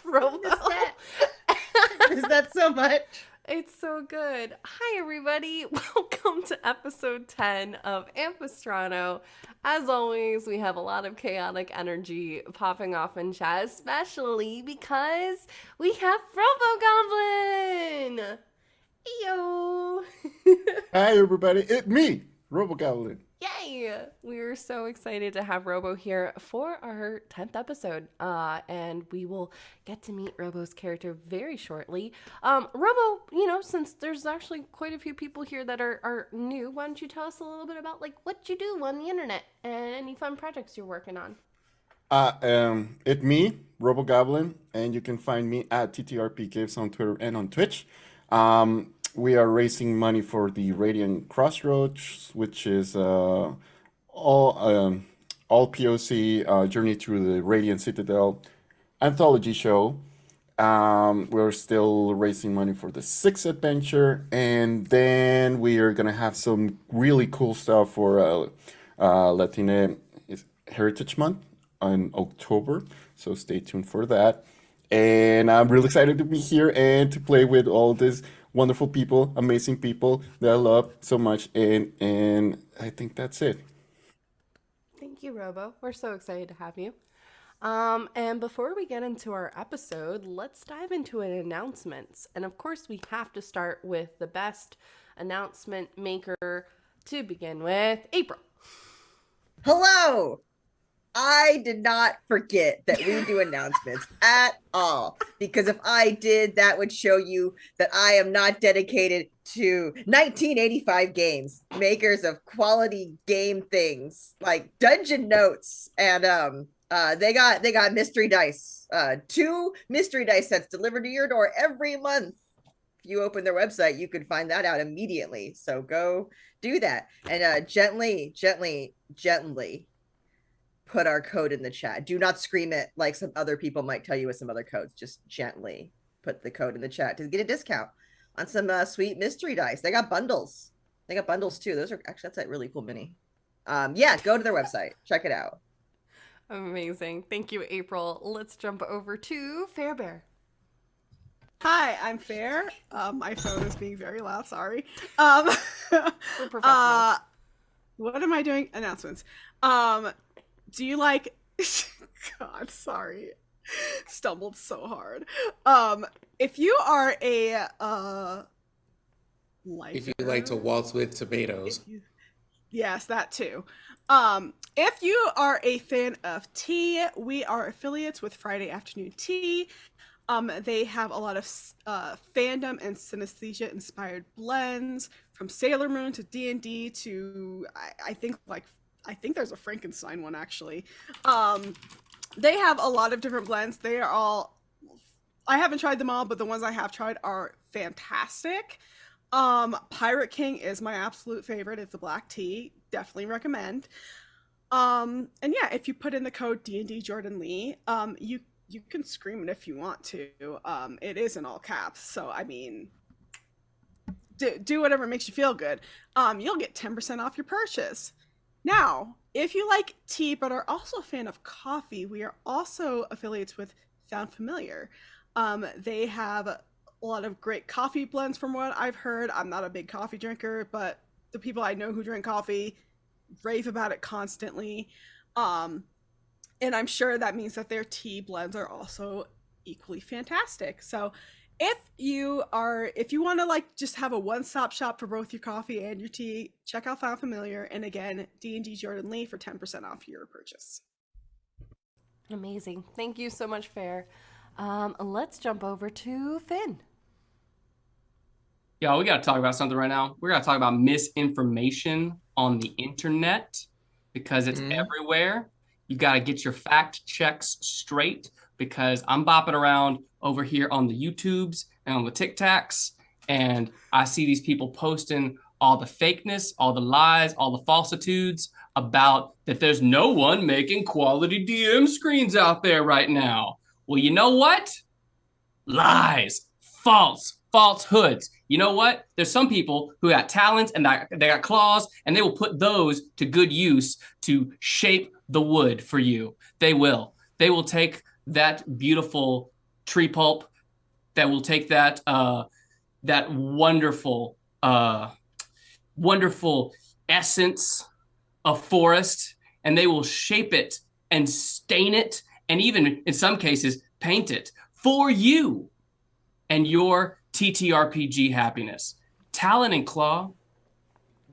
Robo. Is that so much? It's so good. Hi, everybody. Welcome to episode 10 of Ampistrano. As always, we have a lot of chaotic energy popping off in chat, especially because we have Robo Goblin. Yo. Hi, everybody. It's me, Robo Goblin. Yay! We are so excited to have Robo here for our 10th episode, and we will get to meet Robo's character very shortly. Robo, since there's actually quite a few people here that are new, why don't you tell us a little bit about what you do on the internet and any fun projects you're working on? It's me, Robo Goblin, and you can find me at TTRP Gives on Twitter and on Twitch. We are raising money for the Radiant Crossroads, which is all POC Journey Through the Radiant Citadel anthology show. We're still raising money for the sixth adventure, and then we are gonna have some really cool stuff for Latina Heritage Month in October. So stay tuned for that. And I'm really excited to be here and to play with all these wonderful people, amazing people that I love so much. And I think that's it. Thank you, Robo. We're so excited to have you. And before we get into our episode, let's dive into an announcements. And of course, we have to start with the best announcement maker to begin with, April. Hello! I did not forget that we do announcements at all, because if I did, that would show you that I am not dedicated to 1985 games, makers of quality game things like Dungeon Notes, and they got mystery dice, 2 mystery dice sets delivered to your door every month. If you open their website, you can find that out immediately. So go do that, and gently put our code in the chat. Do not scream it like some other people might tell you with some other codes. Just gently put the code in the chat to get a discount on some sweet mystery dice. They got bundles. They got bundles too. Those are actually, that's a really cool mini. Yeah, go to their website. Check it out. Amazing. Thank you, April. Let's jump over to Fairbear. Hi, I'm Fair. My phone is being very loud. Sorry. We're professionals. What am I doing? Announcements. Do you like? God, sorry. Stumbled so hard. If you are a if you like to waltz with tomatoes. Yes, that too. If you are a fan of tea, we are affiliates with Friday Afternoon Tea. They have a lot of fandom and synesthesia inspired blends, from Sailor Moon to D&D to I think there's a Frankenstein one actually. They have a lot of different blends. They are all, I haven't tried them all, but the ones I have tried are fantastic. Pirate King is my absolute favorite. It's a black tea. Definitely recommend. And yeah, if you put in the code D&D Jordan Lee, you can scream it if you want to. It is in all caps, so I mean, do whatever makes you feel good. You'll get 10% off your purchase. Now, if you like tea but are also a fan of coffee, we are also affiliates with Found Familiar. They have a lot of great coffee blends from what I've heard. I'm not a big coffee drinker, but the people I know who drink coffee rave about it constantly. And I'm sure that means that their tea blends are also equally fantastic. So if you want to like just have a one-stop shop for both your coffee and your tea, check out Found Familiar. And again, D&D Jordan Lee for 10% off your purchase. Amazing. Thank you so much, Fair. Let's jump over to Finn. Yo, we got to talk about something right now. We're going to talk about misinformation on the internet because it's everywhere. You got to get your fact checks straight, because I'm bopping around over here on the YouTubes and on the TikToks, and I see these people posting all the fakeness, all the lies, all the falsitudes about that there's no one making quality DM screens out there right now. Well, you know what? Lies, falsehoods. You know what? There's some people who got talents and they got claws, and they will put those to good use to shape the wood for you. They will. They will take that beautiful tree pulp, that will take that that wonderful wonderful essence of forest, and they will shape it and stain it, and even in some cases paint it for you and your TTRPG happiness. Talon and Claw,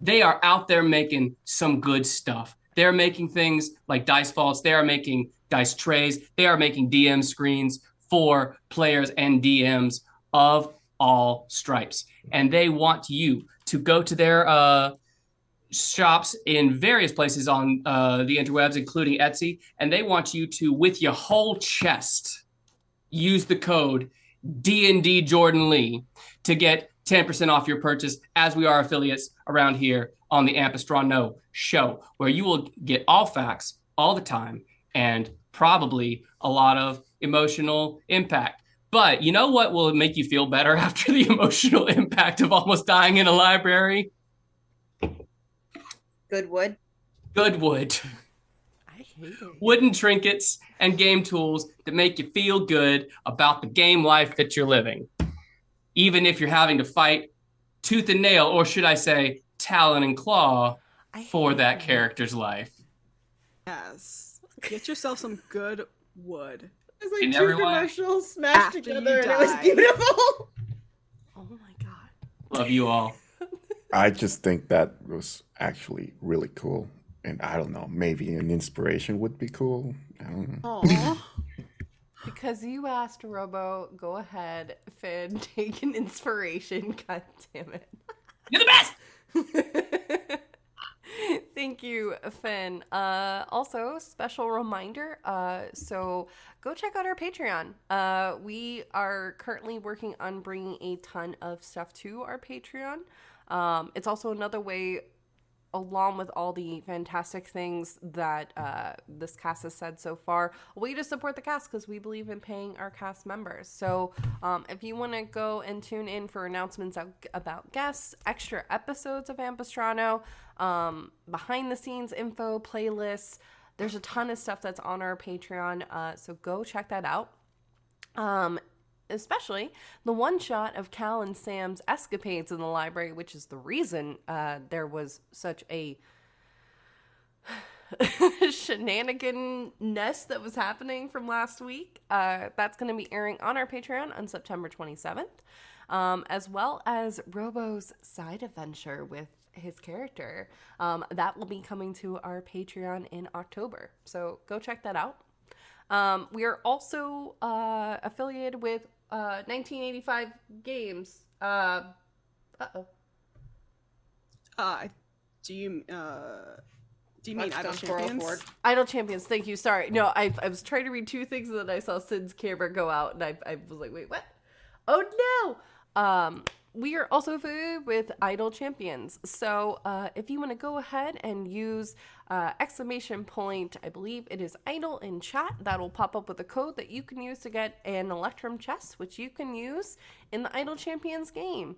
they are out there making some good stuff. They're making things like dice vaults. They are making dice trays. They are making DM screens for players and DMs of all stripes. And they want you to go to their shops in various places on the interwebs, including Etsy. And they want you to, with your whole chest, use the code D&D Jordan Lee to get 10% off your purchase, as we are affiliates around here on the Ampistrano show, where you will get all facts all the time and probably a lot of emotional impact. But you know what will make you feel better after the emotional impact of almost dying in a library? Good wood. Good wood. I hate it. Wooden trinkets and game tools that make you feel good about the game life that you're living. Even if you're having to fight tooth and nail, or should I say talon and claw, for that character's life. Yes. Get yourself some good wood. It was like In two every way. commercials smashed After together, you and it was die. beautiful. Oh my god. Love you all. I just think that was actually really cool. And I don't know, maybe an inspiration would be cool. I don't know. Aw. Because you asked Robo, go ahead, Finn, take an inspiration. God damn it. You're the best! Thank you, Finn. Also, special reminder, so go check out our Patreon. We are currently working on bringing a ton of stuff to our Patreon. It's also another way, along with all the fantastic things that this cast has said so far, a way to support the cast, because we believe in paying our cast members. So if you want to go and tune in for announcements about guests, extra episodes of Ampistrano, behind the scenes info, playlists, there's a ton of stuff that's on our Patreon, so go check that out. Especially the one shot of Cal and Sam's escapades in the library, which is the reason there was such a shenanigan-ness that was happening from last week. That's going to be airing on our Patreon on September 27th, as well as Robo's side adventure with his character. That will be coming to our Patreon in October, so go check that out. We are also affiliated with 1985 Games. Do you mean Idle Blackstone Champions? 404. Idle Champions, thank you. Sorry. No, I was trying to read two things and then I saw Sid's camera go out and I was like, wait, what? Oh no! We are also affiliated with Idle Champions. So if you want to go ahead and use exclamation point, I believe it is idle in chat, that'll pop up with a code that you can use to get an Electrum chest, which you can use in the Idle Champions game.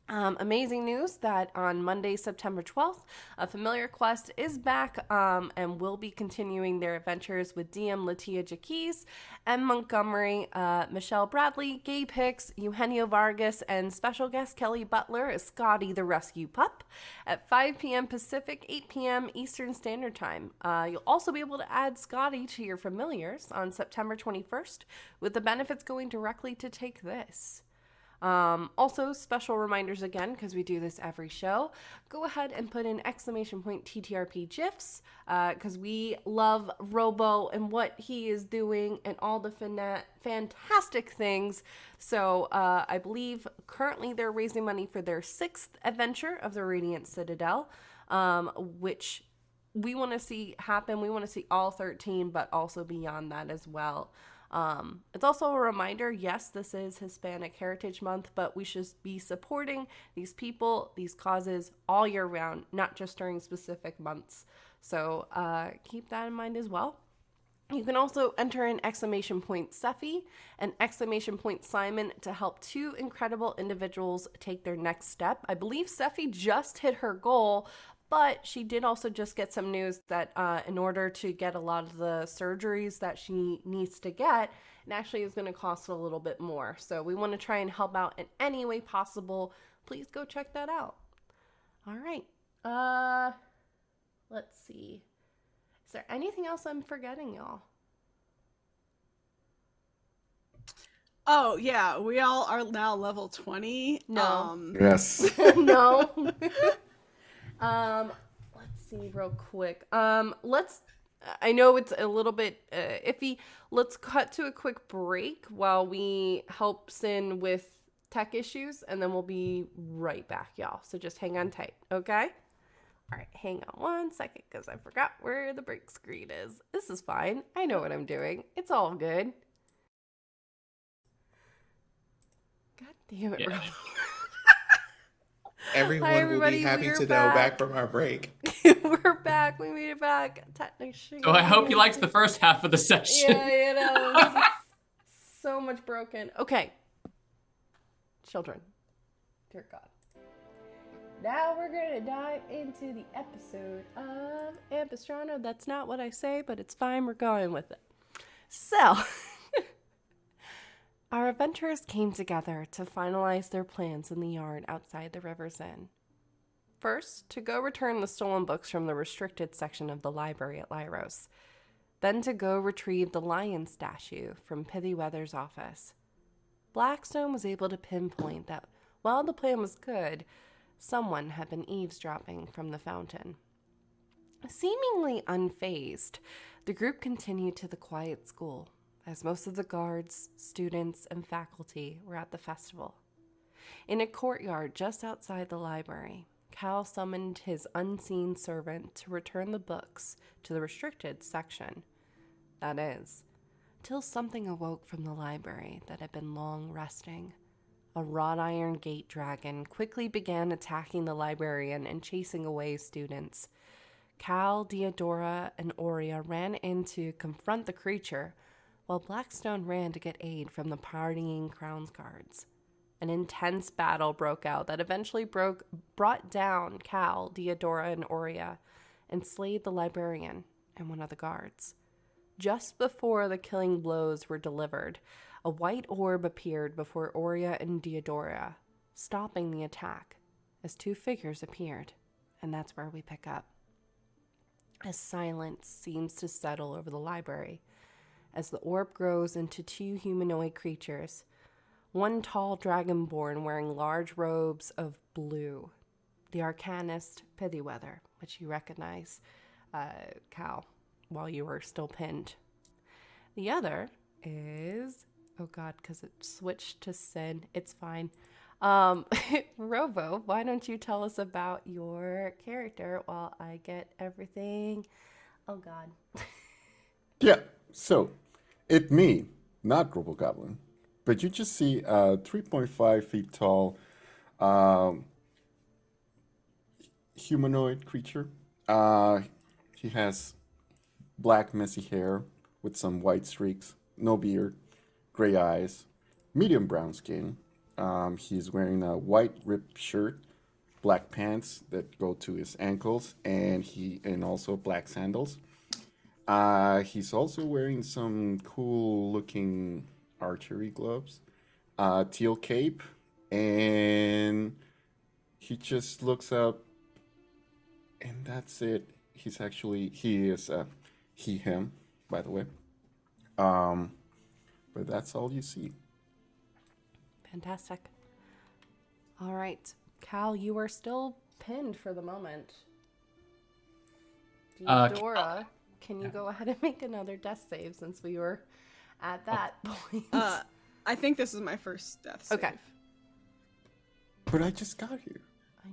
Amazing news that on Monday, September 12th, a Familiar Quest is back and will be continuing their adventures with DM Latia Jaquez, M. Montgomery, Michelle Bradley, Gabe Hicks, Eugenio Vargas, and special guest Kelly Butler as Scotty the Rescue Pup at 5 p.m. Pacific, 8 p.m. Eastern Standard Time. You'll also be able to add Scotty to your Familiars on September 21st, with the benefits going directly to Take This. Also, special reminders again, because we do this every show, go ahead and put in exclamation point TTRP GIFs, because we love Robo and what he is doing and all the fantastic things. So I believe currently they're raising money for their 6th adventure of the Radiant Citadel, which we want to see happen. We want to see all 13, but also beyond that as well. It's also a reminder, yes, this is Hispanic Heritage Month, but we should be supporting these people, these causes all year round, not just during specific months. So keep that in mind as well. You can also enter in exclamation point Seffi and exclamation point Simon to help 2 incredible individuals take their next step. I believe Seffi just hit her goal But she did also just get some news that in order to get a lot of the surgeries that she needs to get, it actually is going to cost a little bit more. So we want to try and help out in any way possible. Please go check that out. All right. Let's see. Is there anything else I'm forgetting, y'all? Oh yeah, we all are now level 20. No. Yes. No. Let's see real quick. I know it's a little bit iffy. Let's cut to a quick break while we help Sin with tech issues, and then we'll be right back, y'all. So just hang on tight, okay? All right, hang on 1 second because I forgot where the break screen is. This is fine. I know what I'm doing. It's all good. God damn it, Yeah. Rob. Everyone Hi, will everybody. be happy We're to know back. back from our break. We're back. We made it back. Technically. So I hope you liked the first half of the session. Yeah, you know, it's just so much broken. Okay. Children. Dear God. Now we're going to dive into the episode of Ampistrano. That's not what I say, but it's fine. We're going with it. So, our adventurers came together to finalize their plans in the yard outside the river's end. First, to go return the stolen books from the restricted section of the library at Lyros. Then to go retrieve the lion statue from Pithyweather's office. Blackstone was able to pinpoint that while the plan was good, someone had been eavesdropping from the fountain. Seemingly unfazed, the group continued to the quiet school, as most of the guards, students, and faculty were at the festival. In a courtyard just outside the library, Cal summoned his unseen servant to return the books to the restricted section. That is, till something awoke from the library that had been long resting. A wrought iron gate dragon quickly began attacking the librarian and chasing away students. Cal, Diodora, and Aurea ran in to confront the creature, while Blackstone ran to get aid from the partying Crown's guards. An intense battle broke out that eventually brought down Cal, Diodora, and Aurea, and slayed the librarian and one of the guards. Just before the killing blows were delivered, a white orb appeared before Aurea and Diodora, stopping the attack as two figures appeared, and that's where we pick up. As silence seems to settle over the library, as the orb grows into two humanoid creatures, one tall dragonborn wearing large robes of blue, the arcanist Pithyweather, which you recognize, Cal, while you were still pinned. The other is, oh God, because it switched to Sin. It's fine. Robo, why don't you tell us about your character while I get everything? Oh God. Yeah, so it me, not Robogoblin, but you just see a 3.5 feet tall humanoid creature. He has black messy hair with some white streaks, no beard, gray eyes, medium brown skin. He's wearing a white ripped shirt, black pants that go to his ankles, and also black sandals. He's also wearing some cool looking archery gloves, teal cape, and he just looks up, and that's it. He is him, by the way. But that's all you see. Fantastic. All right. Cal, you are still pinned for the moment. Dora, can you go ahead and make another death save since we were at that point? I think this is my first death save. Okay. But I just got here.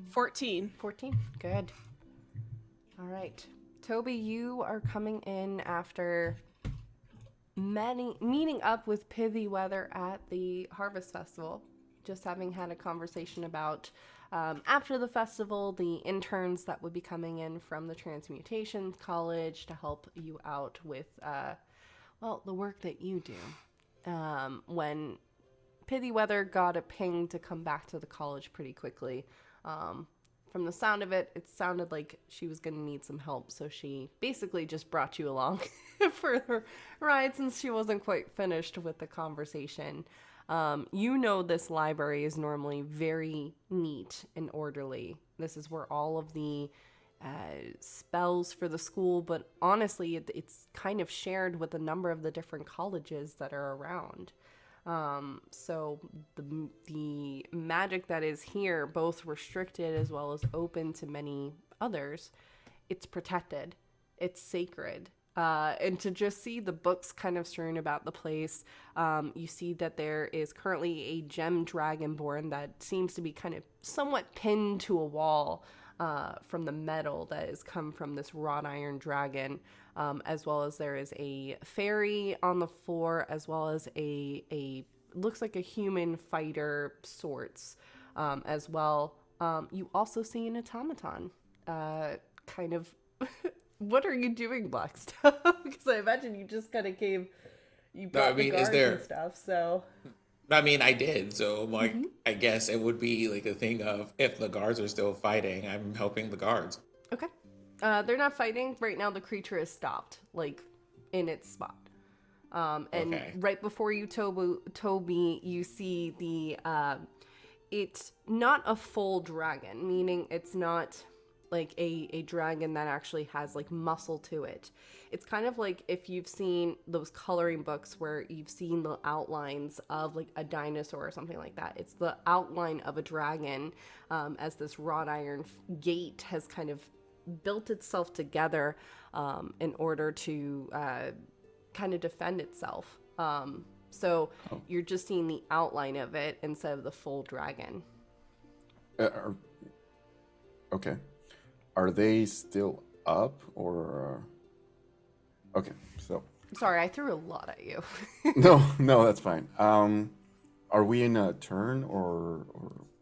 14. 14. Good. All right. Tobi, you are coming in after meeting up with Pithyweather at the Harvest Festival. Just having had a conversation about, after the festival, the interns that would be coming in from the Transmutation College to help you out with, the work that you do. When Pithyweather got a ping to come back to the college pretty quickly, From the sound of it, it sounded like she was going to need some help, so she basically just brought you along for her ride since she wasn't quite finished with the conversation. You know this library is normally very neat and orderly. This is where all of the spells for the school, but honestly, it's kind of shared with a number of the different colleges that are around. So the magic that is here, both restricted as well as open to many others, it's protected, it's sacred. And to just see the books kind of strewn about the place, you see that there is currently a gem dragonborn that seems to be kind of somewhat pinned to a wall from the metal that has come from this wrought iron dragon, as well as there is a fairy on the floor, as well as a looks like a human fighter sorts, as well. You also see an automaton, kind of. What are you doing, Blackstone? Because I imagine you just kind of came, you brought the guards and stuff, so. I mean, I did. So, like, I guess it would be like a thing of if the guards are still fighting, I'm helping the guards. Okay. They're not fighting. Right now, the creature is stopped, like, in its spot. And right before you, Toby, you see the, it's not a full dragon, meaning it's not like a dragon that actually has like muscle to it. It's kind of like if you've seen those coloring books where you've seen the outlines of like a dinosaur or something like that. It's the outline of a dragon, as this wrought iron gate has kind of built itself together in order to kind of defend itself. So you're just seeing the outline of it instead of the full dragon. Okay. Are they still up or? Okay, so. Sorry, I threw a lot at you. No, that's fine. Are we in a turn or?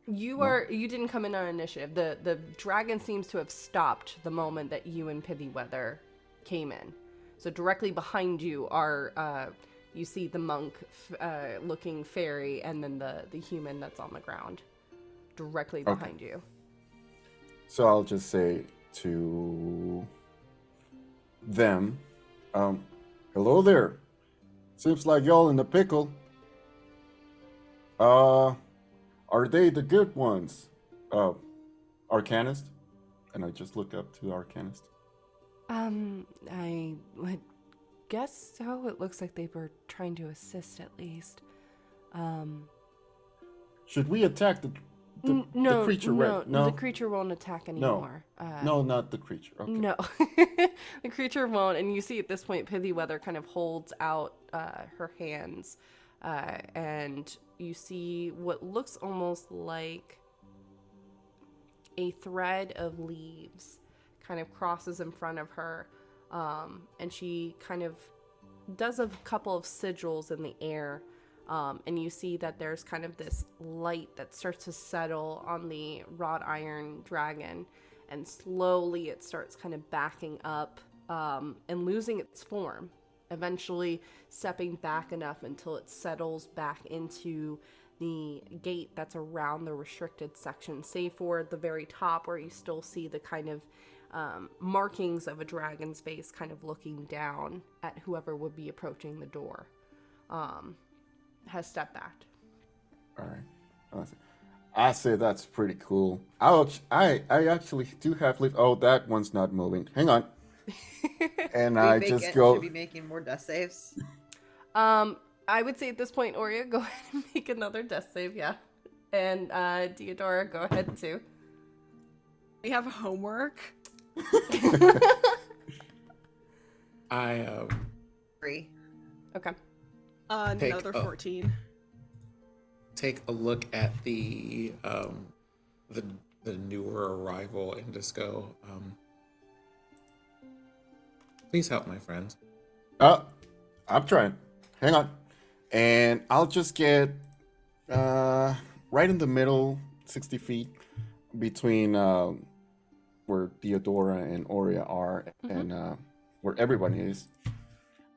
You are. You didn't come in on initiative. The dragon seems to have stopped the moment that you and Pithyweather came in. So directly behind you are you see the monk looking fairy, and then the human that's on the ground, directly behind you. So I'll just say to them, hello there. Seems like y'all in the pickle. Are they the good ones? Arcanist? And I just look up to Arcanist. I would guess so. It looks like they were trying to assist at least. Should we attack the creature? No, the creature won't attack anymore. No, not the creature. Okay. No, the creature won't. And you see at this point, Pithyweather kind of holds out her hands, and you see what looks almost like a thread of leaves kind of crosses in front of her, and she kind of does a couple of sigils in the air. And you see that there's kind of this light that starts to settle on the wrought iron dragon, and slowly it starts kind of backing up and losing its form, eventually stepping back enough until it settles back into the gate that's around the restricted section, save for the very top where you still see the kind of markings of a dragon's face kind of looking down at whoever would be approaching the door. Has stepped back. All right. I say that's pretty cool. I actually do have leave. Oh, that one's not moving. Hang on. And Should be making more death saves. I would say at this point, Oria, go ahead and make another death save, yeah. And Deodora, go ahead too. We have homework. I 3. Okay. Another 14. Take a look at the newer arrival in Disco. Please help my friends. I'm trying. Hang on. And I'll just get right in the middle, 60 feet between where Deodora and Oria are, and where everyone is.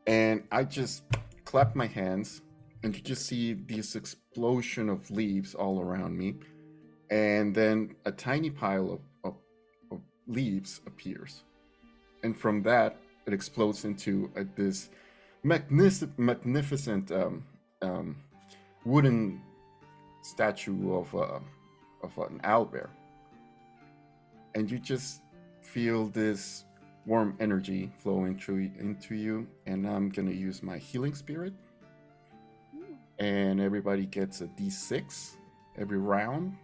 And I just clap my hands, and you just see this explosion of leaves all around me, and then a tiny pile of leaves appears, and from that it explodes into this magnificent wooden statue of an owlbear, and you just feel this warm energy flowing through into you. And I'm gonna use my healing spirit, and everybody gets a d6 every round.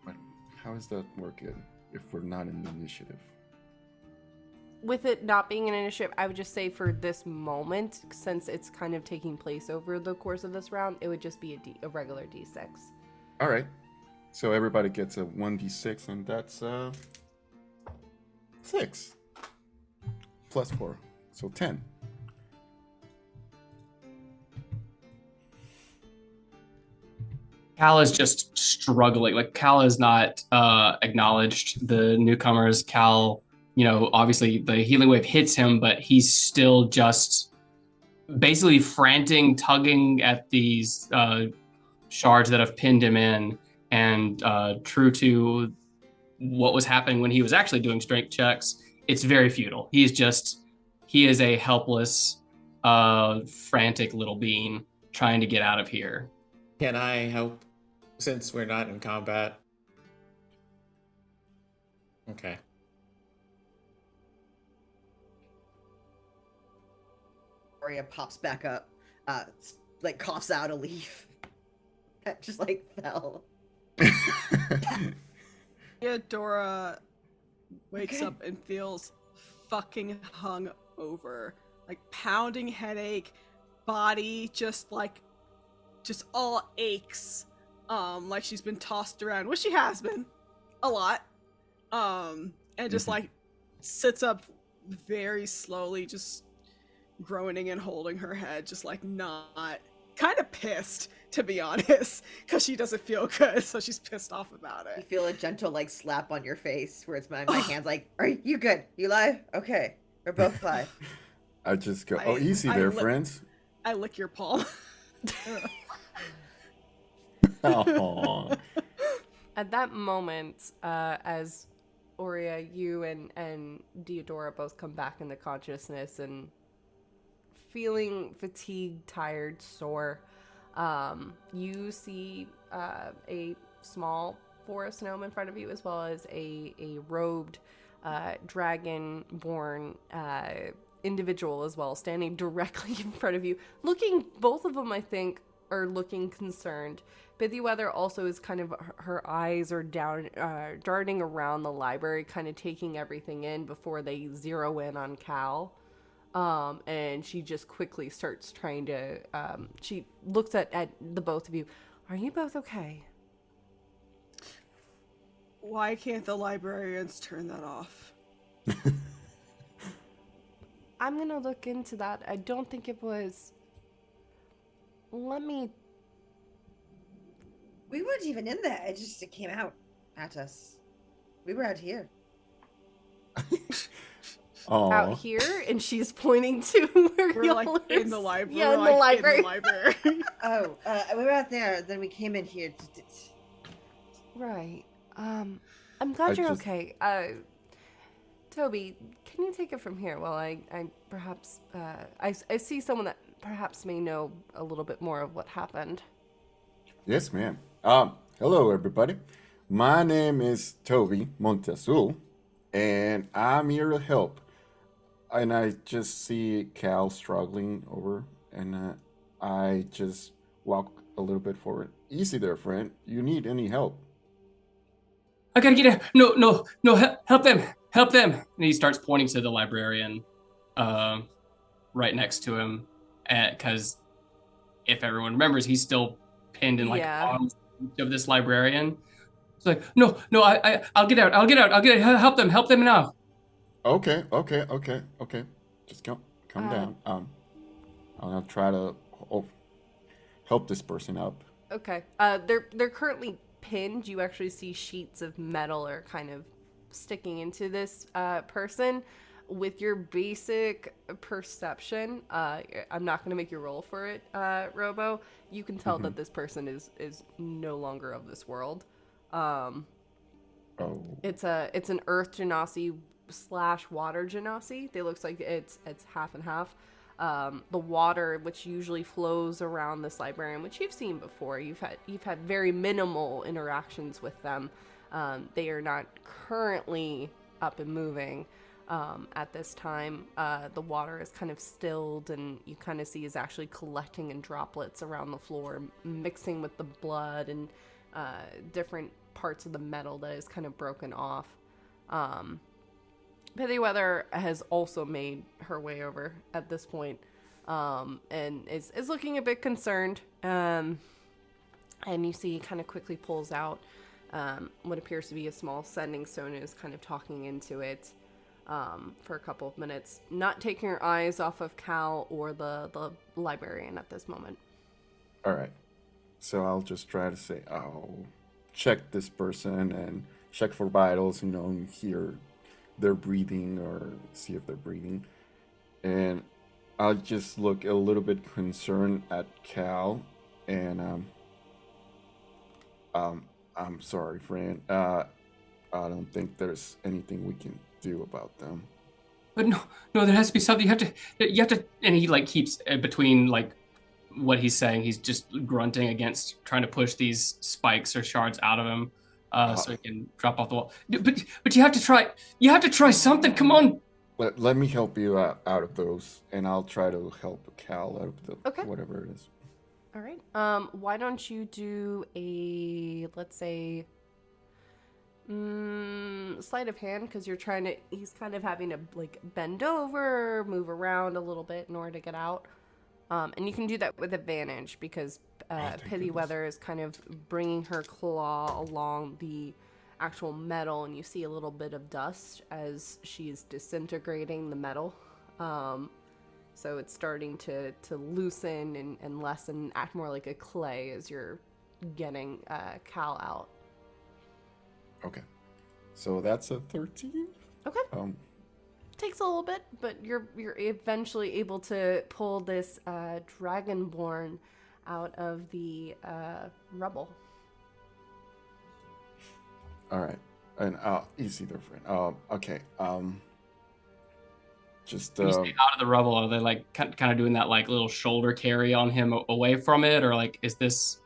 But how is that working if we're not in the initiative? With it not being an initiative, I would just say for this moment, since it's kind of taking place over the course of this round, it would just be a regular d6. All right, so everybody gets a 1d6, and that's 6 plus 4, so 10. Cal is just struggling. Like, Cal has not acknowledged the newcomers. Cal, obviously the healing wave hits him, but he's still just basically frantic, tugging at these shards that have pinned him in. And true to what was happening when he was actually doing strength checks, it's very futile. He is a helpless, frantic little being trying to get out of here. Can I help since we're not in combat? Okay. Arya pops back up, coughs out a leaf that just fell. Theodora wakes up and feels fucking hung over, pounding headache, body just all aches, like she's been tossed around, which she has been a lot, and just sits up very slowly, just groaning and holding her head, just not kind of pissed, to be honest, because she doesn't feel good, so she's pissed off about You it. feel a gentle slap on your face where it's my hand's are you good? You live? Okay, we're both live. I just go, easy there, friends. I lick your palm. Aww. At that moment, as Aurea, you and Theodora both come back into consciousness and feeling fatigued, tired, sore, you see a small forest gnome in front of you, as well as a robed dragon-born individual as well, standing directly in front of you. Both of them, I think, are looking concerned. Bithywether also is kind of, her eyes are down, darting around the library, kind of taking everything in before they zero in on Cal. And she just quickly starts trying to, she looks at the both of you. Are you both okay? Why can't the librarians turn that off? I'm gonna look into that. I don't think it was. We weren't even in there. It came out at us. We were out here. Out here, and she's pointing to where we're in the library. Yeah, in the library. Oh, we were out there. Then we came in here. Right. I'm glad you're okay. Toby, can you take it from here while I perhaps I see someone that perhaps may know a little bit more of what happened. Yes, ma'am. Hello, everybody. My name is Tobi Monteazul, and I'm here to help. And I just see Cal struggling over, and I just walk a little bit forward. Easy there, friend. You need any help? I gotta get out. No, help them. And he starts pointing to the librarian right next to him, because if everyone remembers, he's still pinned in the arms of this librarian. It's like, no, I'll get out. Help them now. Okay. Just calm down. I'll try to help this person up. Okay. They're currently pinned. You actually see sheets of metal are kind of sticking into this person. With your basic perception, I'm not going to make you roll for it, Robo. You can tell that this person is no longer of this world. Oh. It's an earth genasi / water genasi. They looks like it's half and half. The water, which usually flows around this librarian, which you've seen before, you've had very minimal interactions with them. They are not currently up and moving at this time. The water is kind of stilled, and you kind of see is actually collecting in droplets around the floor, mixing with the blood and different parts of the metal that is kind of broken off. Pithyweather has also made her way over at this point, and is looking a bit concerned. And you see kind of quickly pulls out what appears to be a small sending stone and is kind of talking into it for a couple of minutes, not taking her eyes off of Cal or the librarian at this moment. All right. So I'll just try to say, check this person and check for vitals, and hear their breathing or see if they're breathing. And I'll just look a little bit concerned at Cal, and I'm sorry, friend. I don't think there's anything we can do about them. But no, there has to be something. You have to, and he like keeps between like what he's saying. He's just grunting against trying to push these spikes or shards out of him, so he can drop off the wall. But you have to try. You have to try something. Come on. Let me help you out of those, and I'll try to help Cal out of the whatever it is. All right. Why don't you do a, let's say, sleight of hand, because he's kind of having to like bend over, move around a little bit in order to get out. And you can do that with advantage because Pithyweather is kind of bringing her claw along the actual metal, and you see a little bit of dust as she's disintegrating the metal. So it's starting to loosen and lessen, act more like a clay as you're getting Cal out. Okay. So that's a 13? Okay. Takes a little bit, but you're eventually able to pull this dragonborn out of the rubble. All right. And easy there, friend. Okay. Just When you say out of the rubble, are they like kind of doing that like little shoulder carry on him away from it, or like is this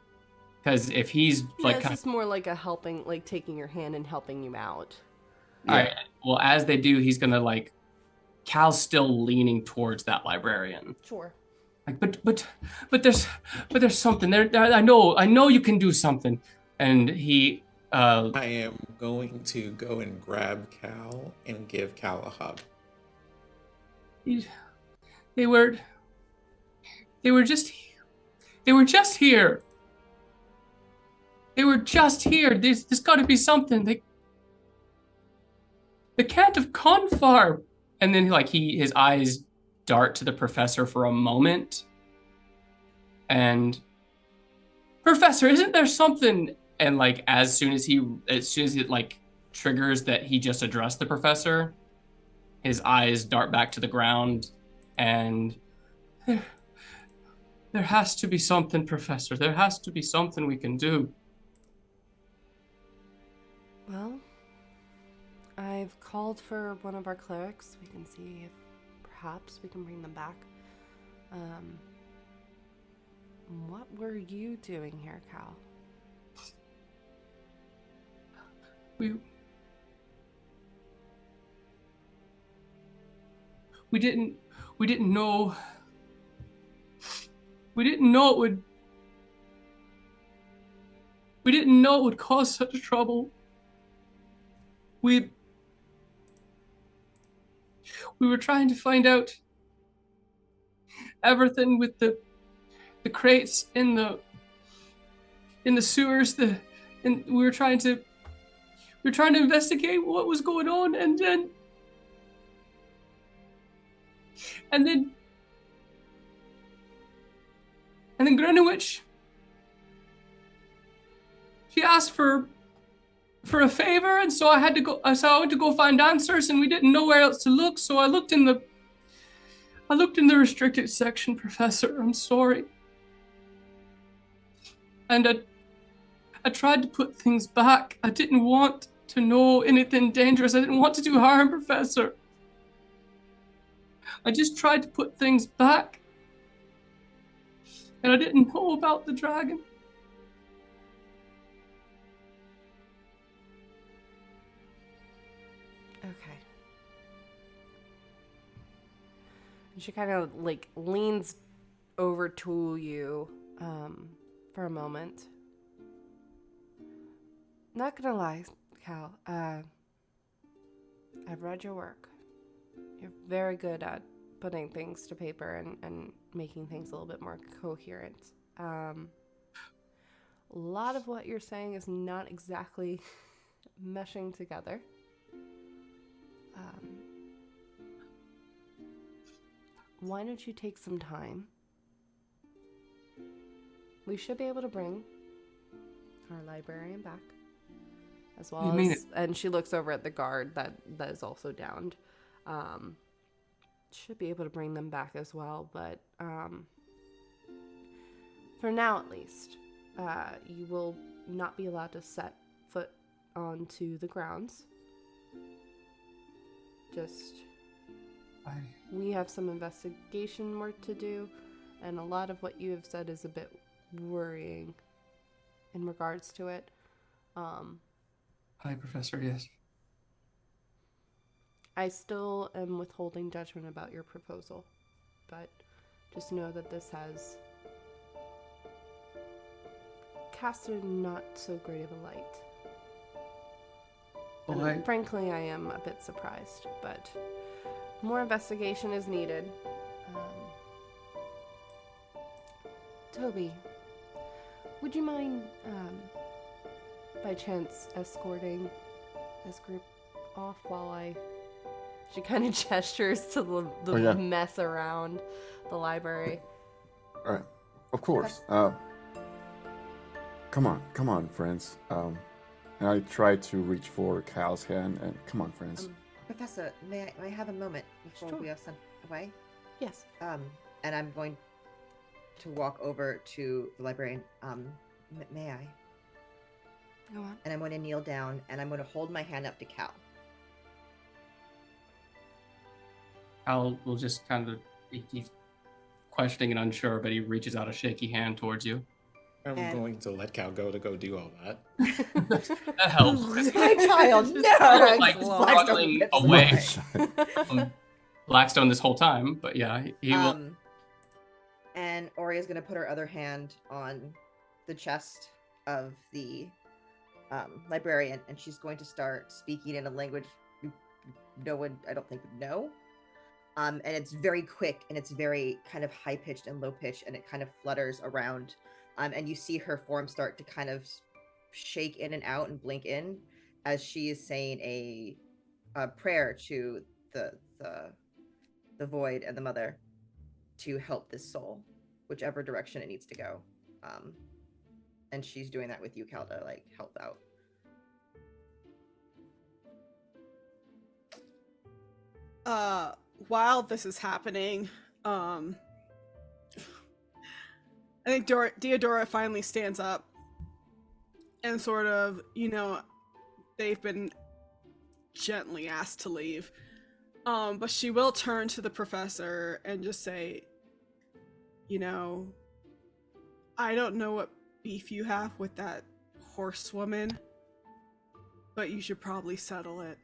because if he's like it's just more like a helping, like taking your hand and helping you out. All right. Well, as they do, he's gonna like Cal's still leaning towards that librarian. Sure. Like, but there's something there. I know you can do something, and he. I am going to go and grab Cal and give Cal a hug. They were just here. They were just here. There's got to be something. They can't have gone far. And then his eyes dart to the professor for a moment. And Professor, isn't there something? And like as soon as it like triggers that he just addressed the professor, his eyes dart back to the ground, and there has to be something, Professor. There has to be something we can do. Well, I've called for one of our clerics. We can see if perhaps we can bring them back. What were you doing here, Cal? We didn't know it would cause such trouble. We were trying to find out everything with the crates in the sewers, and we were trying to investigate what was going on, and then Greenwich, she asked for a favor, and so I went to go find answers, and we didn't know where else to look, so I looked in the restricted section, Professor. I'm sorry. And I tried to put things back. I didn't want to know anything dangerous. I didn't want to do harm, Professor. I just tried to put things back. And I didn't know about the dragon. Okay. She kind of like leans over to you for a moment. Not gonna lie, Cal. I've read your work. You're very good at putting things to paper and making things a little bit more coherent. A lot of what you're saying is not exactly meshing together. Why don't you take some time? We should be able to bring our librarian back. As well as, and she looks over at the guard that is also downed. Should be able to bring them back as well, but for now at least, you will not be allowed to set foot onto the grounds. We have some investigation work to do, and a lot of what you have said is a bit worrying in regards to it. Hi, Professor, yes. I still am withholding judgment about your proposal, but just know that this has cast a not so great of a light. And frankly, I am a bit surprised, but more investigation is needed. Tobi, would you mind, by chance, escorting this group off while she kind of gestures to the mess around the library. All right, of course. Come on, friends. And I try to reach for Cal's hand, and come on, friends. Professor, may I have a moment before we are sent away? Yes. And I'm going to walk over to the librarian. May I? Go on. And I'm going to kneel down, and I'm going to hold my hand up to Cal. Cal will just kind of, he's questioning and unsure, but he reaches out a shaky hand towards you. I'm going to let Cal go to go do all that. That helps. My child, no! Like struggling away from Blackstone this whole time, but yeah, he will. And Oria's going to put her other hand on the chest of the librarian, and she's going to start speaking in a language no one, I don't think, would know. And it's very quick, and it's very kind of high-pitched and low-pitched, and it kind of flutters around. And you see her form start to kind of shake in and out and blink in as she is saying a prayer to the void and the mother to help this soul, whichever direction it needs to go. And she's doing that with you, Cal, to like help out. While this is happening, I think Deodora finally stands up and sort of, they've been gently asked to leave. But she will turn to the professor and just say, I don't know what beef you have with that horsewoman, but you should probably settle it.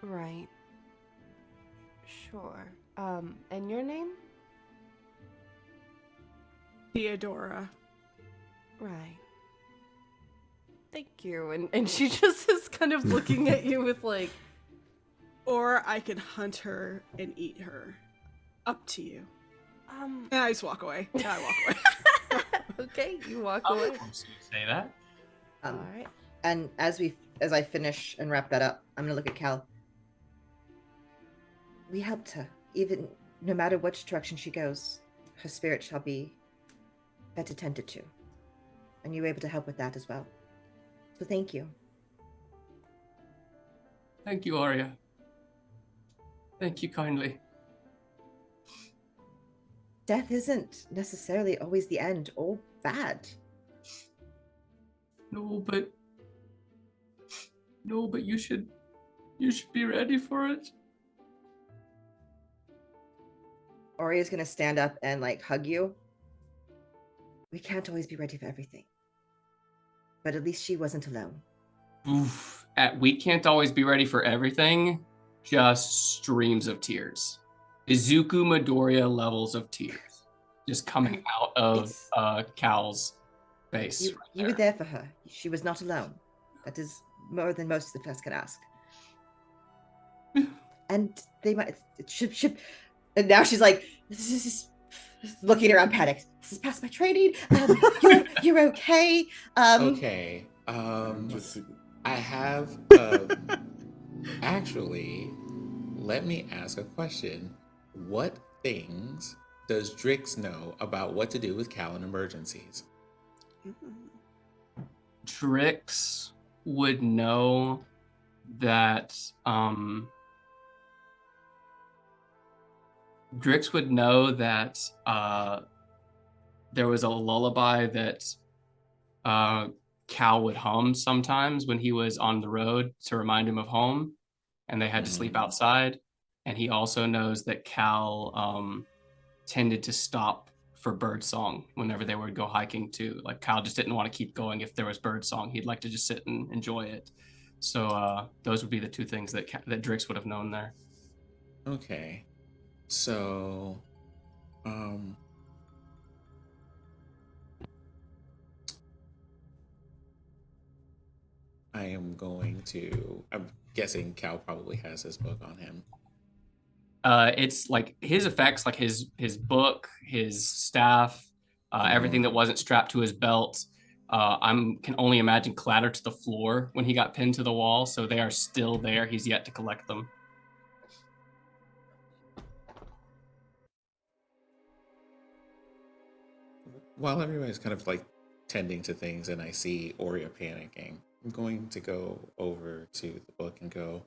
Right. Sure. And your name? Theodora. Right. Thank you. And she just is kind of looking at you with like... Or I can hunt her and eat her. Up to you. And I just walk away. Okay, you walk away. Say that. All right. And as I finish and wrap that up, I'm gonna look at Cal. We helped her. Even no matter which direction she goes, her spirit shall be better tended to. And you were able to help with that as well. So thank you. Thank you, Arya. Thank you kindly. Death isn't necessarily always the end. Old bad. No, but you should be ready for it. Oria's gonna stand up and like hug you. We can't always be ready for everything. But at least she wasn't alone. Oof. We can't always be ready for everything. Just streams of tears. Izuku Midoriya levels of tears. Just coming out of Cal's face. You were there for her. She was not alone. That is more than most of us can ask. And they might should and now she's like looking around panicked. This is past my training. You're okay. Okay. I have actually, let me ask a question. What things does Drix know about what to do with Cal in emergencies? Drix would know that there was a lullaby that Cal would hum sometimes when he was on the road to remind him of home, and they had to sleep outside. And he also knows that Cal tended to stop for birdsong whenever they would go hiking too. Like Cal just didn't want to keep going if there was birdsong. He'd like to just sit and enjoy it. So those would be the two things that Drix would have known there. Okay. So, I'm guessing Cal probably has his book on him. It's like his effects, like his book, his staff, everything that wasn't strapped to his belt. Can only imagine clatter to the floor when he got pinned to the wall. So they are still there. He's yet to collect them. While everybody's kind of like tending to things and I see Oria panicking, I'm going to go over to the book and go,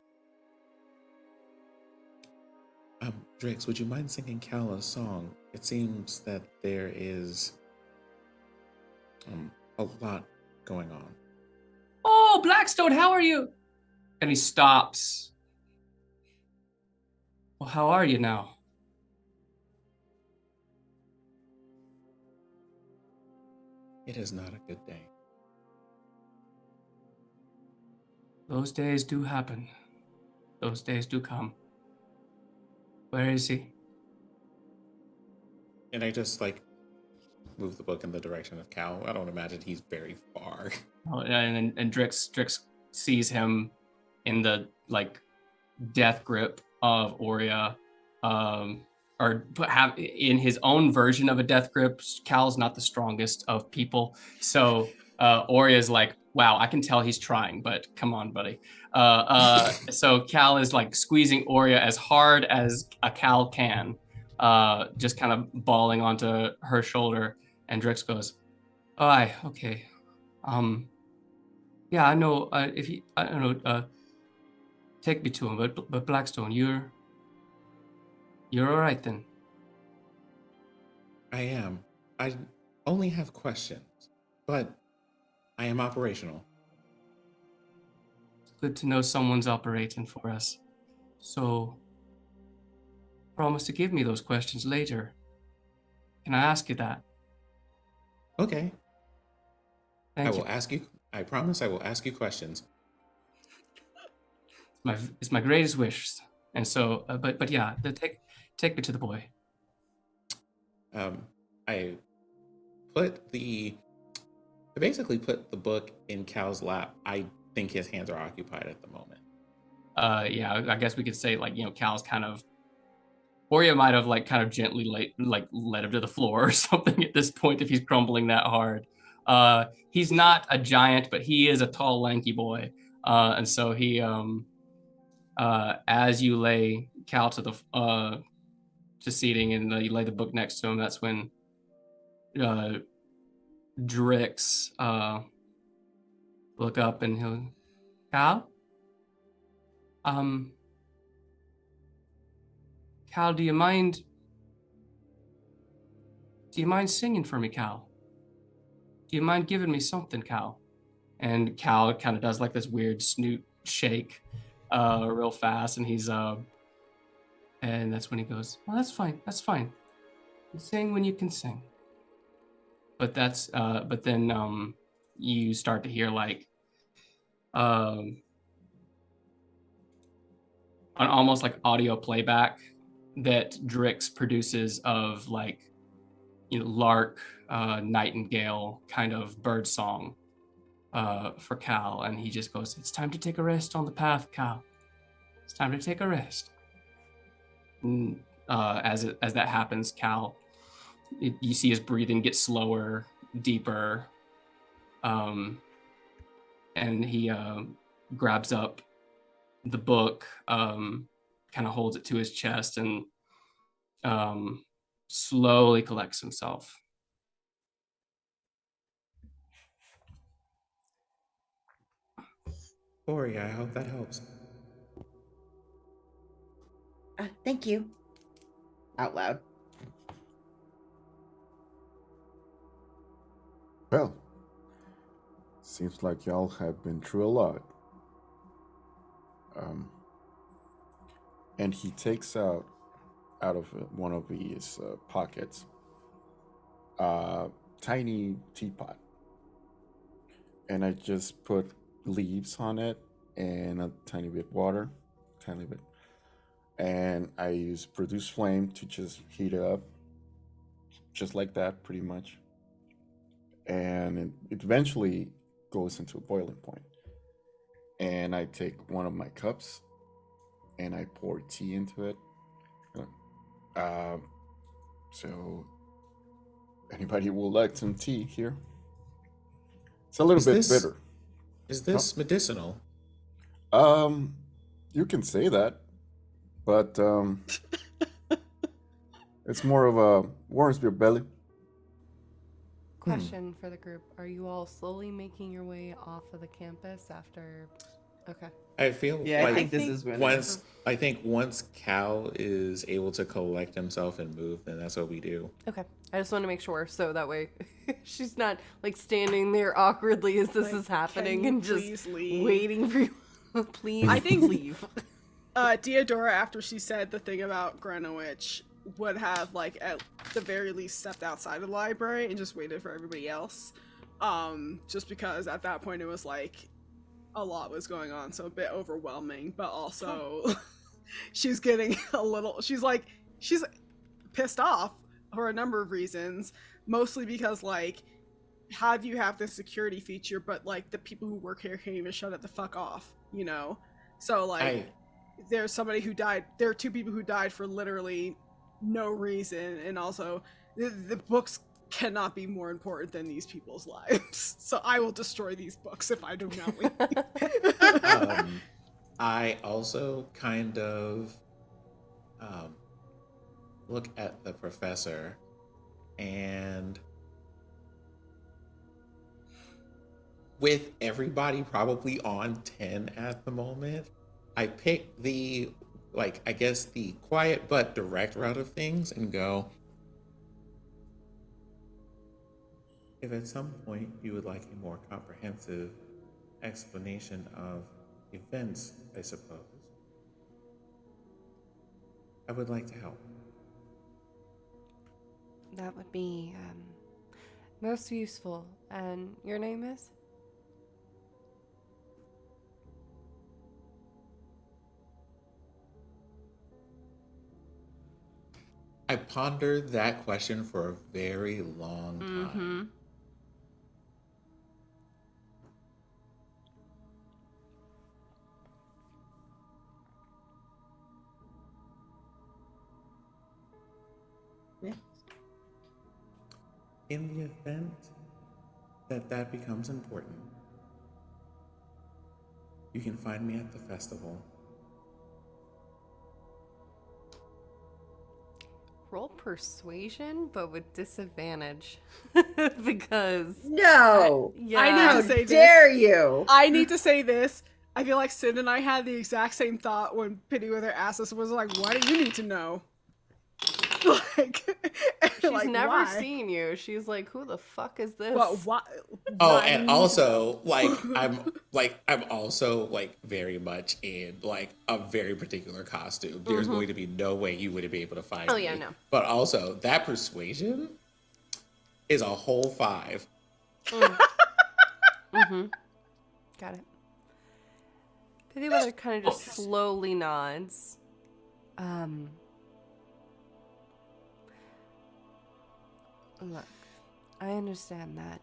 Drix, would you mind singing Cal a song? It seems that there is a lot going on. Oh, Blackstone, how are you? And he stops. Well, how are you now? It is not a good day. Those days do happen. Those days do come. Where is he? And I just like move the book in the direction of Cal. I don't imagine he's very far. Oh, and Drix sees him in the like death grip of Oria, have in his own version of a death grip. Cal's not the strongest of people, so Oria's like, wow, I can tell he's trying, but come on, buddy. So Cal is like squeezing Oria as hard as a Cal can, just kind of bawling onto her shoulder. And Drix goes, "Oh, okay. Yeah, I know. If he, I don't know. Take me to him. But Blackstone, you're all right then." I am. I only have questions, but I am operational. It's good to know someone's operating for us. So, promise to give me those questions later. Can I ask you that? Okay. Thank I you. will ask you. I promise I will ask you questions. It's my greatest wish. And so, but yeah, take me to the boy. I basically put the book in Cal's lap. I think his hands are occupied at the moment. Yeah, I guess we could say like, Cal's kind of, Oria might have like kind of gently led him to the floor or something at this point if he's crumbling that hard. He's not a giant, but he is a tall, lanky boy. And so he, as you lay Cal to seating and you lay the book next to him, that's when Drix look up and he'll, Cal? Cal, do you mind singing for me, Cal? you mind giving me something, Cal? And Cal kind of does like this weird snoot shake real fast, and he's and that's when he goes, well, that's fine, you sing when you can sing. But then you start to hear like an almost like audio playback that Drix produces of like, lark, nightingale kind of bird song for Cal, and he just goes, it's time to take a rest on the path, Cal. It's time to take a rest. And, as that happens, Cal, you see his breathing get slower, deeper, and he grabs up the book, kind of holds it to his chest, and slowly collects himself. Ori, I hope that helps. Thank you. Out loud. Well, seems like y'all have been through a lot. And he takes out of one of his pockets a tiny teapot. And I just put leaves on it and a tiny bit water, tiny bit. And I use produce flame to just heat it up, just like that, pretty much. And it eventually goes into a boiling point. And I take one of my cups and I pour tea into it. So, anybody would like some tea here? It's a little bit bitter. Is this medicinal? You can say that, but it's more of a warms your belly. Question for the group: are you all slowly making your way off of the campus after? Okay. I feel Yeah, like I think this is when once Cal is able to collect himself and move, then that's what we do. Okay. I just want to make sure so that way she's not like standing there awkwardly as this is happening and just waiting for you. Please, I think leave. Deodora, after she said the thing about Greenwich, would have like at the very least stepped outside of the library and just waited for everybody else. Just because at that point it was like a lot was going on, so a bit overwhelming, but also she's getting she's pissed off for a number of reasons, mostly because like, how do you have this security feature but like the people who work here can't even shut it the fuck off, so like there's somebody who died, there are two people who died for literally no reason, and also the books cannot be more important than these people's lives. So I will destroy these books if I do not leave. I also kind of look at the professor, and with everybody probably on 10 at the moment, I pick the quiet but direct route of things and go, if at some point you would like a more comprehensive explanation of events, I suppose, I would like to help. That would be most useful. And your name is? I pondered that question for a very long time. Yeah. In the event that becomes important, you can find me at the festival. Roll persuasion, but with disadvantage. Because No. yeah. I need How to say dare you? I need to say this. I feel like Sid and I had the exact same thought when Pennyweather asked us, was like, why do you need to know? She's like, never why? seen you. She's like, who the fuck is this? Well, why? Oh, why do and you need to also know? I'm also like very much in like a very particular costume. There's going to be no way you wouldn't be able to find Oh, me. yeah, no. But also that persuasion is a whole 5. Mm-hmm. Got it. Pithy Weather kind of just slowly nods. Look, I understand that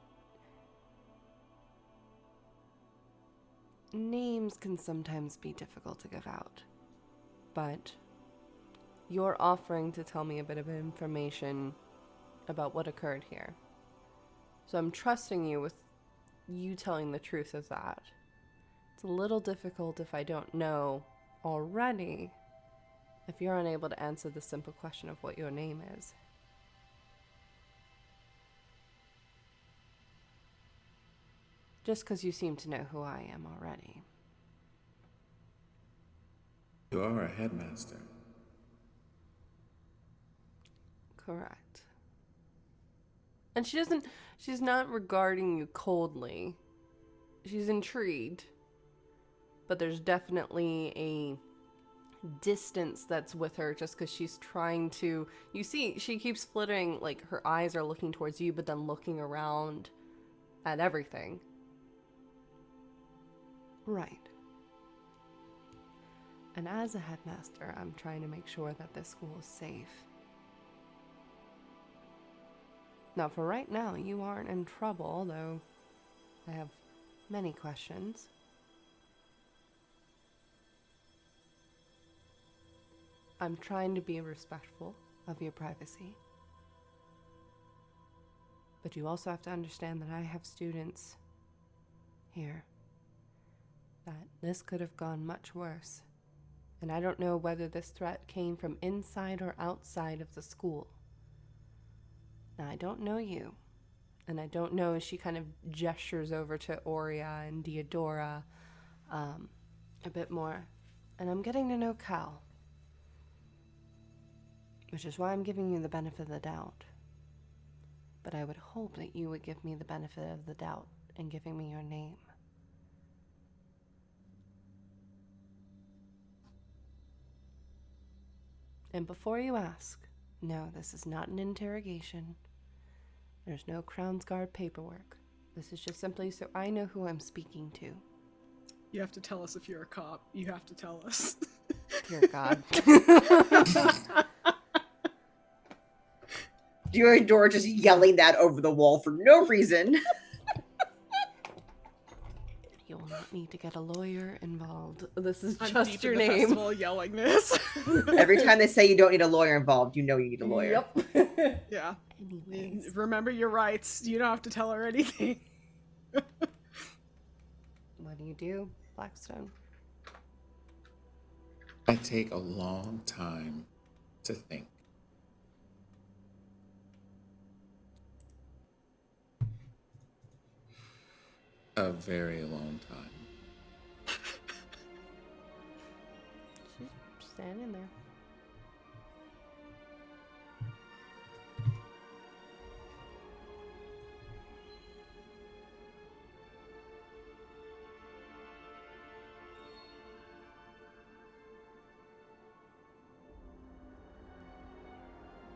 names can sometimes be difficult to give out, but you're offering to tell me a bit of information about what occurred here. So I'm trusting you with you telling the truth of that. It's a little difficult if I don't know already, if you're unable to answer the simple question of what your name is. Just because you seem to know who I am already. You are a headmaster. Correct. And she's not regarding you coldly. She's intrigued. But there's definitely a distance that's with her just because she's trying to, you see, she keeps flittering, like her eyes are looking towards you, but then looking around at everything. Right. And as a headmaster, I'm trying to make sure that this school is safe. Now, for right now, you aren't in trouble, though I have many questions. I'm trying to be respectful of your privacy. But you also have to understand that I have students here. That this could have gone much worse. And I don't know whether this threat came from inside or outside of the school. Now, I don't know you. And I don't know, she kind of gestures over to Aurea and Diodora a bit more. And I'm getting to know Cal. Which is why I'm giving you the benefit of the doubt. But I would hope that you would give me the benefit of the doubt in giving me your name. And before you ask, no, this is not an interrogation. There's no Crown's Guard paperwork. This is just simply so I know who I'm speaking to. You have to tell us if you're a cop. You have to tell us. Dear God. Diodora just yelling that over the wall for no reason. You will not need to get a lawyer involved. This is I'm just deep your in the name. festival yelling this. Every time they say you don't need a lawyer involved, you know you need a lawyer. Yep. Yeah. Anyways. Remember your rights. You don't have to tell her anything. What do, Blackstone? I take a long time to think. A very long time. She's standing there.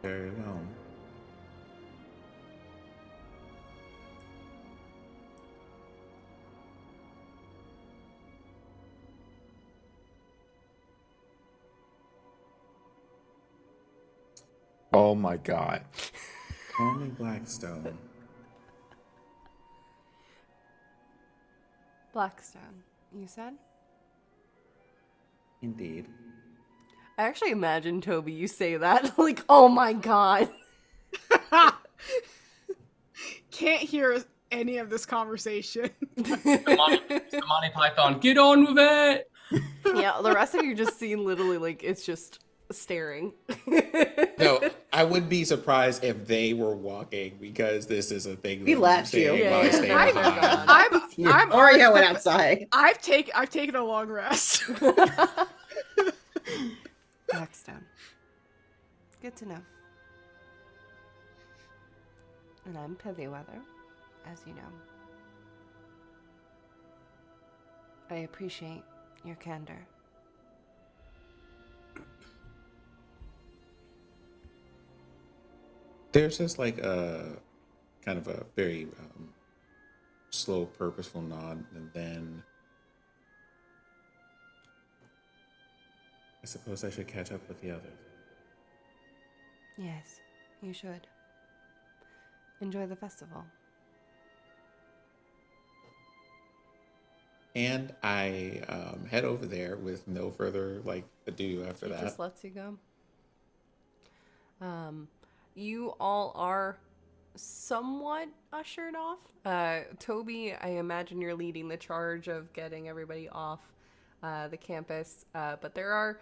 Very well. Oh my God. Call me Blackstone. Blackstone, you said? Indeed. I actually imagine, Toby, you say that. Like, oh my God. Can't hear any of this conversation. The Monty Python, get on with it! Yeah, the rest of you just see literally, like, it's just staring. No, I would be surprised if they were walking because this is a thing. We that left say you. while I Yeah, stay yeah. behind. I'm Oreo went outside. I've taken a long rest. Blackstone. Good to know. And I'm Pithyweather, as you know. I appreciate your candor. There's just like a kind of a very slow, purposeful nod, and then I suppose I should catch up with the others. Yes, you should. Enjoy the festival. And I head over there with no further like ado after He that. just lets you go. You all are somewhat ushered off. Tobi, I imagine you're leading the charge of getting everybody off the campus. But there are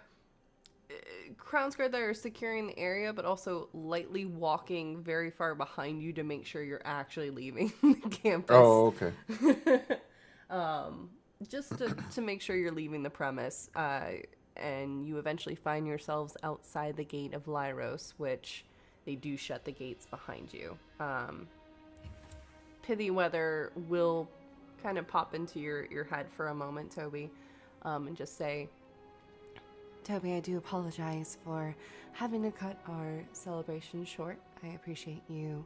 Crown Guard that are securing the area, but also lightly walking very far behind you to make sure you're actually leaving the campus. Oh, okay. Just to make sure you're leaving the premise. And you eventually find yourselves outside the gate of Lyros, which they do shut the gates behind you. Pithyweather will kind of pop into your head for a moment, Tobi, and just say, Tobi, I do apologize for having to cut our celebration short. I appreciate you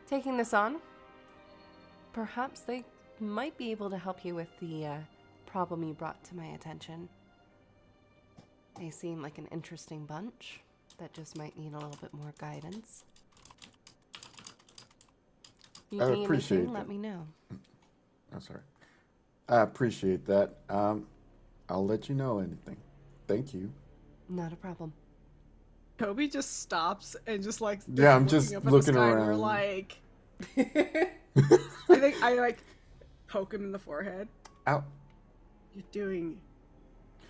taking this on. Perhaps they might be able to help you with the problem you brought to my attention. They seem like an interesting bunch that just might need a little bit more guidance. You I need appreciate anything, that. let me know. I'm sorry. I appreciate that. I'll let you know anything. Thank you. Not a problem. Toby just stops and just like Yeah, I'm looking just up at the looking sky, and we're around. like, I think I like poke him in the forehead. Ow. You're doing.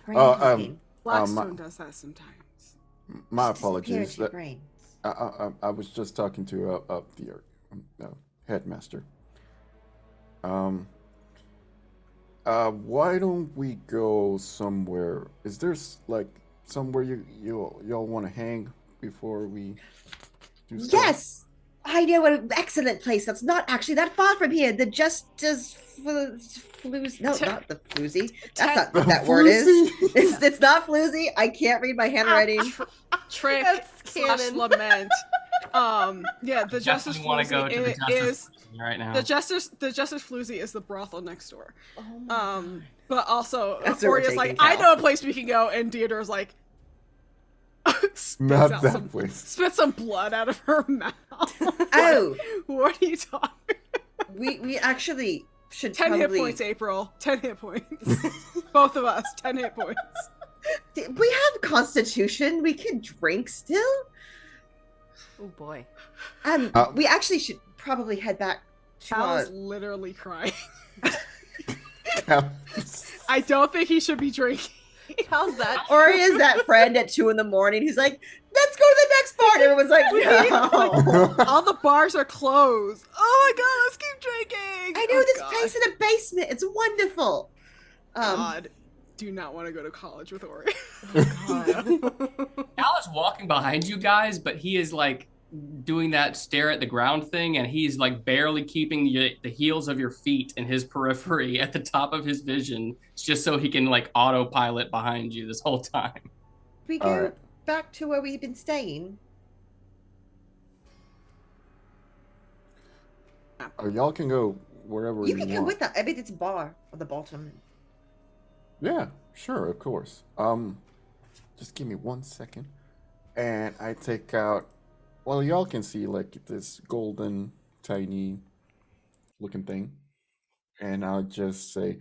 Brain Oh, hugging. Blackstone does that sometimes. My Just disappear apologies. into your brains. I was just talking to the headmaster. Why don't we go somewhere? Is there like somewhere y'all want to hang before we do stuff? Yes, I know an excellent place that's not actually that far from here. The Justice Floozy. No, not the Floozy. That's not what that word is. Floozy? It's not Floozy. I can't read my handwriting. Trick That's slash canon. lament. Yeah, the Justice Definitely want to go to the Floozy is Justice right now. the Justice Floozy is the brothel next door. Oh my God. But also That's where we're Oria's like, taking I Cal. know a place we can go, and Deodora's like spits Not out that place. spits some blood out of her mouth. Oh, What are you talking? we actually should 10 probably. hit points, April. 10 hit points. Both of us, 10 hit points. We have Constitution. We can drink still. Oh boy. We actually should probably head back to. Cal is literally crying. Ow. I don't think he should be drinking. How's that? Or is that friend at 2 a.m? He's like, let's go to the next bar. And everyone's like, no. All the bars are closed. Oh my god, let's keep drinking. I know Oh this God. place in a basement. It's wonderful. God, do not want to go to college with Ori. Al is walking behind you guys, but he is like doing that stare at the ground thing, and he's like barely keeping the heels of your feet in his periphery at the top of his vision, just so he can like autopilot behind you this whole time. We All go right. back to where we've been staying. Or y'all can go wherever You you can want. come with us. I mean, it's a bar on the bottom. Yeah, sure, of course. Just give me 1 second, and I take out. Well, y'all can see like this golden, tiny looking thing, and I'll just say,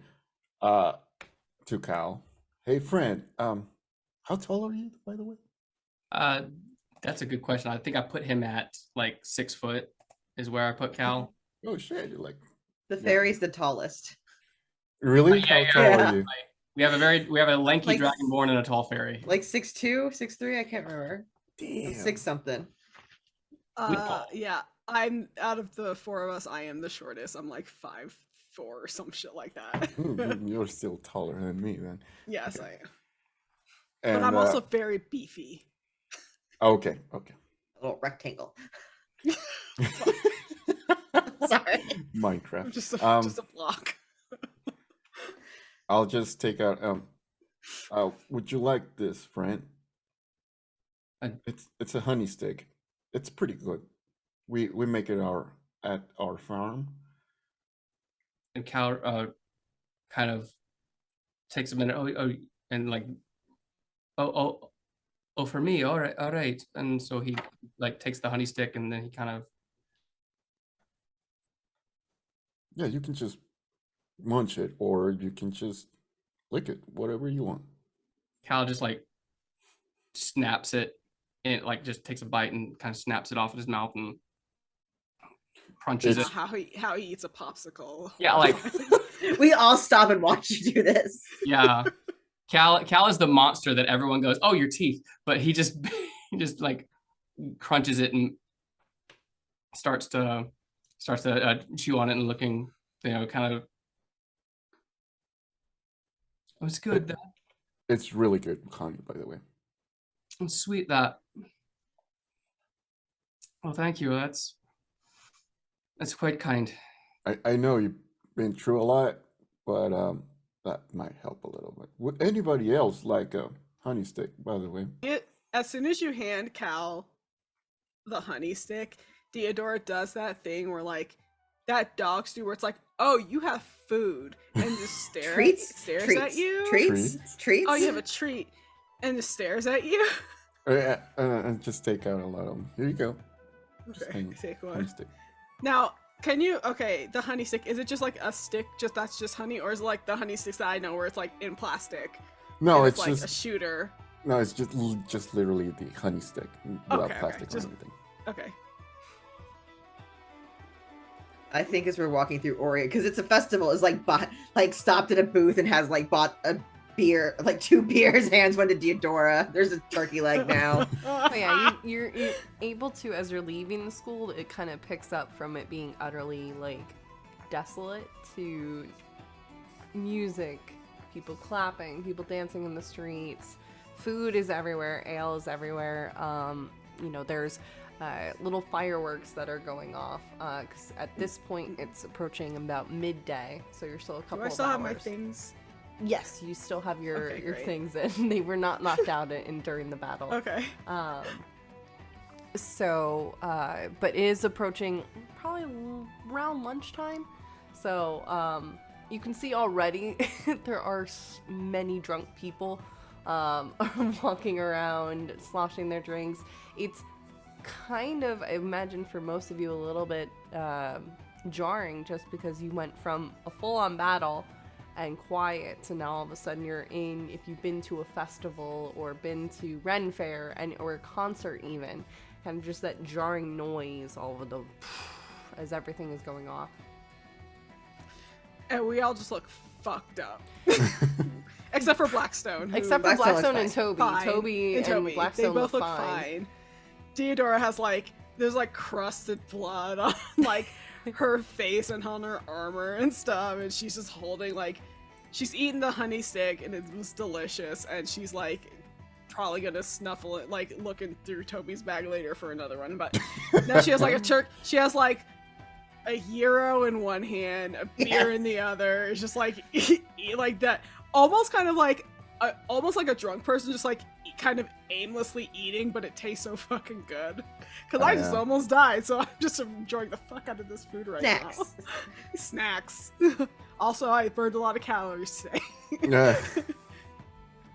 to Cal, "Hey, friend, how tall are you, by the way?" That's a good question. I think I put him at like 6 foot is where I put Cal. Oh shit, you're like The fairy's the tallest. really? Yeah, How yeah, tall yeah. are you? We have a lanky Like- dragonborn and a tall fairy. Like 6'2", 6'3", I can't remember. Damn. 6 something. Yeah, I'm out of the four of us. I am the shortest. I'm like 5'4" or some shit like that. You're still taller than me then. Yes, Okay. I am. And, But I'm also very beefy. okay. A little rectangle. Sorry. Minecraft. Just a block. I'll just take out. Would you like this, friend? It's a honey stick. It's pretty good. We make it at our farm. And Cal kind of takes a minute. And like, oh, for me. All right. And so he like takes the honey stick, and then he kind of. Yeah, you can just munch it, or you can just lick it, whatever you want. Cal just like snaps it, and like just takes a bite and kind of snaps it off in his mouth and crunches it. How he eats a popsicle. Yeah, like We all stop and watch you do this. yeah. Cal is the monster that everyone goes, "Oh, your teeth," but he just like crunches it and starts to chew on it and looking, kind of. Oh, it's good. It's really good honey, by the way. It's sweet that. Well, thank you. That's quite kind. I know you've been through a lot, but that might help a little bit. Would anybody else like a honey stick, by the way? As soon as you hand Cal the honey stick, Theodora does that thing where like that dogs do, where it's like, "Oh, you have food," and just stares at you. Treats. Oh, you have a treat, and just stares at you. And just take out a lot of them. Here you go. Okay, take one. Honey stick. Now, the honey stick, is it just like a stick, that's just honey, or is it like the honey sticks that I know where it's like in plastic? No, it's it's like just a shooter. No, it's just literally the honey stick without plastic or anything. Okay. I think as we're walking through Orient, because it's a festival, is like stopped at a booth and has like bought a beer, like 2 beers, hands one to Theodora. There's a turkey leg now. Oh yeah, you're able to, as you're leaving the school, it kind of picks up from it being utterly like desolate to music, people clapping, people dancing in the streets, food is everywhere, ale is everywhere. There's little fireworks that are going off because at this point it's approaching about midday, so you're still a couple of hours. Do I still have my things? Yes, you still have your great. things in. They were not knocked out during the battle. Okay. But it is approaching probably around lunchtime. So you can see already there are many drunk people walking around, sloshing their drinks. It's kind of, I imagine for most of you, a little bit jarring, just because you went from a full-on battle and quiet to now all of a sudden you're in, if you've been to a festival or been to Ren Fair or a concert even, kind of just that jarring noise all of the as everything is going off. And we all just look fucked up. Except for Blackstone. Except for Blackstone and Toby. Toby and Blackstone they both look look fine. Theodora has there's crusted blood on her face and on her armor and stuff, and she's just holding she's eating the honey stick and it was delicious, and she's probably gonna snuffle it, looking through Toby's bag later for another one. But now she has she has a gyro in one hand, a beer in the other. It's just like that, almost kind of almost like a drunk person, just kind of aimlessly eating, but it tastes so fucking good. Because I just almost died, so I'm just enjoying the fuck out of this food right now. Snacks. Also, I burned a lot of calories today.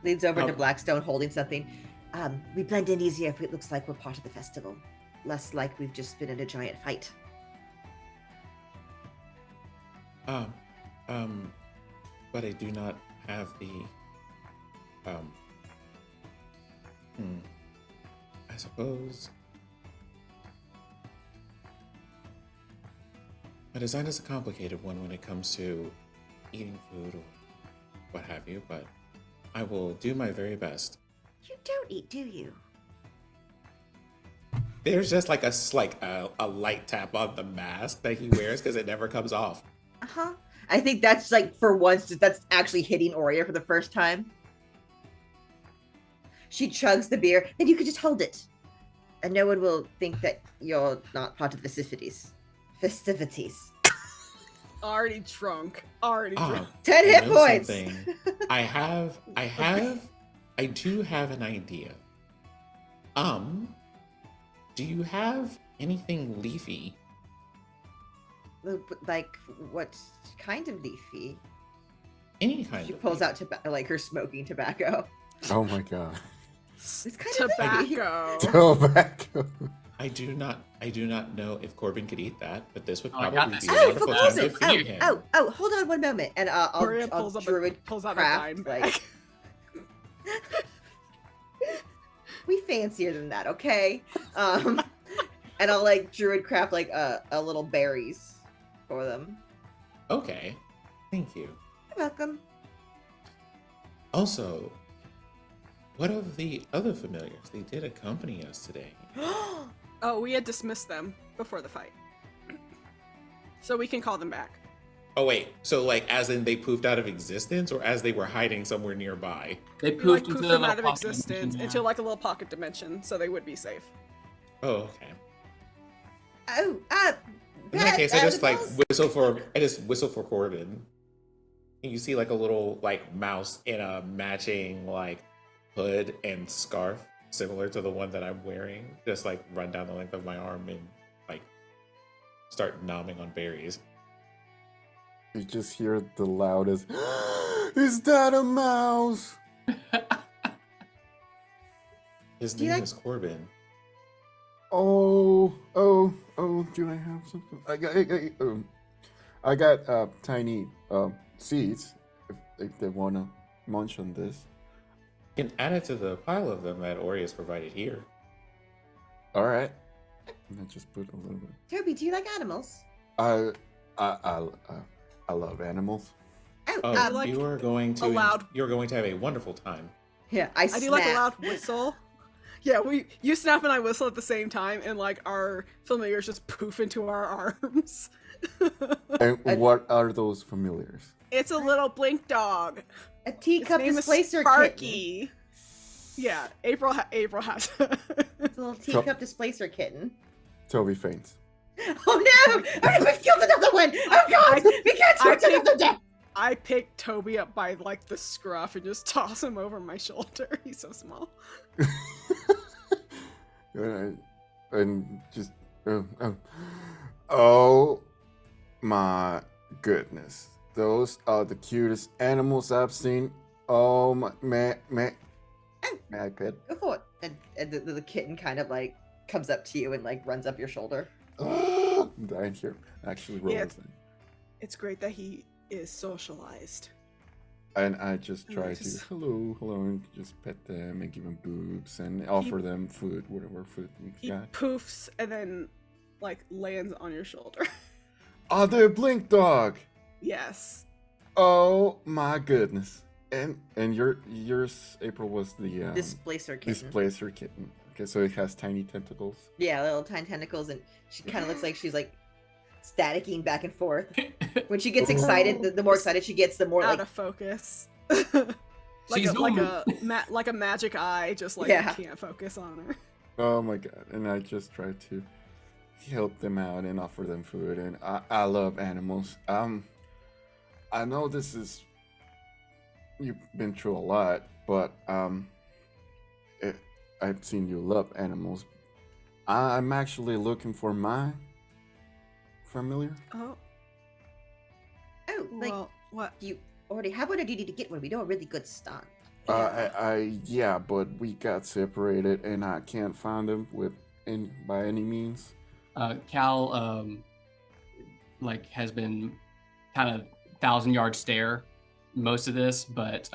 Leads over to Blackstone holding something. We blend in easier if it looks like we're part of the festival. Less like we've just been in a giant fight. But I do not have the, I suppose. My design is a complicated one when it comes to eating food or what have you, but I will do my very best. You don't eat, do you? There's just a light tap on the mask that he wears because it never comes off. Uh-huh. I think that's for once, that's actually hitting Oria for the first time. She chugs the beer, then you could just hold it. and no one will think that you're not part of the festivities. Already drunk. Already drunk. 10 I hit know points. something. I do have an idea. Do you have anything leafy? Like, what kind of leafy? Any kind She of pulls leaf. out like her smoking tobacco. Oh my god. It's kind of Tobacco. Tobacco. I do not know if Corbin could eat that, but this would Oh, I got probably this. be a Oh, wonderful for time to Corbin. feed him. Oh, hold on one moment. And Maria I'll pulls out a craft, dime like, bag. we fancier than that, okay? And I'll like druid craft like a little berries for them. Okay, thank you. You're welcome. Also, what of the other familiars? They did accompany us today. Oh, we had dismissed them before the fight. So we can call them back. Oh wait, so like as in they poofed out of existence, or as they were hiding somewhere nearby? They We like poofed into poof the them little out of pocket existence dimension, into like a little pocket dimension, so they would be safe. Oh, okay. Oh, In that case, I just like animals? whistle for Corbin. And you see like a little like mouse in a matching like hood and scarf, similar to the one that I'm wearing, just like run down the length of my arm and like start nomming on berries. You just hear the loudest, is that a mouse? His Do you name like- is Corbin. Oh, do I have something? I got tiny seeds if they want to munch on this. You can add it to the pile of them that Ori has provided here. All right. And I just put a little bit. Toby, do you like animals? I love animals. Oh, like you are going to you're going to have a wonderful time. Yeah, I do like a snap. loud whistle. Yeah, you snap and I whistle at the same time, and like our familiars just poof into our arms. And what are those familiars? It's a little blink dog. A Its teacup name is displacer kitten. Sparky. Yeah, April has. It's a little teacup displacer kitten. Toby faints. Oh no! We've killed another one! Oh god! We can't I touch another death! I pick Toby up by like the scruff and just toss him over my shoulder. He's so small. And just oh my goodness, those are the cutest animals I've seen. Oh my man, may I pet? Go for it. And the kitten kind of like comes up to you and like runs up your shoulder. I'm dying here. Actually, Yeah, rolls. It's great that he is socialized. And I just And try I to just- hello, and just pet them and give them boobs and offer them food, whatever food we He got. poofs and then like lands on your shoulder. Oh, the blink dog. Yes. Oh my goodness. And yours, April, was the Displacer kitten. displacer kitten. Okay, so it has tiny tentacles. Yeah, little tiny tentacles, and she kind of looks like she's like staticking back and forth. When she gets excited, the more excited she gets, the more Out like of focus. She's like a magic eye, just like Yeah. you can't focus on her. Oh my god. And I just try to help them out and offer them food. And I love animals. I know this is, you've been through a lot, but I've seen you love animals. I'm actually looking for my familiar. Oh, like well, what? you already have one, or do you need to get one? We know a really good stock. Yeah, but we got separated and I can't find them by any means. Cal like has been kind of 1,000-yard stare most of this, but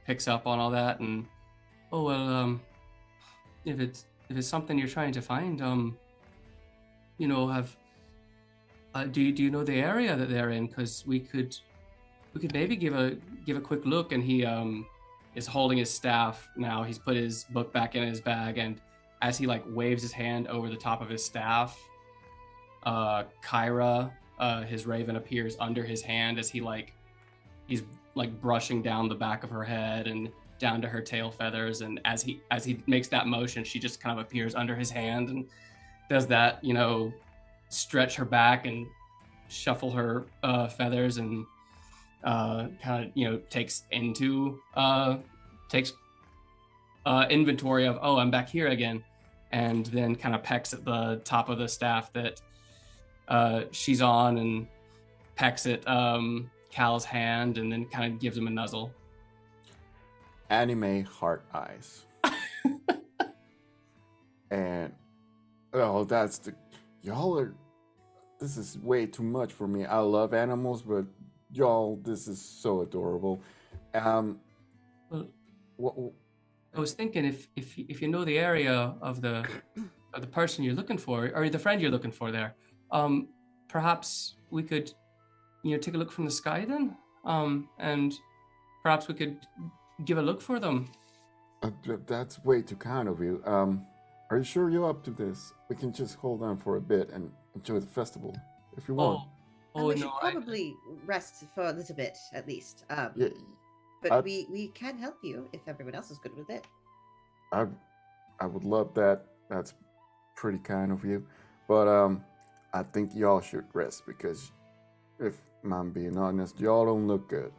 picks up on all that and if it's something you're trying to find, have do you know the area that they're in? Because we could maybe give a quick look. And he is holding his staff now. He's put his book back in his bag, and as he like waves his hand over the top of his staff, Kyra, his raven, appears under his hand as he's like brushing down the back of her head, and down to her tail feathers, and as he makes that motion, she just kind of appears under his hand and does that, stretch her back and shuffle her feathers, and kind of takes inventory of, oh, I'm back here again, and then kind of pecks at the top of the staff that she's on, and pecks at Cal's hand, and then kind of gives him a nuzzle. Anime heart eyes. And this is way too much for me. I love animals, but y'all, this is so adorable. Well, What? I was thinking if you know the area of the person you're looking for, or the friend you're looking for there, perhaps we could, take a look from the sky then, and perhaps we could give a look for them. That's way too kind of you. Are you sure you're up to this? We can just hold on for a bit and enjoy the festival, if you want. And we should probably rest for a little bit, at least. Yeah, But we can help you if everyone else is good with it. I would love that. That's pretty kind of you. But I think y'all should rest, because if I'm being honest, y'all don't look good.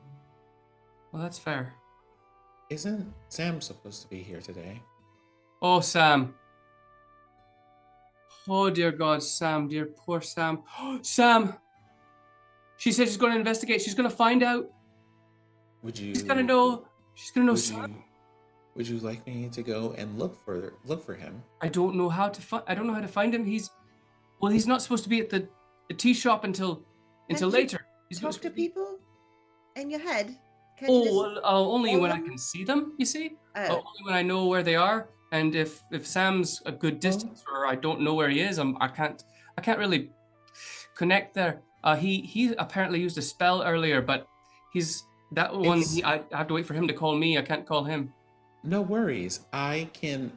Well, that's fair. Isn't Sam supposed to be here today? Oh, Sam. Oh, dear God, Sam, dear poor Sam. Sam! She said she's going to investigate. She's going to find out. She's going to know. She's going to know Sam. Would you like me to go and look for him? I don't know how to find him. He's not supposed to be at the tea shop until later. He's Talk to people in your head. Only when I can see them, you see? Only when I know where they are. And if Sam's a good distance, or I don't know where he is, I can't really connect there. He apparently used a spell earlier, but I have to wait for him to call me. I can't call him. No worries. I can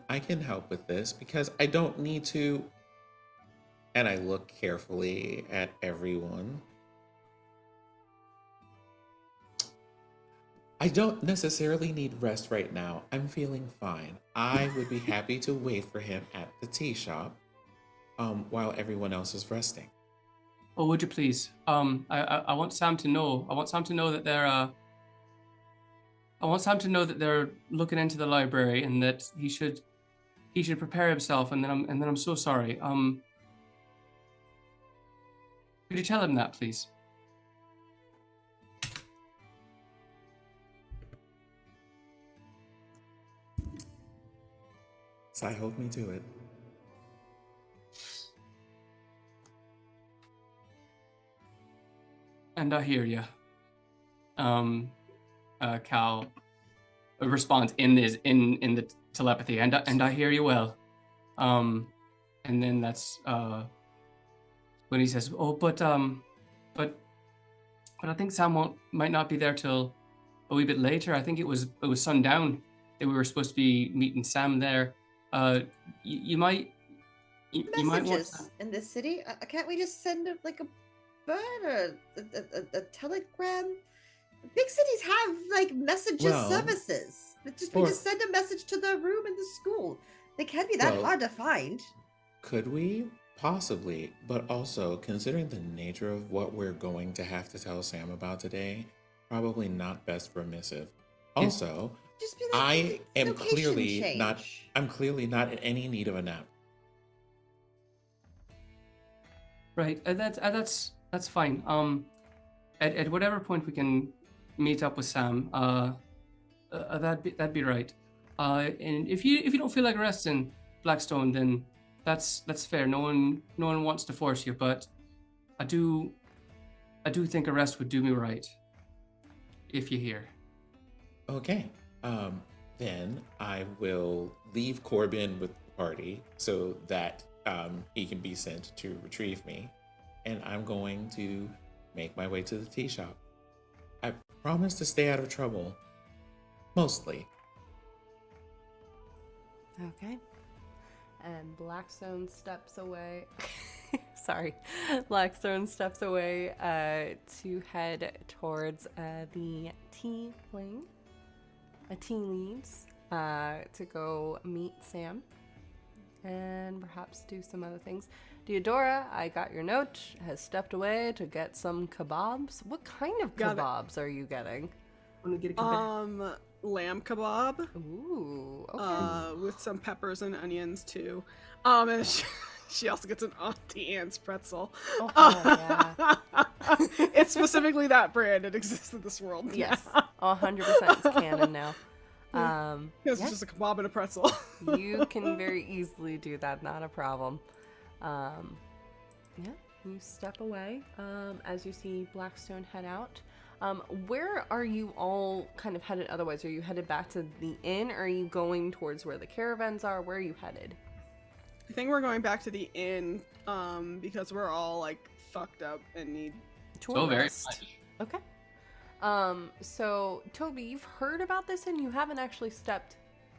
help with this, because I don't need to. And I look carefully at everyone. I don't necessarily need rest right now. I'm feeling fine. I would be happy to wait for him at the tea shop while everyone else is resting. Oh, would you please? I want Sam to know. I want Sam to know that they're looking into the library, and that he should prepare himself. And then I'm so sorry. Could you tell him that, please? Sai, hold me to it. And I hear you. Cal responds in the telepathy, and I hear you well. And then that's when he says, "Oh, but I think Sam might not be there till a wee bit later. I think it was sundown that we were supposed to be meeting Sam there. You might want to... in this city. Can't we just send a bird or a telegram? Big cities have messenger services. We just send a message to the room in the school. They can't be that hard to find. Could we? Possibly, but also considering the nature of what we're going to have to tell Sam about today, probably not best remissive. Also, just be like, I'm clearly not in any need of a nap. Right, that's fine. At whatever point we can meet up with Sam, that'd be right. And if you don't feel like resting, Blackstone, then that's fair. No one wants to force you, but I do think a rest would do me right. If you're here. Okay. Then I will leave Corbin with the party so that he can be sent to retrieve me, and I'm going to make my way to the tea shop. I promise to stay out of trouble, mostly. Okay. And Blackstone steps away. Sorry. Blackstone steps away to head towards the tea wing. tea leaves to go meet Sam and perhaps do some other things. Deodora, I got your note, has stepped away to get some kebabs. What kind of Got it. kebabs are you getting? Want to get a kebab? Lamb kebab. Ooh, okay. With some peppers and onions too. And she also gets an Auntie Anne's pretzel. Oh, yeah. It's specifically that brand. It exists in this world. Yes, 100% it's canon now. It's just a kebab and a pretzel. You can very easily do that, not a problem. You step away as you see Blackstone head out. Where are you all kind of headed otherwise? Are you headed back to the inn, or are you going towards where the caravans are? Where are you headed? I think we're going back to the inn because we're all like fucked up and need So very rest. much. Okay. So Tobi, you've heard about this and you haven't actually stepped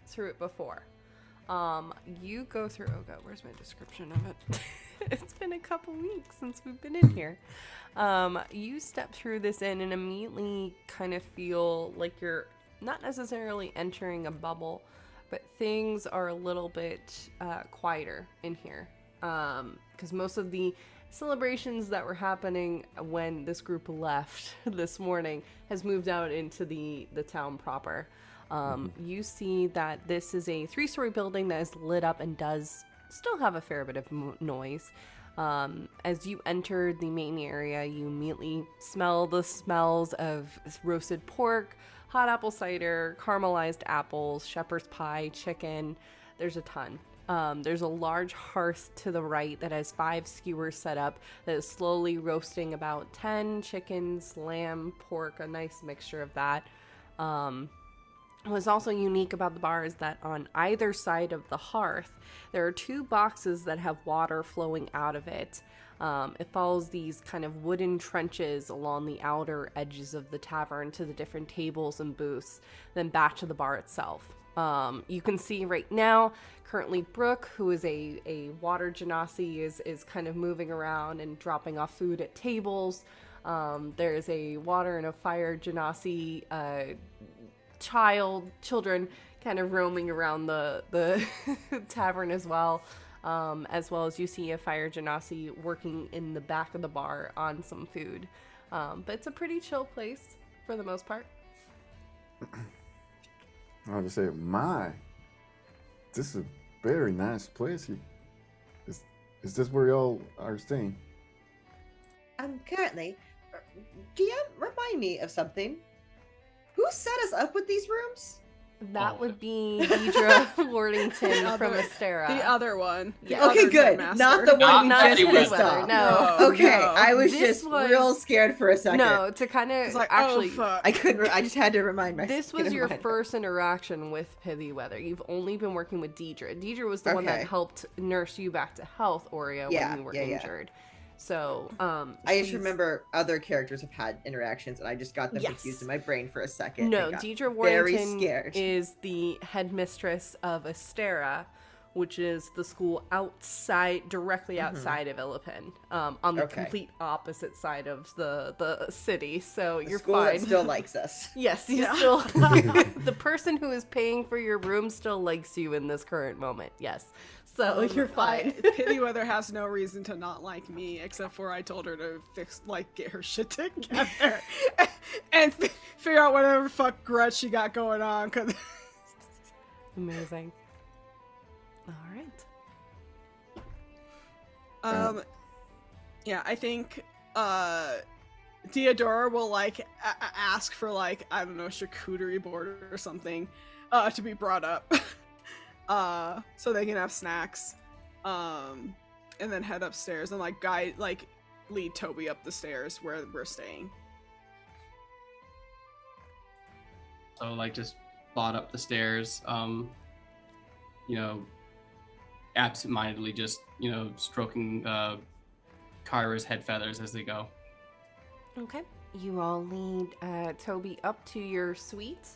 through it before. You go through, oh god, where's my description of it? It's been a couple weeks since we've been in here. You step through this inn and immediately kind of feel like you're not necessarily entering a bubble, but things are a little bit quieter in here. Because most of the celebrations that were happening when this group left this morning has moved out into the town proper. You see that this is a 3-story building that is lit up and does still have a fair bit of noise. As you enter the main area, you immediately smell the smells of roasted pork, hot apple cider, caramelized apples, shepherd's pie, chicken. There's a ton. There's a large hearth to the right that has 5 skewers set up that is slowly roasting about 10 chickens, lamb, pork, a nice mixture of that. What's also unique about the bar is that on either side of the hearth, there are 2 boxes that have water flowing out of it. It follows these kind of wooden trenches along the outer edges of the tavern to the different tables and booths, then back to the bar itself. You can see right now, currently Brooke, who is a water genasi, is kind of moving around and dropping off food at tables. There's a water and a fire genasi, children kind of roaming around the tavern as well as you see a fire genasi working in the back of the bar on some food. But it's a pretty chill place for the most part. I would say, this is a very nice place. Is this where y'all are staying? Currently, DM, remind me of something. Who set us up with these rooms? That would be Deidre Wardington from Astera. The other one. The Yeah. Okay, other good. Zen Not master. the one Not we just Eddie pissed Weather. off. No. Okay, No. I was This just was- real scared for a second. No, to kind It's of like, actually, oh fuck. I couldn't. I just had to remind myself. this was your first interaction with Pithy Weather. You've only been working with Deidre. Deidre was the one that Okay. helped nurse you back to health, Oreo, Yeah, when you were yeah. injured. So, I just she's- remember other characters have had interactions, and I just got them Yes. confused in my brain for a second. No, and got Deidre very Warrington scared. is the headmistress of Astera, which is the school directly outside of Illipin, on the Okay. complete opposite side of the city. So The you're school fine. that still likes us. Yes, you still. The person who is paying for your room still likes you in this current moment. Yes, so you're fine. Pity Weather has no reason to not like me, except for I told her to get her shit together and figure out whatever fuck grudge she got going on. Cause Amazing. All right. Yeah, I think Deodora will like ask for like, I don't know, charcuterie board or something to be brought up so they can have snacks, and then head upstairs and like lead Toby up the stairs where we're staying. So like just plod up the stairs, absentmindedly just, stroking Kyra's head feathers as they go. Okay. You all lead Toby up to your suite.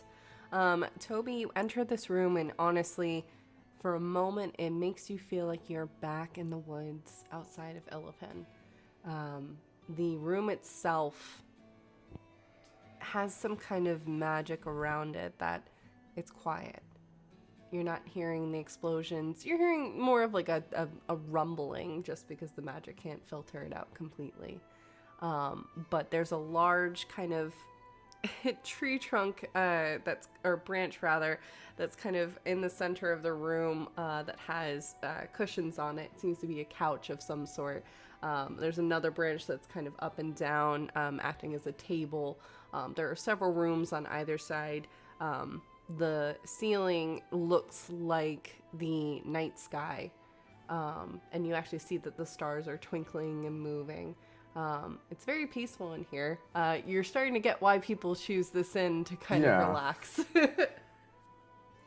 Toby, you enter this room, and honestly, for a moment, it makes you feel like you're back in the woods outside of Illipin. The room itself has some kind of magic around it that it's quiet. You're not hearing the explosions. You're hearing more of like a rumbling, just because the magic can't filter it out completely. But there's a large kind of tree trunk or branch rather, that's kind of in the center of the room, that has cushions on it. It seems to be a couch of some sort. There's another branch that's kind of up and down, acting as a table. There are several rooms on either side. The ceiling looks like the night sky, and you actually see that the stars are twinkling and moving. It's very peaceful in here. You're starting to get why people choose this inn to kind of relax.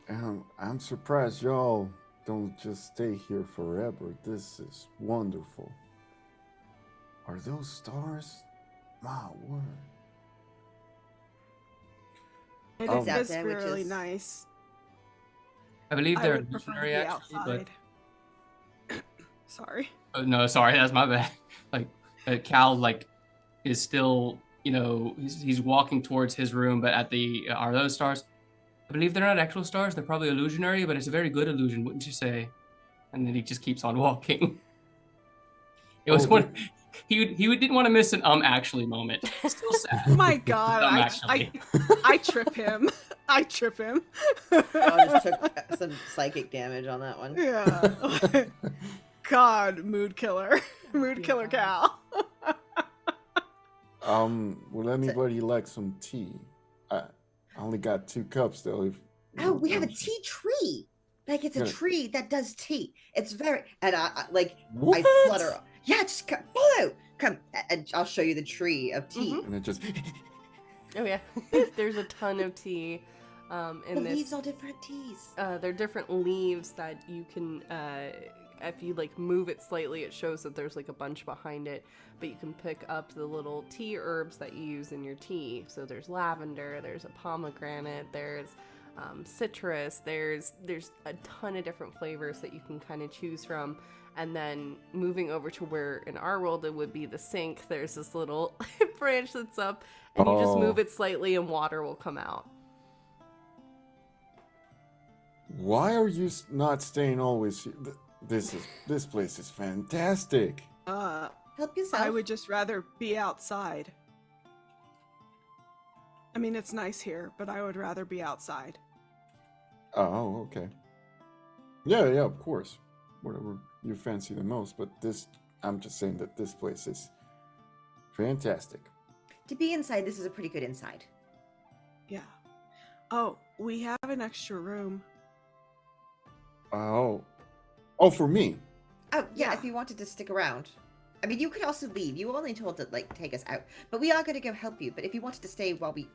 I'm surprised y'all don't just stay here forever. This is wonderful. Are those stars? My word. It Oh. is That it's really sandwiches. nice. I believe I they're would prefer to illusionary, be actually, outside. Sorry. but no, sorry, that's my bad. Like Cal, like, is still, he's walking towards his room, but are those stars? I believe they're not actual stars. They're probably illusionary, but it's a very good illusion, wouldn't you say? And then he just keeps on walking. It was one. He didn't want to miss an actually moment. Still sad. Oh my god, Actually. I trip him. I trip him. I just took some psychic damage on that one. Yeah. God, mood killer. Mood killer Cal. Will anybody like some tea? I only got 2 cups though. Oh, we have a tea tree. Like it's a Yeah. tree that does tea. It's very, and I What? flutter. Yeah, just follow. Come, and I'll show you the tree of tea. And it just. Oh yeah, there's a ton of tea in The this. leaves are different teas. They're different leaves that you can, if you like move it slightly, it shows that there's like a bunch behind it, but you can pick up the little tea herbs that you use in your tea. So there's lavender, there's a pomegranate, there's citrus, there's a ton of different flavors that you can kind of choose from. And then moving over to where in our world it would be the sink, there's this little branch that's up, and you just move it slightly and water will come out. Why are you not staying always here? This place is fantastic. Help yourself. I would just rather be outside. I mean, it's nice here, but I would rather be outside. Oh, okay. Yeah, of course. Whatever you fancy the most, but I'm just saying that this place is fantastic. To be inside, this is a pretty good inside. Yeah. Oh, we have an extra room. Oh, for me. Oh, yeah, Yeah. if you wanted to stick around. I mean, you could also leave. You were only told to, take us out. But we are going to go help you. But if you wanted to stay while we...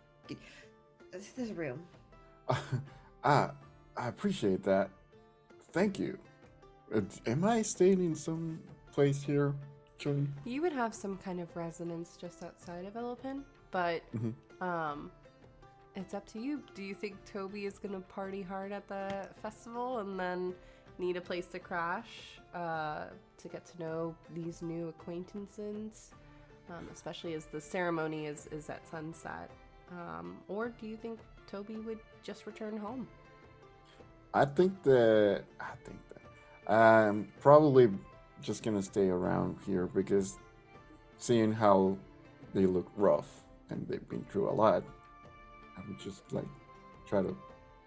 There's a room. I appreciate that. Thank you. Am I staying in some place here, Joey? You would have some kind of residence just outside of Illipin, but it's up to you. Do you think Tobi is gonna party hard at the festival and then need a place to crash to get to know these new acquaintances, especially as the ceremony is at sunset? Or do you think Tobi would just return home? I think that I'm probably just gonna stay around here because seeing how they look rough and they've been through a lot, I would just try to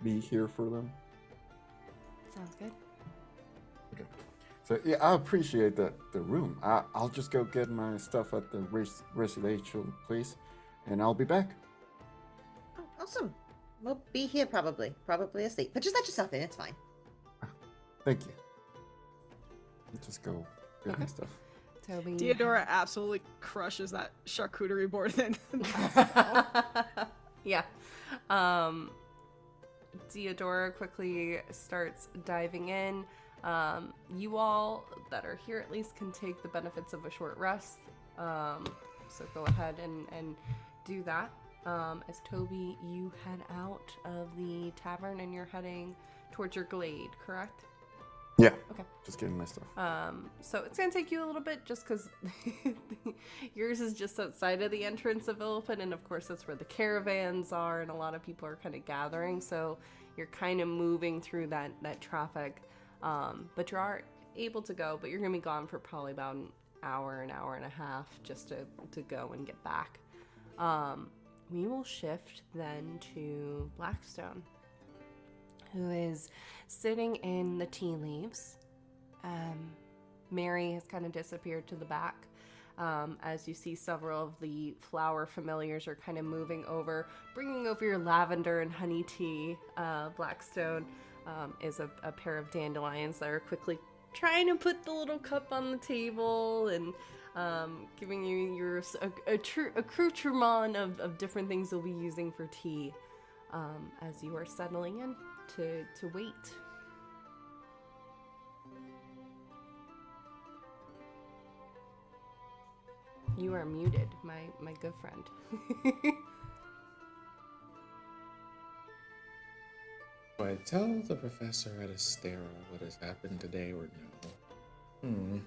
be here for them. Sounds good. Okay. So yeah, I appreciate the room. I'll just go get my stuff at the residential place, and I'll be back. Oh, awesome. We'll be here probably asleep. But just let yourself in. It's fine. Thank you. I'll just go get my stuff. Tobi. Theodora absolutely crushes that charcuterie board then. Yeah. Theodora quickly starts diving in. You all that are here at least can take the benefits of a short rest. So go ahead and do that. As Tobi, you head out of the tavern and you're heading towards your glade, correct? Yeah. Okay. Just getting my stuff. So it's gonna take you a little bit just because yours is just outside of the entrance of Illipin, and of course that's where the caravans are and a lot of people are kind of gathering, so You're kind of moving through that traffic, but you are able to go, but you're going to be gone for probably about an hour and a half just to go and get back. We will shift then to Blackstone, who is sitting in the tea leaves. Mary has kind of disappeared to the back. As you see, several of the flower familiars are kind of moving over, bringing over your lavender and honey tea. Blackstone is a pair of dandelions that are quickly trying to put the little cup on the table and giving you your accoutrement of different things you'll be using for tea as you are settling in to wait. You are muted, my good friend. Do I tell the professor at Astera what has happened today or no?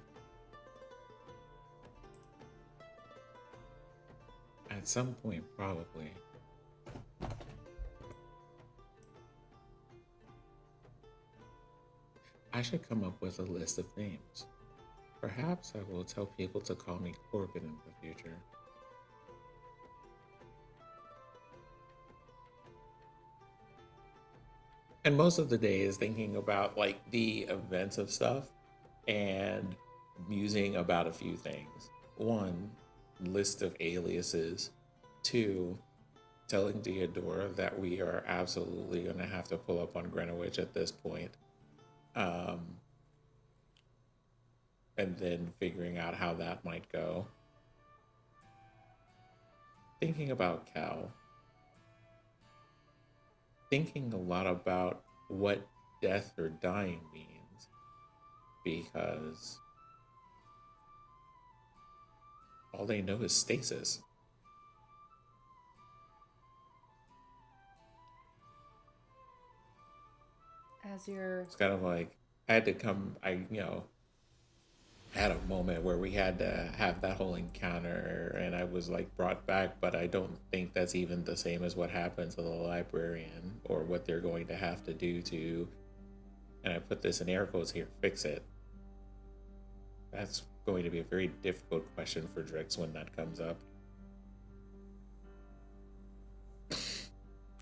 At some point, probably. I should come up with a list of names. Perhaps I will tell people to call me Corbin in the future. And most of the day is thinking about like the events of stuff and musing about a few things. One, list of aliases. Two, telling Theodora that we are absolutely going to have to pull up on Greenwich at this point. And then figuring out how that might go. Thinking about Cal. Thinking a lot about what death or dying means, because all they know is stasis. As you're... It's kind of like, I had to come, had a moment where we had to have that whole encounter and I was like brought back, but I don't think that's even the same as what happened to the librarian or what they're going to have to do to, and I put this in air quotes here, fix it. That's going to be a very difficult question for Drix when that comes up.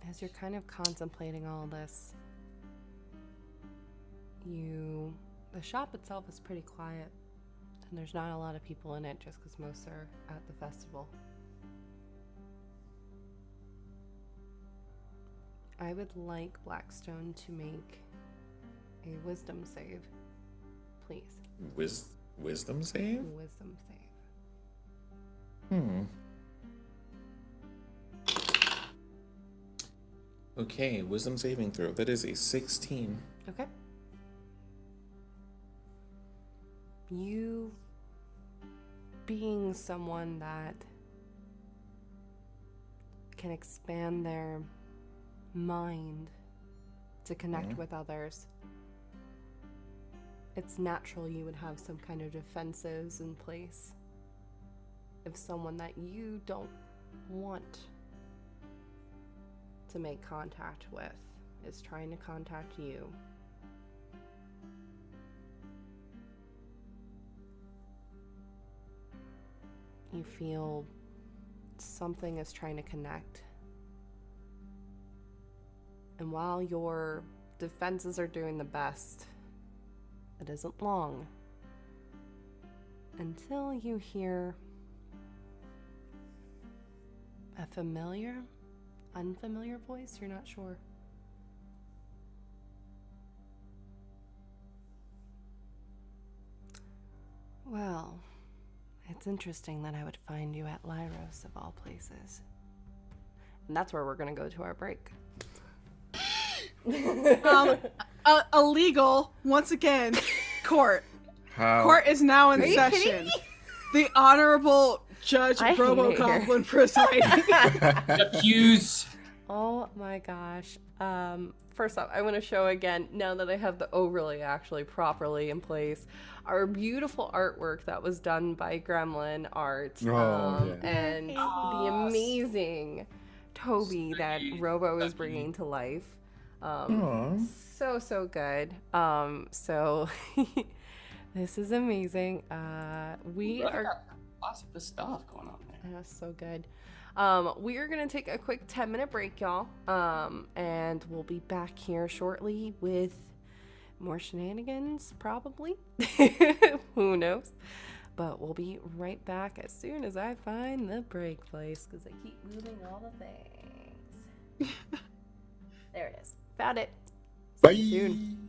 As you're kind of contemplating all this, the shop itself is pretty quiet. And there's not a lot of people in it just because most are at the festival. I would like Blackstone to make a wisdom save, please. Wisdom save? Wisdom save. Okay, wisdom saving throw. That is a 16. Okay. You being someone that can expand their mind to connect with others, it's natural you would have some kind of defenses in place if someone that you don't want to make contact with is trying to contact you. You feel something is trying to connect. And while your defenses are doing the best, it isn't long until you hear a familiar, unfamiliar voice. You're not sure. Well, it's interesting that I would find you at Lyros of all places. And that's where we're going to go to our break. Illegal, once again, court. How? Court is now in Are you kidding session. me? The Honorable Judge I hate Robo it here. Goblin presiding. Accused. Oh my gosh. First off, I want to show again, now that I have the overlay actually properly in place, our beautiful artwork that was done by Gremlynnart. And the amazing Tobi that Sweet. Robo is That's bringing to life. Aw. So good. So this is amazing. We Brother are got lots of good stuff going on there. That's so good. We are gonna take a quick 10-minute break, y'all. And we'll be back here shortly with more shenanigans, probably. Who knows? But we'll be right back as soon as I find the break place, because I keep moving all the things. There it is. Found it. Bye. See you soon.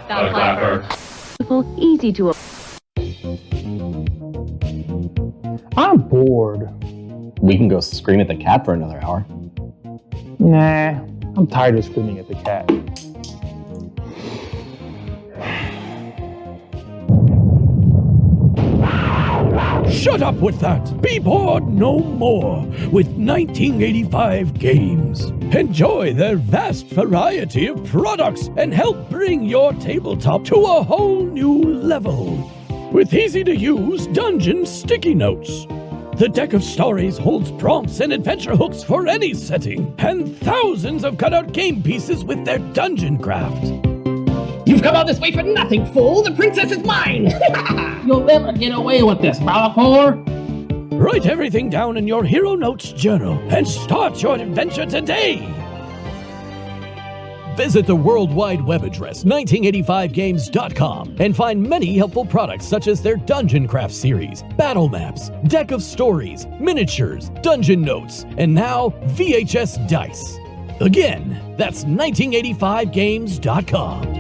The Clapper. Easy to. I'm bored. We can go scream at the cat for another hour. Nah, I'm tired of screaming at the cat. Shut up with that! Be bored no more with 1985 Games. Enjoy their vast variety of products and help bring your tabletop to a whole new level. With easy-to-use dungeon sticky notes. The deck of stories holds prompts and adventure hooks for any setting, and thousands of cutout game pieces with their dungeon craft. You've come all this way for nothing, fool! The princess is mine! You'll never get away with this, Balapor! Write everything down in your Hero Notes journal and start your adventure today! Visit the World Wide Web address 1985games.com and find many helpful products such as their Dungeon Craft series, battle maps, deck of stories, miniatures, dungeon notes, and now VHS dice. Again, that's 1985games.com.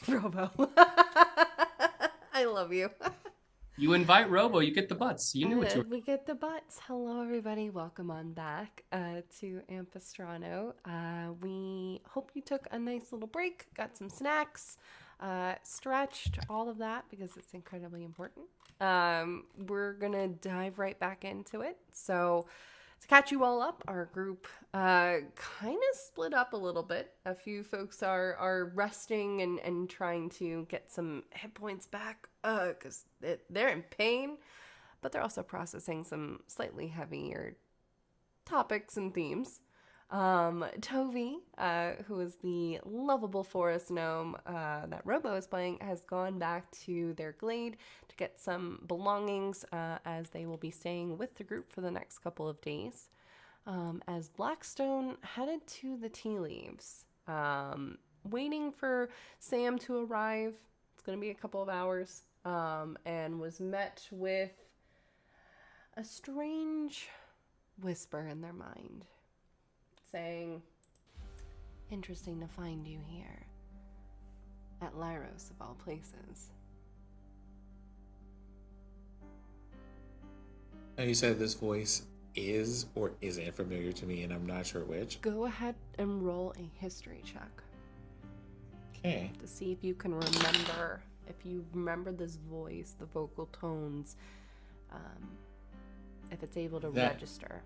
Robo. I love you. You invite Robo, you get the butts. You knew what you were. We get the butts. Hello, everybody. Welcome on back to Ampistrano. We hope you took a nice little break, got some snacks, stretched, all of that, because it's incredibly important. We're going to dive right back into it. So to catch you all up, our group kind of split up a little bit. A few folks are resting and trying to get some hit points back because they're in pain, but they're also processing some slightly heavier topics and themes. Tobi, who is the lovable forest gnome that Robo is playing, has gone back to their glade to get some belongings as they will be staying with the group for the next couple of days. As Blackstone headed to the tea leaves, waiting for Sam to arrive. It's going to be a couple of hours, and was met with a strange whisper in their mind, saying, "Interesting to find you here, at Lyros of all places." Now you said this voice is or isn't familiar to me, and I'm not sure which. Go ahead and roll a history check. Okay. To see if you can remember this voice, the vocal tones, if it's able to register.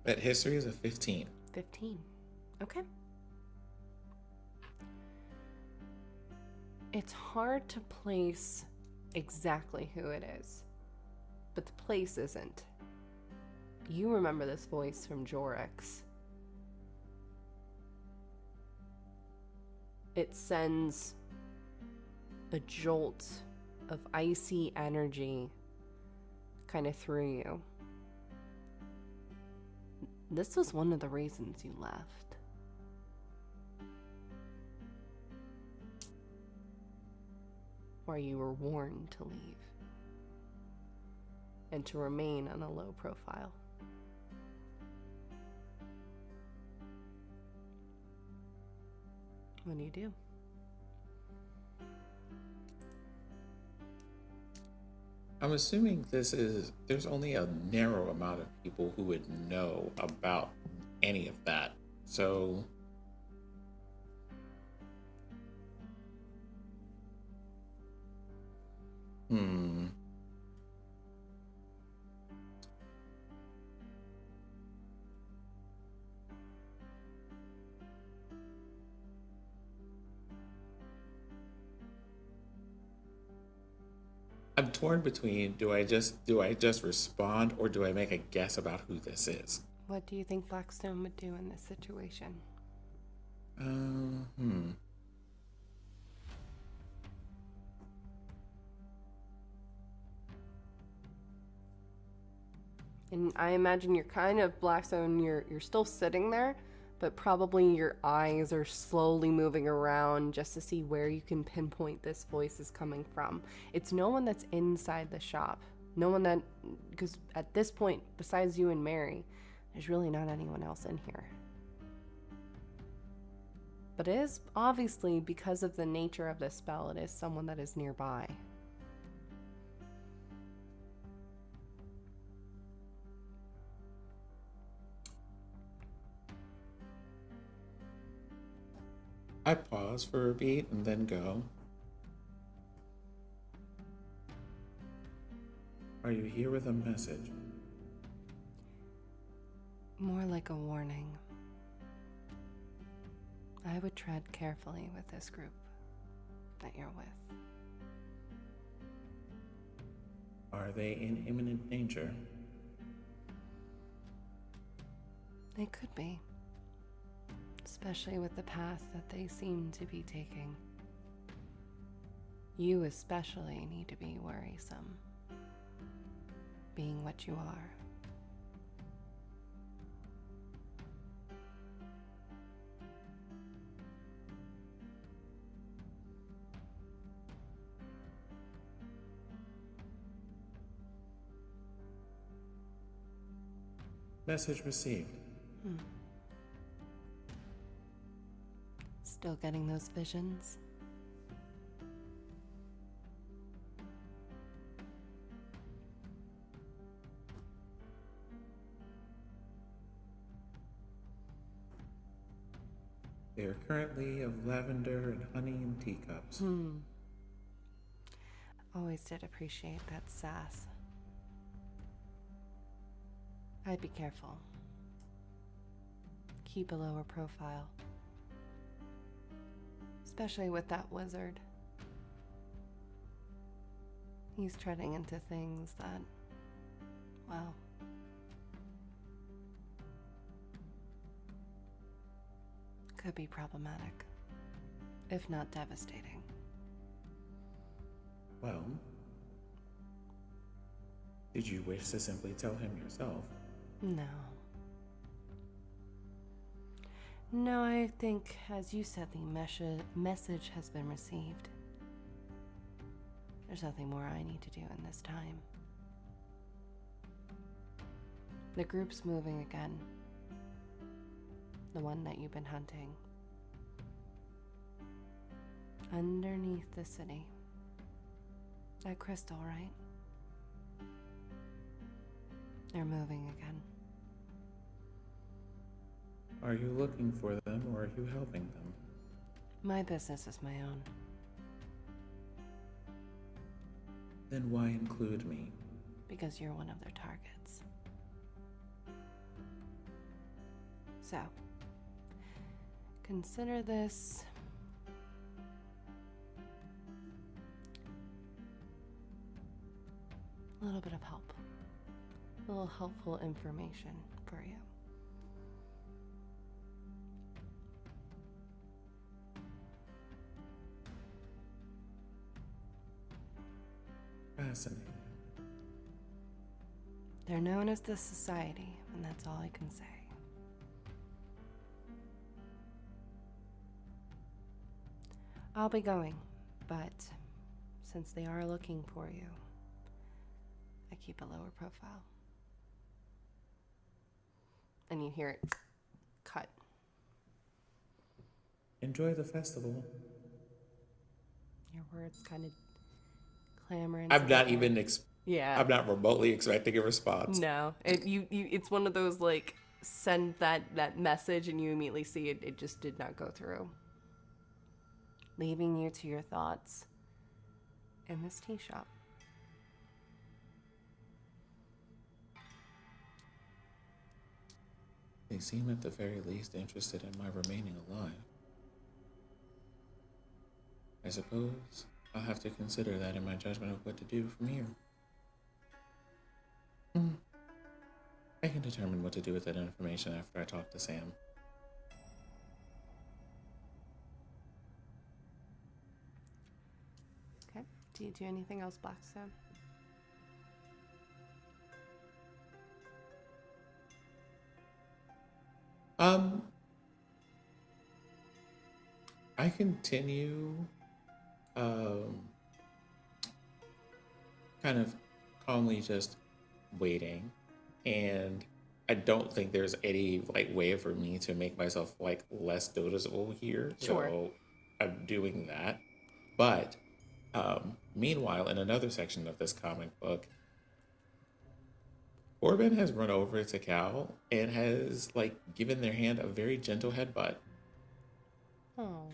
That history is a 15. 15. Okay. It's hard to place exactly who it is, but the place isn't. You remember this voice from Jorix. It sends a jolt of icy energy kind of through you. This was one of the reasons you left. Or you were warned to leave. And to remain on a low profile. What do you do? I'm assuming there's only a narrow amount of people who would know about any of that. So I'm torn between do I just respond or do I make a guess about who this is? What do you think Blackstone would do in this situation? And I imagine you're kind of Blackstone, you're still sitting there, but probably your eyes are slowly moving around just to see where you can pinpoint this voice is coming from. It's no one that's inside the shop. No one that, because at this point, besides you and Mary, there's really not anyone else in here. But it is obviously, because of the nature of this spell, it is someone that is nearby. I pause for a beat and then go. Are you here with a message? More like a warning. I would tread carefully with this group that you're with. Are they in imminent danger? They could be. Especially with the path that they seem to be taking. You especially need to be worrisome, being what you are. Message received. Still getting those visions? They are currently of lavender and honey in teacups. Always did appreciate that sass. I'd be careful. Keep a lower profile. Especially with that wizard. He's treading into things that, well, could be problematic, if not devastating. Well, did you wish to simply tell him yourself? No. No, I think, as you said, the message has been received. There's nothing more I need to do in this time. The group's moving again. The one that you've been hunting. Underneath the city. That crystal, right? They're moving again. Are you looking for them or are you helping them? My business is my own. Then why include me? Because you're one of their targets. So, consider this a little bit of help. A little helpful information for you. Fascinating. They're known as the Society, and that's all I can say. I'll be going, but since they are looking for you, I keep a lower profile. And you hear it cut. Enjoy the festival. Your words kind of clamoring. I'm not even yeah. I'm not remotely expecting a response. No, it's one of those like send that message and you immediately see it. It just did not go through. Leaving you to your thoughts in this tea shop. They seem at the very least interested in my remaining alive. I suppose I'll have to consider that in my judgment of what to do from here. I can determine what to do with that information after I talk to Sam. Okay. Do you do anything else, Blackstone? I continue kind of calmly just waiting, and I don't think there's any like way for me to make myself like less noticeable here. Sure. So I'm doing that. But meanwhile, in another section of this comic book, Corbin has run over to Cal and has like given their hand a very gentle headbutt. Oh.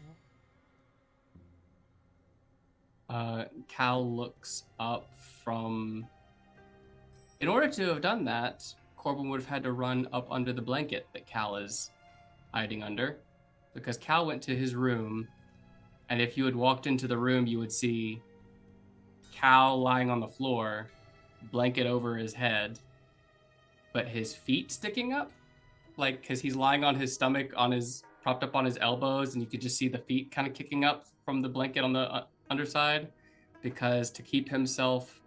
Cal looks up from... In order to have done that, Corbin would have had to run up under the blanket that Cal is hiding under, because Cal went to his room, and if you had walked into the room, you would see Cal lying on the floor, blanket over his head, but his feet sticking up, like, because he's lying on his stomach, propped up on his elbows, and you could just see the feet kind of kicking up from the blanket on the underside, because to keep himself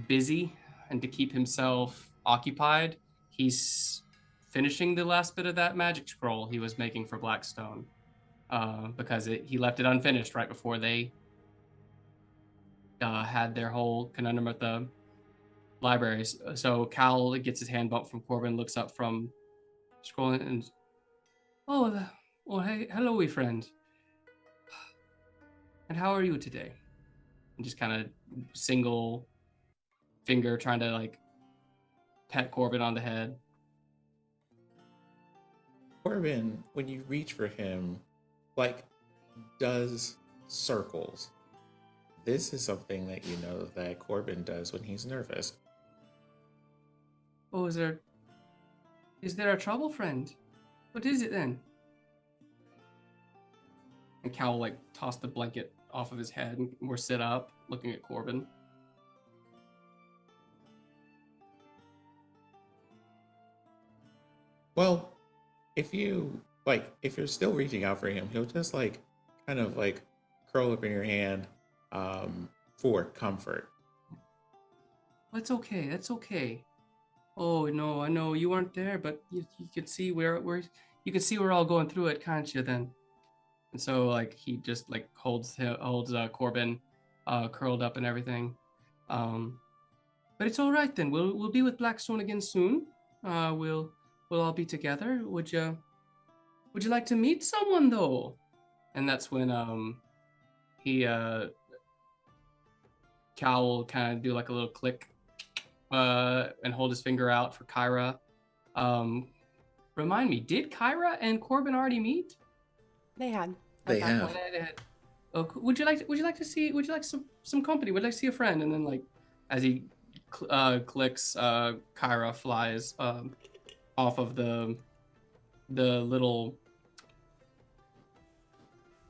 busy and to keep himself occupied, he's finishing the last bit of that magic scroll he was making for Blackstone, because he left it unfinished right before they had their whole conundrum at the libraries. So Cal gets his hand bumped from Corbin, looks up from scrolling, and hey, hello, wee friend. And how are you today? And just kind of single finger trying to like pet Corbin on the head. Corbin, when you reach for him, like, does circles. This is something that you know that Corbin does when he's nervous. Oh, is there a trouble, friend? What is it then? And Cal will like toss the blanket off of his head and we're sit up looking at Corbin. Well, if you're still reaching out for him, he'll just like kind of like curl up in your hand for comfort. That's okay. That's okay. Oh no, I know you weren't there, but you can see you can see we're all going through it, can't you? Then, and so like he just like holds Corbin, curled up and everything. But it's all right then. We'll be with Blackstone again soon. We'll all be together. Would you like to meet someone though? And that's when Cal will kind of do like a little click and hold his finger out for Kyra. Remind me, did Kyra and Corbin already meet? They had. They have. Oh, would you like some company? Would you like to see a friend? And then like as he clicks, Kyra flies off of the little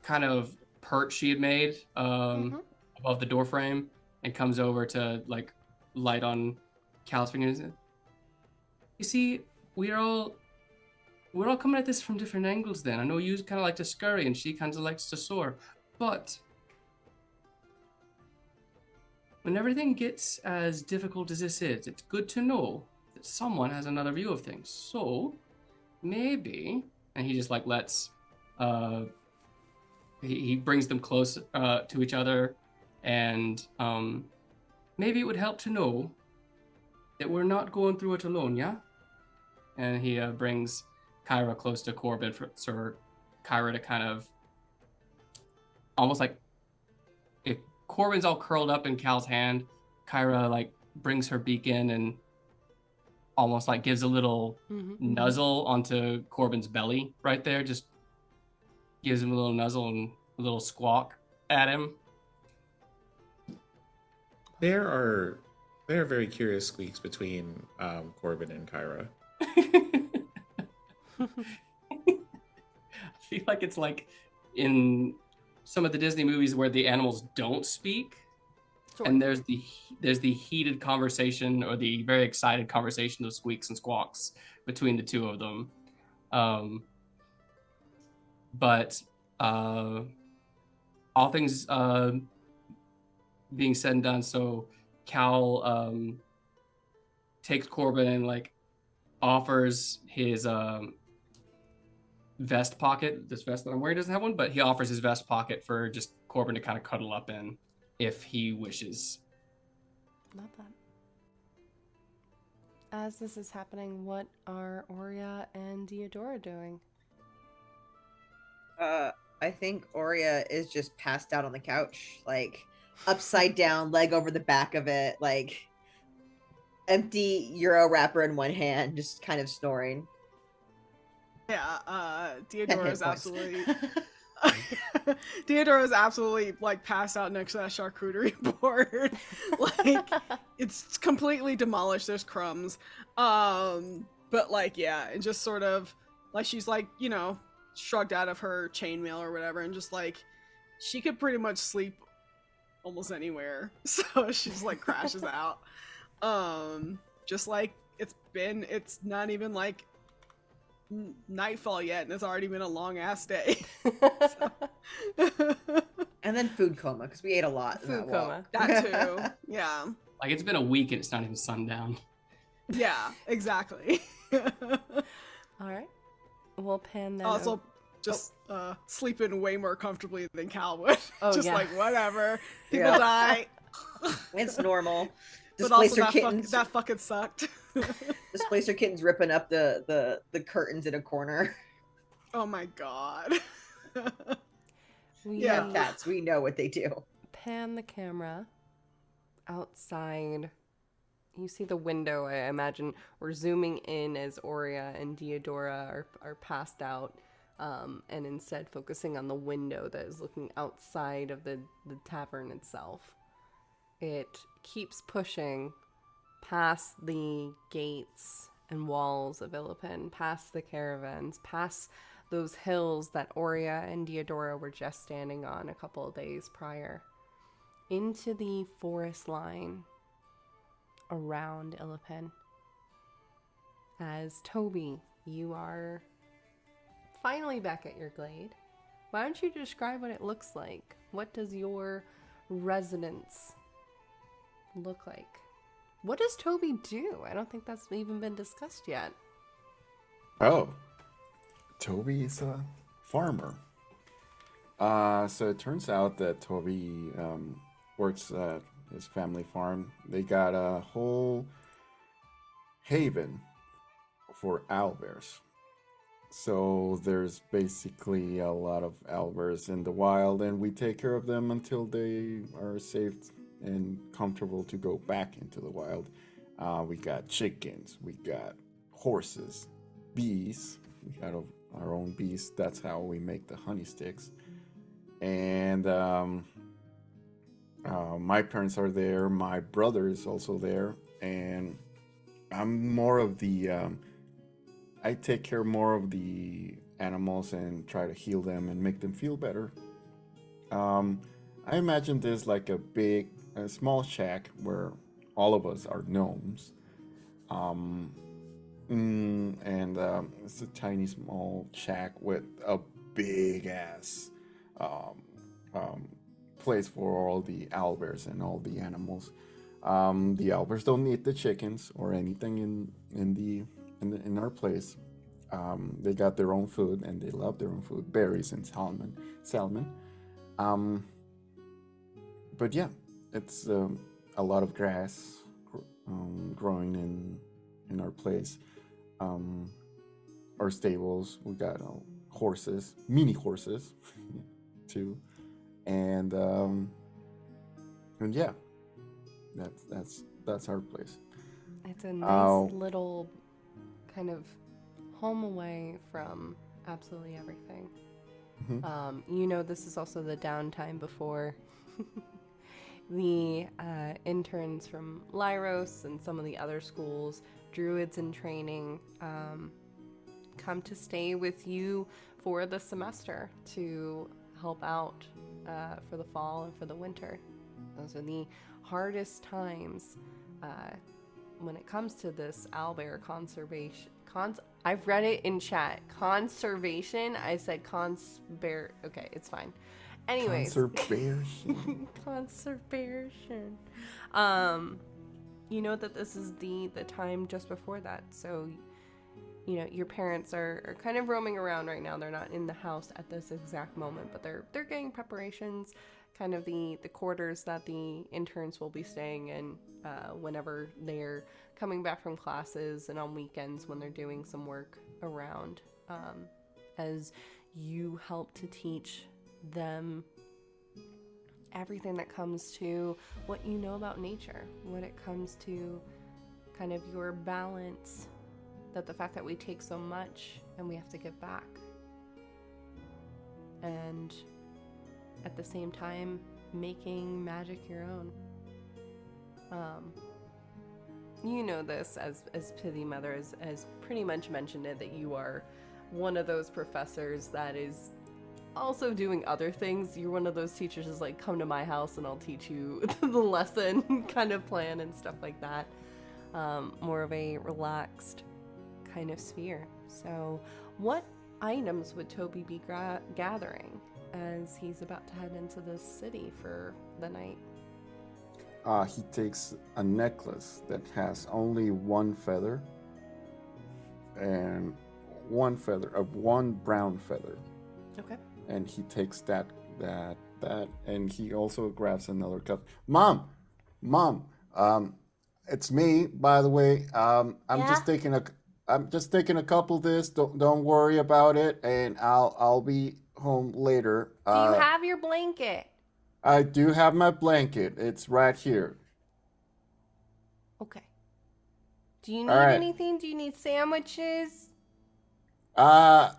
kind of perch she had made above the door frame and comes over to like light on Cal's fingers. You see, we're all coming at this from different angles then. I know you kind of like to scurry and she kind of likes to soar, but when everything gets as difficult as this is, it's good to know that someone has another view of things. So maybe, and he just like lets he brings them close to each other, and maybe it would help to know that we're not going through it alone, yeah? And he brings Kyra close to Corbin for Kyra to kind of almost like if Corbin's all curled up in Cal's hand, Kyra like brings her beak in and almost like gives a little nuzzle onto Corbin's belly right there, just gives him a little nuzzle and a little squawk at him. There are very curious squeaks between Corbin and Kyra. I feel like it's like in some of the Disney movies where the animals don't speak, sure. And there's the heated conversation or the very excited conversation of squeaks and squawks between the two of them. But all things being said and done, so Cal takes Corbin and like offers his vest pocket. This vest that I'm wearing doesn't have one, but he offers his vest pocket for just Corbin to kind of cuddle up in if he wishes. Not bad. As this is happening, what are Aurea and Diodora doing? I think Aurea is just passed out on the couch, like upside down, leg over the back of it, like empty Euro wrapper in one hand, just kind of snoring. Yeah, Deodora's absolutely Deodora's absolutely like passed out next to that charcuterie board. Like it's completely demolished. There's crumbs. But like yeah, and just sort of like she's like, you know, shrugged out of her chainmail or whatever, and just like she could pretty much sleep almost anywhere. So she's like crashes out. Just like it's not even like nightfall yet, and it's already been a long ass day. And then food coma, because we ate a lot. Food coma. That too. Yeah. Like it's been a week and it's not even sundown. Yeah, exactly. All right. We'll pan that. Also, just sleeping way more comfortably than Cal would. Oh, just yeah. like whatever. People die. It's normal. But also that fucking sucked. Displacer kittens ripping up the curtains in a corner. Oh my god. We have cats. We know what they do. Pan the camera outside you see the window. I imagine we're zooming in as Aurea and Diodora are passed out, and instead focusing on the window that is looking outside of the tavern itself. It keeps pushing past the gates and walls of Illipin, past the caravans, past those hills that Aurea and Diodora were just standing on a couple of days prior, into the forest line around Illipin. As Tobi, you are finally back at your glade. Why don't you describe what it looks like? What does your residence look like? What does Tobi do? I don't think that's even been discussed yet. Oh, Tobi is a farmer. So it turns out that Tobi works at his family farm. They got a whole haven for owlbears. So there's basically a lot of owlbears in the wild, and we take care of them until they are safe and comfortable to go back into the wild. We got chickens, we got horses, bees. We got our own bees. That's how we make the honey sticks. And my parents are there. My brother is also there, and I'm more of the. I take care more of the animals and try to heal them and make them feel better. I imagine this like a small shack where all of us are gnomes. It's a tiny small shack with a big ass place for all the owlbears and all the animals. The owlbears don't eat the chickens or anything in our place. They got their own food and they love their own food, berries and salmon. But yeah, it's a lot of grass growing in our place. Our stables, we got horses, mini horses too, and yeah, that's our place. It's a nice little kind of home away from absolutely everything. Mm-hmm. This is also the downtime before the interns from Lyros and some of the other schools, druids in training, come to stay with you for the semester to help out for the fall and for the winter. Those are the hardest times when it comes to this owlbear conservation. I've read it in chat. Conservation. I said consbear. Okay, it's fine. Anyways. Conservation. Conservation. You know that this is the time just before that. So, your parents are kind of roaming around right now. They're not in the house at this exact moment, but they're getting preparations, kind of the quarters that the interns will be staying in whenever they're coming back from classes and on weekends when they're doing some work around, as you help to teach them everything that comes to what you know about nature, what it comes to kind of your balance, that the fact that we take so much and we have to give back, and at the same time making magic your own. You know this as Pithy Mother has pretty much mentioned it, that you are one of those professors that is also doing other things. You're one of those teachers who's like, come to my house and I'll teach you the lesson kind of plan and stuff like that. More of a relaxed kind of sphere. So what items would Tobi be gathering as he's about to head into the city for the night? He takes a necklace that has only one feather and one brown feather. Okay. And he takes that, and he also grabs another cup. Mom, it's me, by the way. I'm just taking a couple of this. Don't worry about it, and I'll be home later. Do you have your blanket? I do have my blanket. It's right here. Okay. Do you need All right. anything? Do you need sandwiches? Yeah,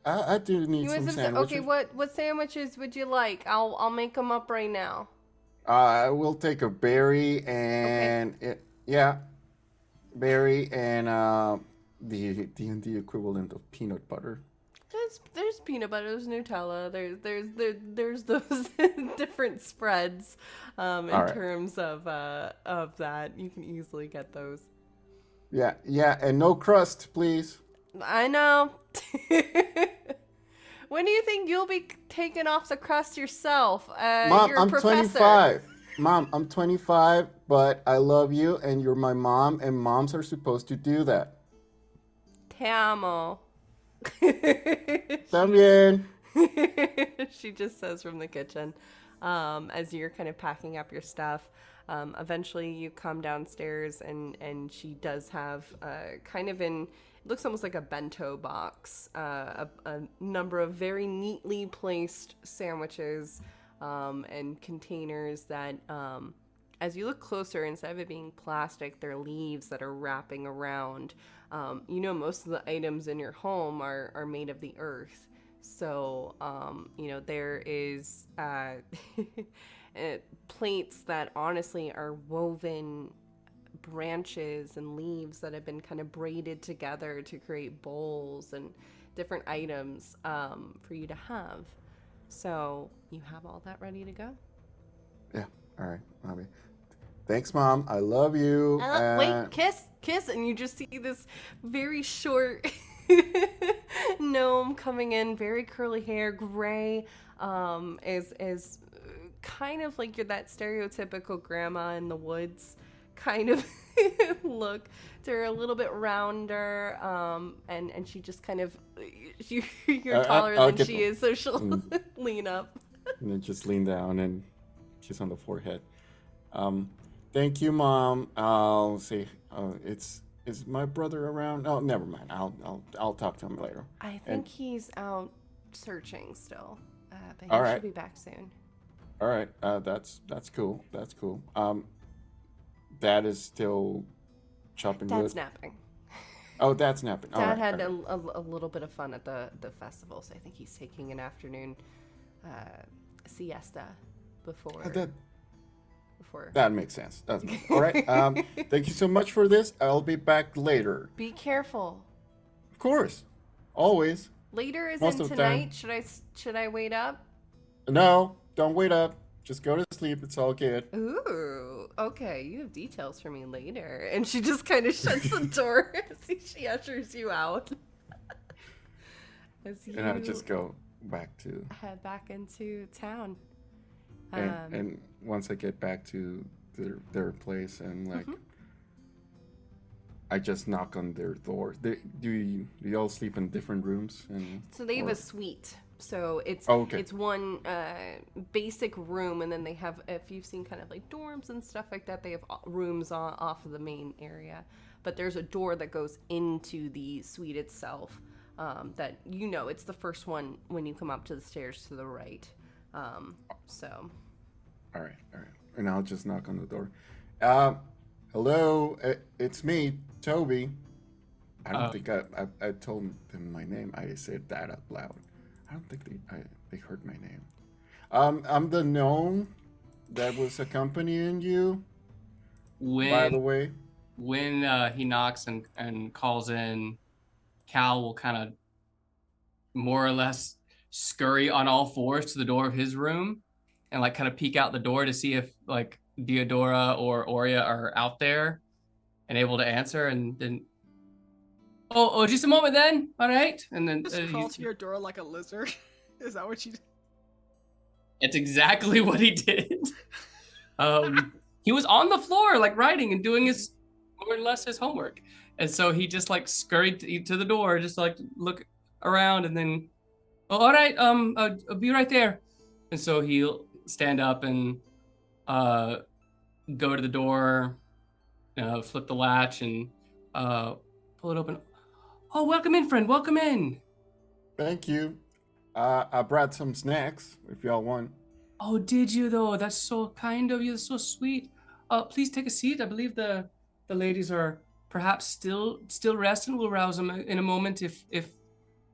I do need You want some some sandwiches. Okay, what sandwiches would you like? I'll make them up right now. I will take a berry and berry and the D&D equivalent of peanut butter. There's peanut butter, there's Nutella, there's those different spreads in terms of that. You can easily get those. Yeah, and no crust, please. I know. When do you think you'll be taking off the crust yourself? Mom, you're a I'm professor. 25. Mom, I'm 25, but I love you and you're my mom, and moms are supposed to do that. Te amo. También. She just says from the kitchen as you're kind of packing up your stuff. Eventually you come downstairs and she does have kind of it looks almost like a bento box, a number of very neatly placed sandwiches and containers that as you look closer, instead of it being plastic, they're leaves that are wrapping around. Most of the items in your home are made of the earth. So, there is plates that honestly are woven branches and leaves that have been kind of braided together to create bowls and different items for you to have. So you have all that ready to go? Yeah, all right, mommy. Thanks, Mom. I love you. Wait, kiss, and you just see this very short gnome coming in, very curly hair, gray, is kind of like you're that stereotypical grandma in the woods kind of look. They're a little bit rounder, and she just kind of you're taller than she is, so she'll lean up and then just lean down and kiss on the forehead. Thank you, Mom. I'll say, is my brother around? Oh, never mind. I'll talk to him later. I think he's out searching still, but All he right. should be back soon. All right, that's cool. That's cool. Dad is still chopping wood. Dad's napping. Oh, Dad's napping. All Dad right, had all right. a little bit of fun at the festival, so I think he's taking an afternoon siesta before. That makes sense. All right. Thank you so much for this. I'll be back later. Be careful. Of course, always. Later is Most in of the time. tonight. Should I wait up? No, don't wait up. Just go to sleep. It's all good. Ooh, okay. You have details for me later. And she just kind of shuts the door as she ushers you out. As you And I just go back to head back into town. and once I get back to their place and like I just knock on their door. Do you all sleep in different rooms? So they have a suite. So it's one basic room, and then they have, if you've seen kind of like dorms and stuff like that, they have rooms off of the main area. But there's a door that goes into the suite itself that it's the first one when you come up to the stairs to the right. So. All right. And I'll just knock on the door. Hello, it's me, Tobi. I don't think I told them my name. I said that out loud. I don't think they heard my name. I'm the gnome that was accompanying you. By the way, when he knocks and calls in, Cal will kind of more or less scurry on all fours to the door of his room and like kind of peek out the door to see if like Deodora or Oria are out there and able to answer, and then oh just a moment then, all right, and then just crawl to your door like a lizard. Is that what you did? It's exactly what he did. He was on the floor like writing and doing his more or less his homework, and so he just like scurried to the door, just like look around, and then all right, I'll be right there. And so he'll stand up and go to the door, flip the latch, and pull it open. Oh, welcome in, friend. Welcome in. Thank you. I brought some snacks if y'all want. Oh, did you though? That's so kind of you. That's so sweet. Please take a seat. I believe the the ladies are perhaps still resting. We'll rouse them in a moment if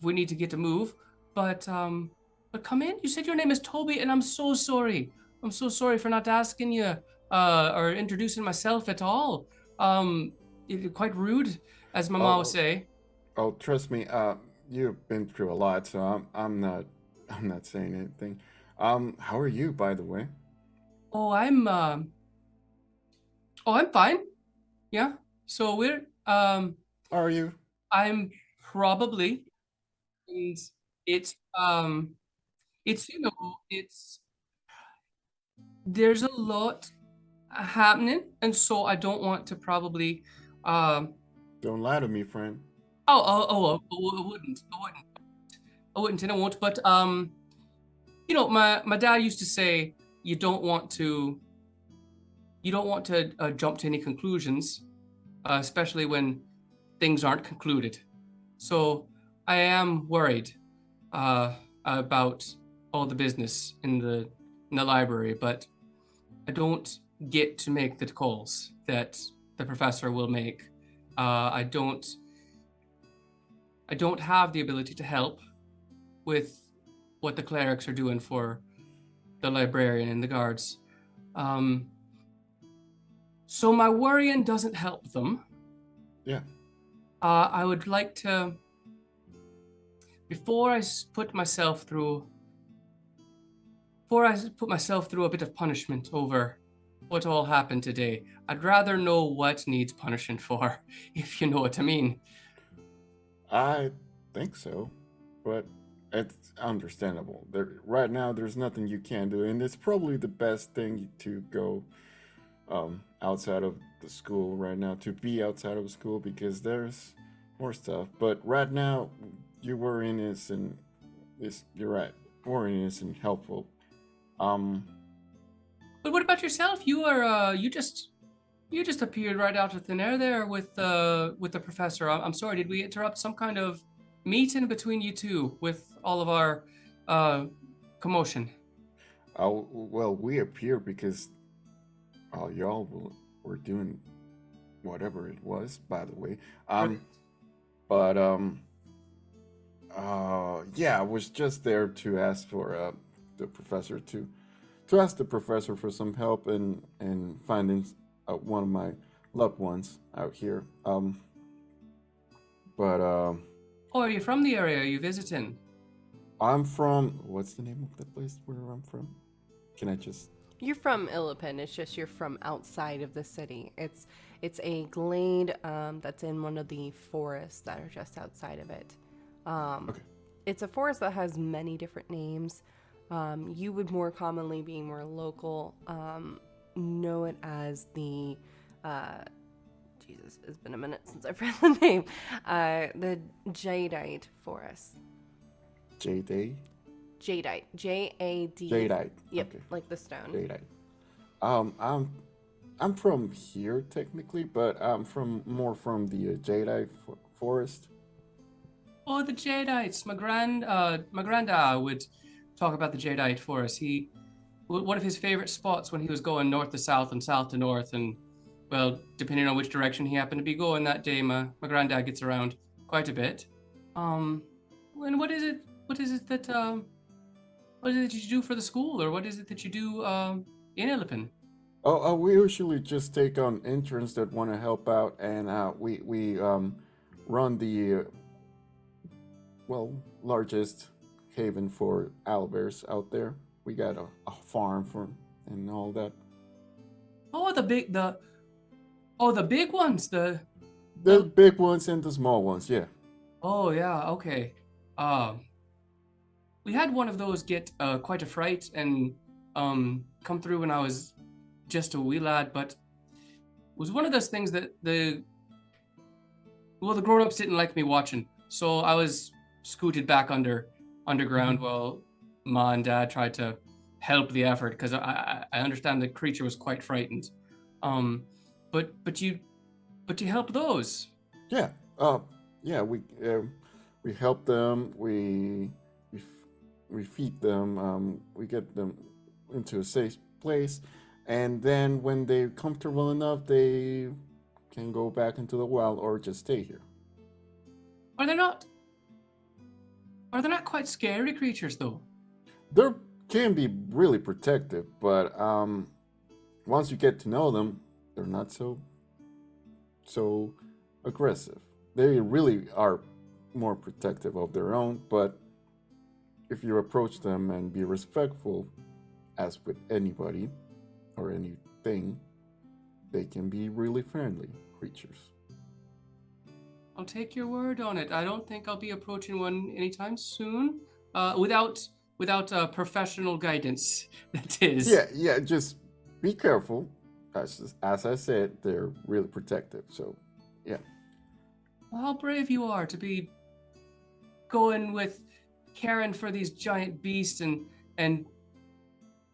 we need to get to move. But come in. You said your name is Tobi, and I'm so sorry. I'm so sorry for not asking you or introducing myself at all. You're quite rude, as my mom would say. Oh, trust me. You've been through a lot, so I'm not saying anything. How are you, by the way? Oh, I'm fine. Yeah. So we're How are you? I'm probably, and it's there's a lot happening, and so I don't want to probably Don't lie to me, friend. I wouldn't and I won't, but my dad used to say you don't want to jump to any conclusions, especially when things aren't concluded. So I am worried about all the business in the library, but I don't get to make the calls that the professor will make. I don't have the ability to help with what the clerics are doing for the librarian and the guards. So my worrying doesn't help them. Yeah. I would like to, before I put myself through a bit of punishment over what all happened today, I'd rather know what needs punishing for, if you know what I mean. I think so, but it's understandable. Right now, there's nothing you can do, and it's probably the best thing to go outside of the school right now, to be outside of school, because there's more stuff. But right now, you were innocent. You're right. More innocent, helpful. But what about yourself? You are you just appeared right out of thin air there with the professor. I'm sorry. Did we interrupt some kind of meeting between you two with all of our commotion? Well, we appeared because y'all were doing whatever it was, by the way. But yeah, I was just there to ask for the professor to ask the professor for some help in finding one of my loved ones out here. Oh, are you from the area? Are you visiting? I'm from, what's the name of the place where I'm from? Can I just... You're from Illipin. It's just you're from outside of the city. It's a glade that's in one of the forests that are just outside of it. Okay. It's a forest that has many different names. You would more commonly, being more local, know it as the Jesus, it's been a minute since I've read the name. The Jadeite Forest. Jadeite? Jadeite. Jade. Jadeite. Yep, Okay. like the stone. Jadeite. I'm from here technically, but I'm more from the Jadeite forest. Oh, the Jadites. My granddad would talk about the Jadeite forest. One of his favorite spots when he was going north to south and south to north, and well, depending on which direction he happened to be going that day, my granddad gets around quite a bit. And what is it that you do for the school, or what is it that you do in Illipin? Oh, we usually just take on interns that want to help out, and we run the largest haven for owlbears out there. We got a farm and all that. Oh, the big ones. The big ones and the small ones, yeah. Oh yeah, okay. We had one of those get quite a fright and come through when I was just a wee lad, but it was one of those things that the grown-ups didn't like me watching, so I was scooted back underground while Ma and Dad tried to help the effort, because I understand the creature was quite frightened. But you help those. Yeah. Yeah. We help them. We feed them. We get them into a safe place, and then when they're comfortable enough, they can go back into the wild or just stay here. Are they not? Are they not quite scary creatures, though? They can be really protective, but once you get to know them, they're not so aggressive. They really are more protective of their own, but if you approach them and be respectful, as with anybody or anything, they can be really friendly creatures. I'll take your word on it. I don't think I'll be approaching one anytime soon, without professional guidance. That is. Yeah. Just be careful. As I said, they're really protective. So, yeah. How brave you are to be going with caring for these giant beasts and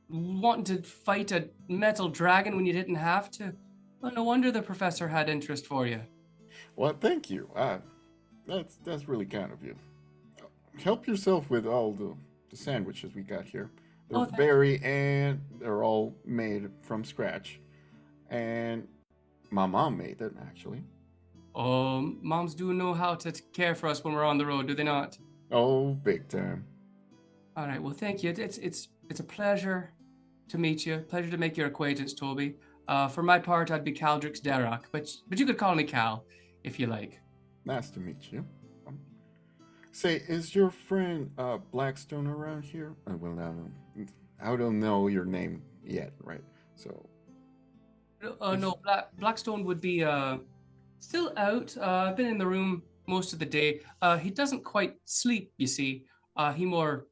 wanting to fight a metal dragon when you didn't have to. Well, no wonder the professor had interest for you. Well, thank you. That's really kind of you. Help yourself with all the sandwiches we got here. They're berry and they're all made from scratch. And my mom made them, actually. Oh, moms do know how to care for us when we're on the road, do they not? Oh, big time. All right, well, thank you. It's a pleasure to meet you. Pleasure to make your acquaintance, Toby. For my part, I'd be Caldrix Derrock, but you could call me Cal, if you like. Nice to meet you. Say, is your friend Blackstone around here? Well, I don't know your name yet, right? So. No, Blackstone would be still out. I've been in the room most of the day. He doesn't quite sleep, you see. He more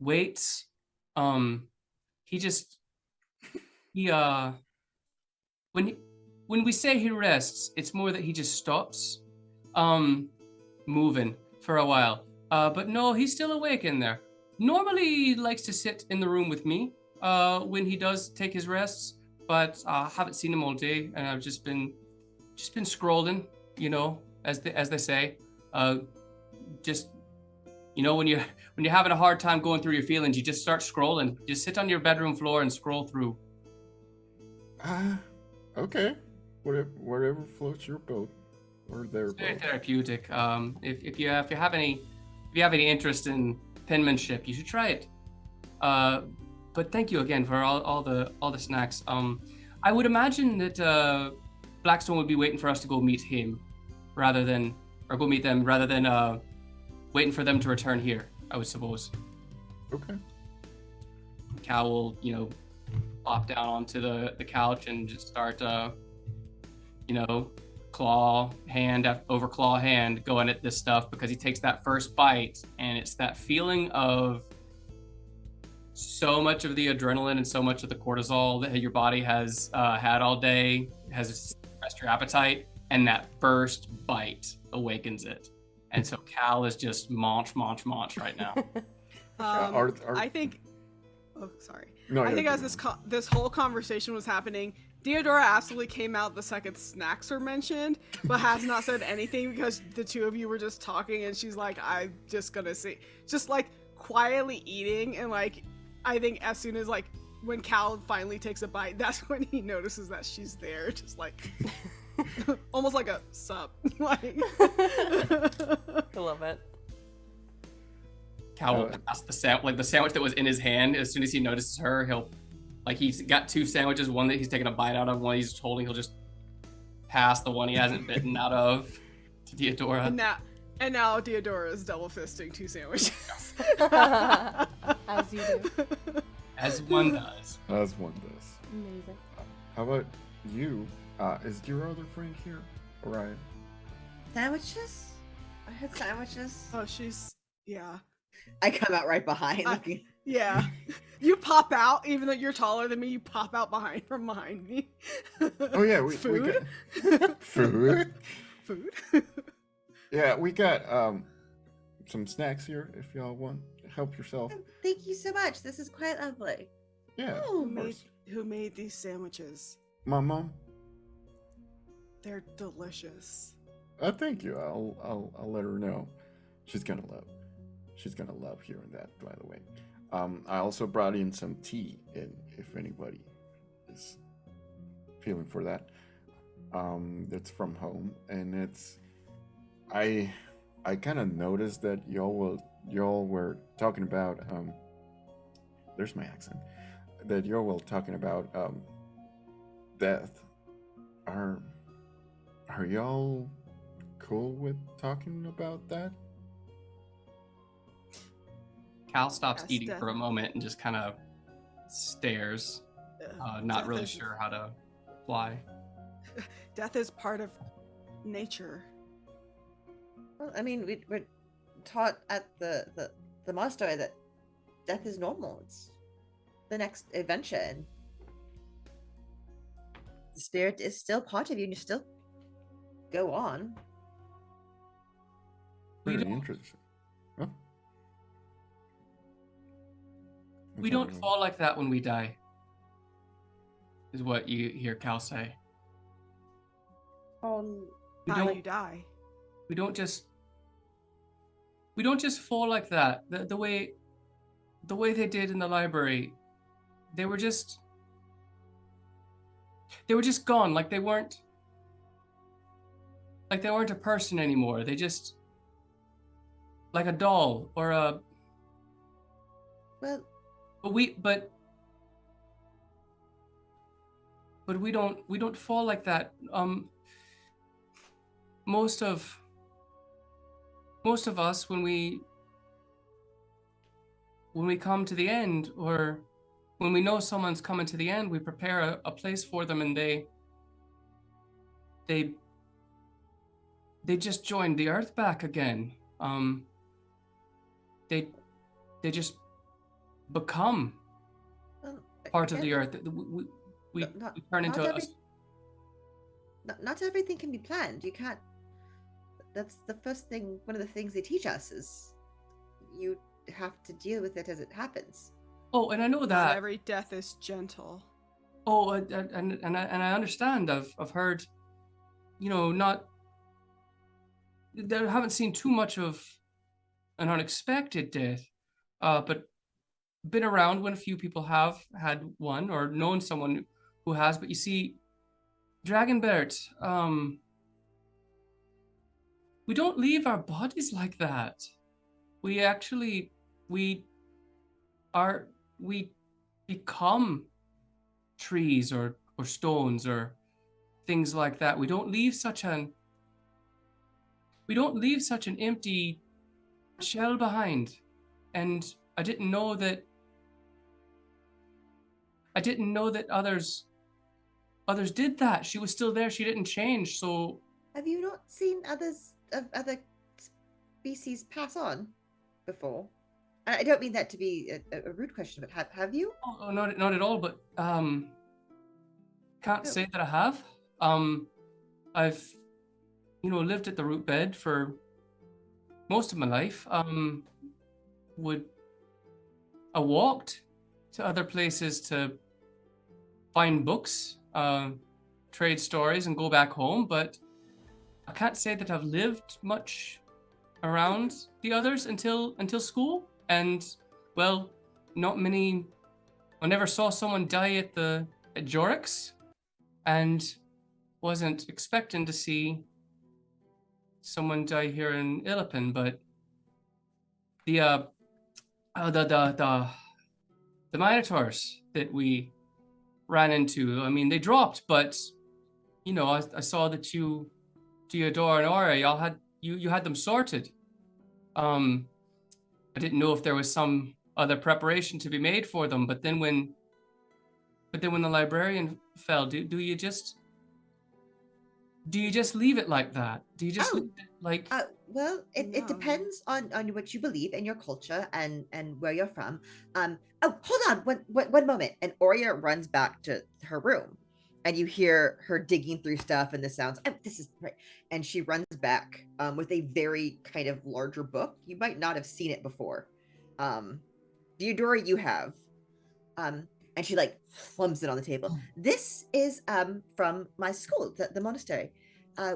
waits. When we say he rests, it's more that he just stops moving for a while. But no, he's still awake in there. Normally he likes to sit in the room with me when he does take his rests, but I haven't seen him all day, and I've just been scrolling, as they say. Just when you're having a hard time going through your feelings, you just start scrolling. Just sit on your bedroom floor and scroll through. Okay. Whatever floats your boat, or their boat. Very therapeutic. If you have any interest in penmanship, you should try it. But thank you again for all the snacks. I would imagine that Blackstone would be waiting for us to go meet him, rather than waiting for them to return here, I would suppose. Okay. Cal will, plop down onto the couch and just start, claw hand over claw hand going at this stuff, because he takes that first bite and it's that feeling of so much of the adrenaline and so much of the cortisol that your body has had all day has suppressed your appetite, and that first bite awakens it. And so Cal is just munch right now. I think. Oh, sorry. No, I think as this whole conversation was happening, Deodora absolutely came out the second snacks were mentioned, but has not said anything because the two of you were just talking, and she's like, "I'm just gonna see," just like quietly eating, and like, I think as soon as like when Cal finally takes a bite, that's when he notices that she's there, just like. Almost like a sup. Like I love it. Cal will pass the sandwich that was in his hand. As soon as he notices her, he's got two sandwiches, one that he's taking a bite out of, one he's holding. He'll just pass the one he hasn't bitten out of to Deodora. And now Deodora is double fisting two sandwiches. As you do. As one does. As one does. Amazing. How about you? Is your other friend here? Orion? Sandwiches? I had sandwiches. Oh, yeah. I come out right behind. Yeah. You pop out, even though you're taller than me, you pop out from behind me. Oh yeah, Food? We got food. Food? Yeah, we got some snacks here if y'all want. Help yourself. Thank you so much. This is quite lovely. Yeah. Who made these sandwiches? My mom. They're delicious. Thank you. I'll let her know. She's gonna love hearing that, by the way. I also brought in some tea, and if anybody is feeling for that. that's from home, and it's I kind of noticed that y'all were talking about there's my accent, that y'all were talking about death. Are y'all cool with talking about that? Cal stops Yes, eating death. for a moment and just kind of stares, not Death really is- sure how to reply. Death is part of nature. Well, I mean, we're taught at the monastery that death is normal. It's the next adventure, and the spirit is still part of you, and you still go on. We Very don't- interesting. Huh? We don't fall like that when we die, is what you hear Cal say. We How don't. you die. We don't just fall like that. The way they did in the library, they were just gone. Like they weren't a person anymore. They just, like a doll or a. Well, But we don't fall like that. Most of us, when we come to the end, or when we know someone's coming to the end, we prepare a place for them, and they just join the earth back again. They just become part of the earth. We turn into not everything can be planned. You can't. That's the first thing. One of the things they teach us is you have to deal with it as it happens. Oh, and I know Not that. every death is gentle. Oh, and I understand. I've heard, not. I haven't seen too much of an unexpected death, but been around when a few people have had one or known someone who has. But you see, Dragonbert, we don't leave our bodies like that. We become trees or stones or things like that. We don't leave such an empty shell behind. And I didn't know that others did that. She was still there. She didn't change. So Have you not seen others of other species pass on before? And I don't mean that to be a rude question, but have you? Oh, not at all. But can't say that I have. I've lived at the root bed for most of my life. I walked to other places to find books, trade stories, and go back home, but I can't say that I've lived much around the others until school. And well, not many. I never saw someone die at Jorix, and wasn't expecting to see someone die here in Illipin. But the Minotaurs that we ran into, I mean, they dropped, but I saw that you, Theodore and Ora, y'all had you had them sorted. I didn't know if there was some other preparation to be made for them, but then when the librarian fell, do you just leave it like that? Do you just leave it like? Well, it depends on what you believe and your culture and where you're from. Oh, hold on, one moment. And Oria runs back to her room, and you hear her digging through stuff and the sounds. Oh, this is right. And she runs back with a very kind of larger book. You might not have seen it before. Theodora, you have. And she like flums it on the table. This is from my school, the monastery.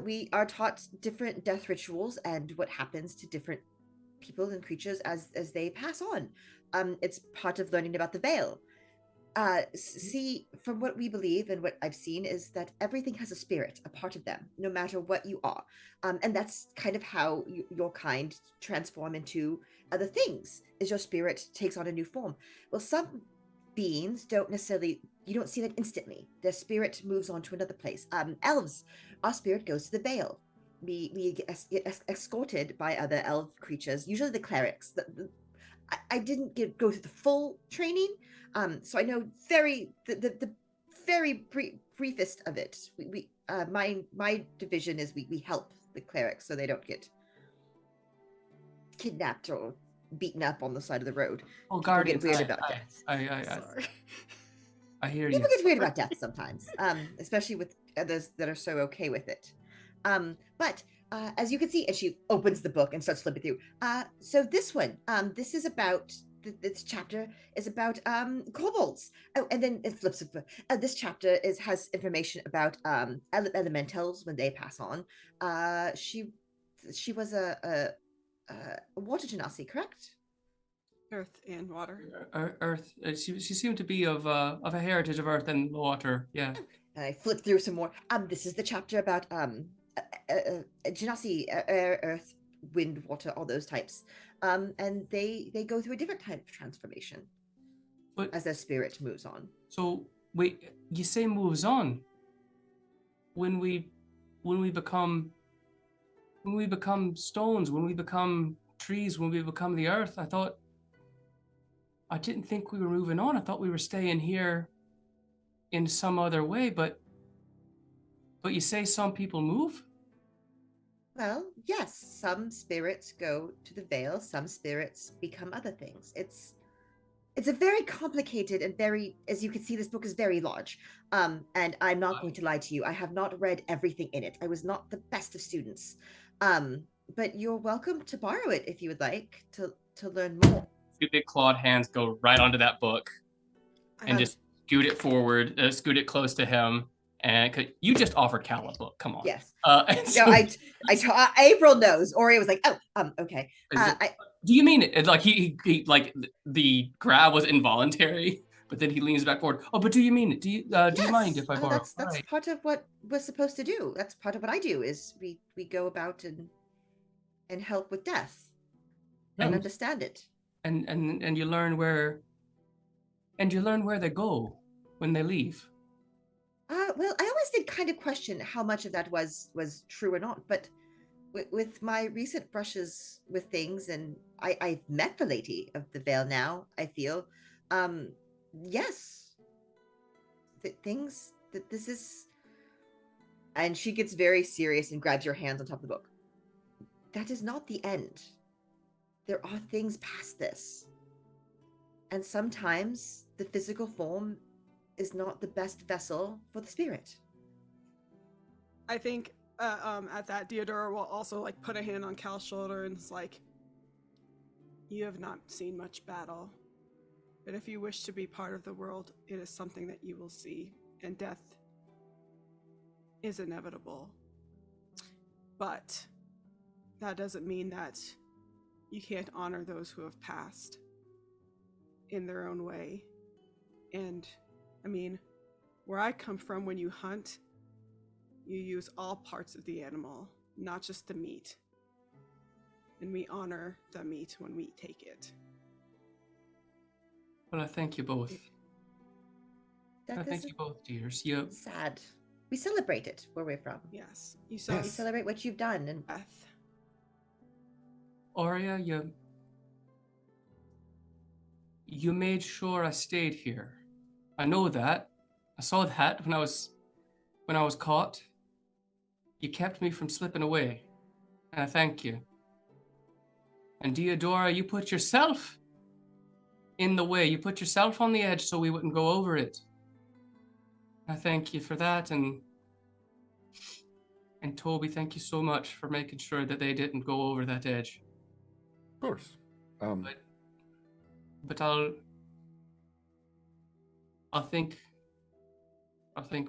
We are taught different death rituals and what happens to different people and creatures as they pass on. It's part of learning about the veil. See, from what we believe and what I've seen is that everything has a spirit, a part of them, no matter what you are. And that's kind of how your kind transform into other things, is your spirit takes on a new form. Well, some beings don't necessarily, you don't see that instantly. Their spirit moves on to another place. Elves, our spirit goes to the Vale. We get escorted by other elf creatures, usually the clerics. I didn't go through the full training, so I know the very briefest of it. My division is we help the clerics so they don't get kidnapped or beaten up on the side of the road. Oh, People Guardians, get weird about death. I hear People you. get weird about death sometimes, especially with others that are so okay with it. But as you can see, and she opens the book and starts flipping through. So this one, this is about, this chapter is about kobolds. Oh, and then it flips. This chapter has information about elementals when they pass on. She was a water genasi, correct? Earth and water. Earth. She seemed to be of a heritage of earth and water. Yeah. I flip through some more. This is the chapter about genasi, air, earth, wind, water, all those types. And they go through a different type of transformation as their spirit moves on. So wait, you say moves on? When we become stones, when we become trees, when we become the earth, I didn't think we were moving on. I thought we were staying here in some other way, but you say some people move? Well, yes, some spirits go to the Vale, some spirits become other things. It's a very complicated and very, as you can see, this book is very large. And I'm not going to lie to you, I have not read everything in it. I was not the best of students. But you're welcome to borrow it if you would like to learn more. Two big clawed hands go right onto that book and just scoot it forward, scoot it close to him. And you just offered Cal a book. Come on. Yes. So, no, April knows. Ori was like, oh, okay. Do you mean it? Like he like the grab was involuntary, but then he leans back forward. Oh, but do you mean it? Do you mind if I borrow? That's part of what we're supposed to do. That's part of what I do. Is we go about and help with death and understand it. And you learn where. And you learn where they go when they leave. Well, I always did kind of question how much of that was true or not, but with my recent brushes with things, and I've met the lady of the Vale now, I feel, yes, things that this is, and she gets very serious and grabs your hands on top of the book. That is not the end. There are things past this, and sometimes the physical form is not the best vessel for the spirit. I think at that, Deodora will also like put a hand on Cal's shoulder and it's like, you have not seen much battle, but if you wish to be part of the world, it is something that you will see, and death is inevitable. But that doesn't mean that you can't honor those who have passed in their own way. And I mean, where I come from, when you hunt, you use all parts of the animal, not just the meat. And we honor the meat when we take it. Well, I thank you both. I thank you both, dears. Sad. We celebrate it where we're from. Yes. We celebrate what you've done. And Aurea, you made sure I stayed here. I know that. I saw that when I was caught. You kept me from slipping away, and I thank you. And Deodora, you put yourself in the way. You put yourself on the edge so we wouldn't go over it. I thank you for that, and Tobi, thank you so much for making sure that they didn't go over that edge. Of course. But I'll think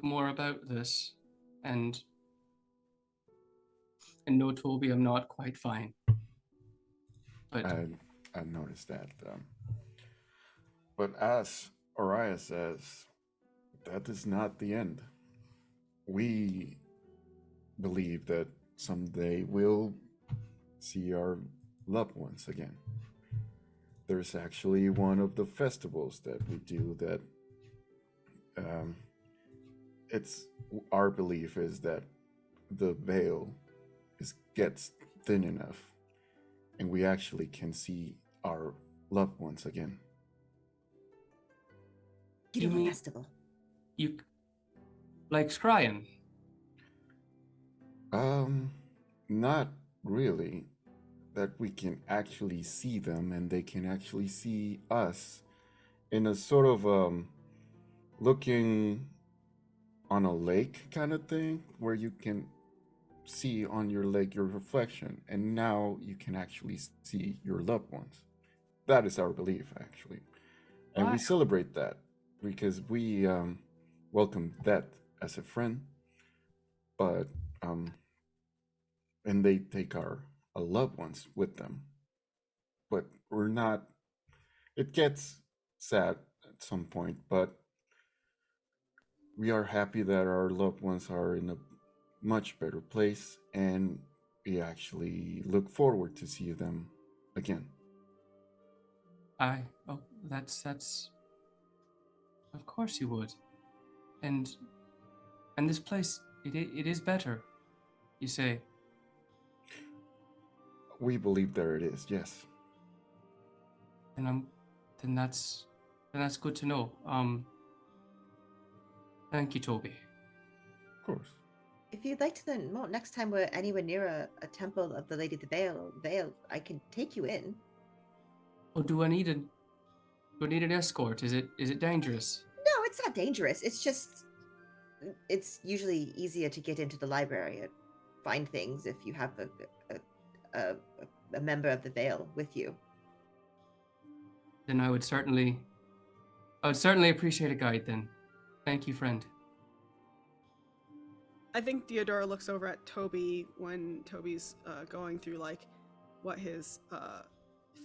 more about this, and no, Tobi, I'm not quite fine. But I noticed that. But as Oriah says, that is not the end. We believe that someday we'll see our loved ones again. There's actually one of the festivals that we do that it's our belief is that the veil gets thin enough and we actually can see our loved ones again. You mean festival. You like scrying? Not really. That we can actually see them and they can actually see us in a sort of looking on a lake kind of thing where you can see on your lake your reflection and now you can actually see your loved ones. That is our belief, actually. And we celebrate that because we welcome death as a friend, but and they take our loved ones with them. But we're not, it gets sad at some point, but we are happy that our loved ones are in a much better place and we actually look forward to see them again. That's of course you would. And this place, it is better, you say? We believe there it is, yes. And then that's good to know. Thank you, Tobi. Of course. If you'd like to learn more, next time we're anywhere near a temple of the Lady of the Veil, I can take you in. Oh, do I need an escort? Is it dangerous? No, it's not dangerous. It's just, it's usually easier to get into the library and find things if you have a member of the Veil with you. Then I would certainly appreciate a guide then. Thank you, friend. I think Theodora looks over at Tobi when Tobi's going through like what his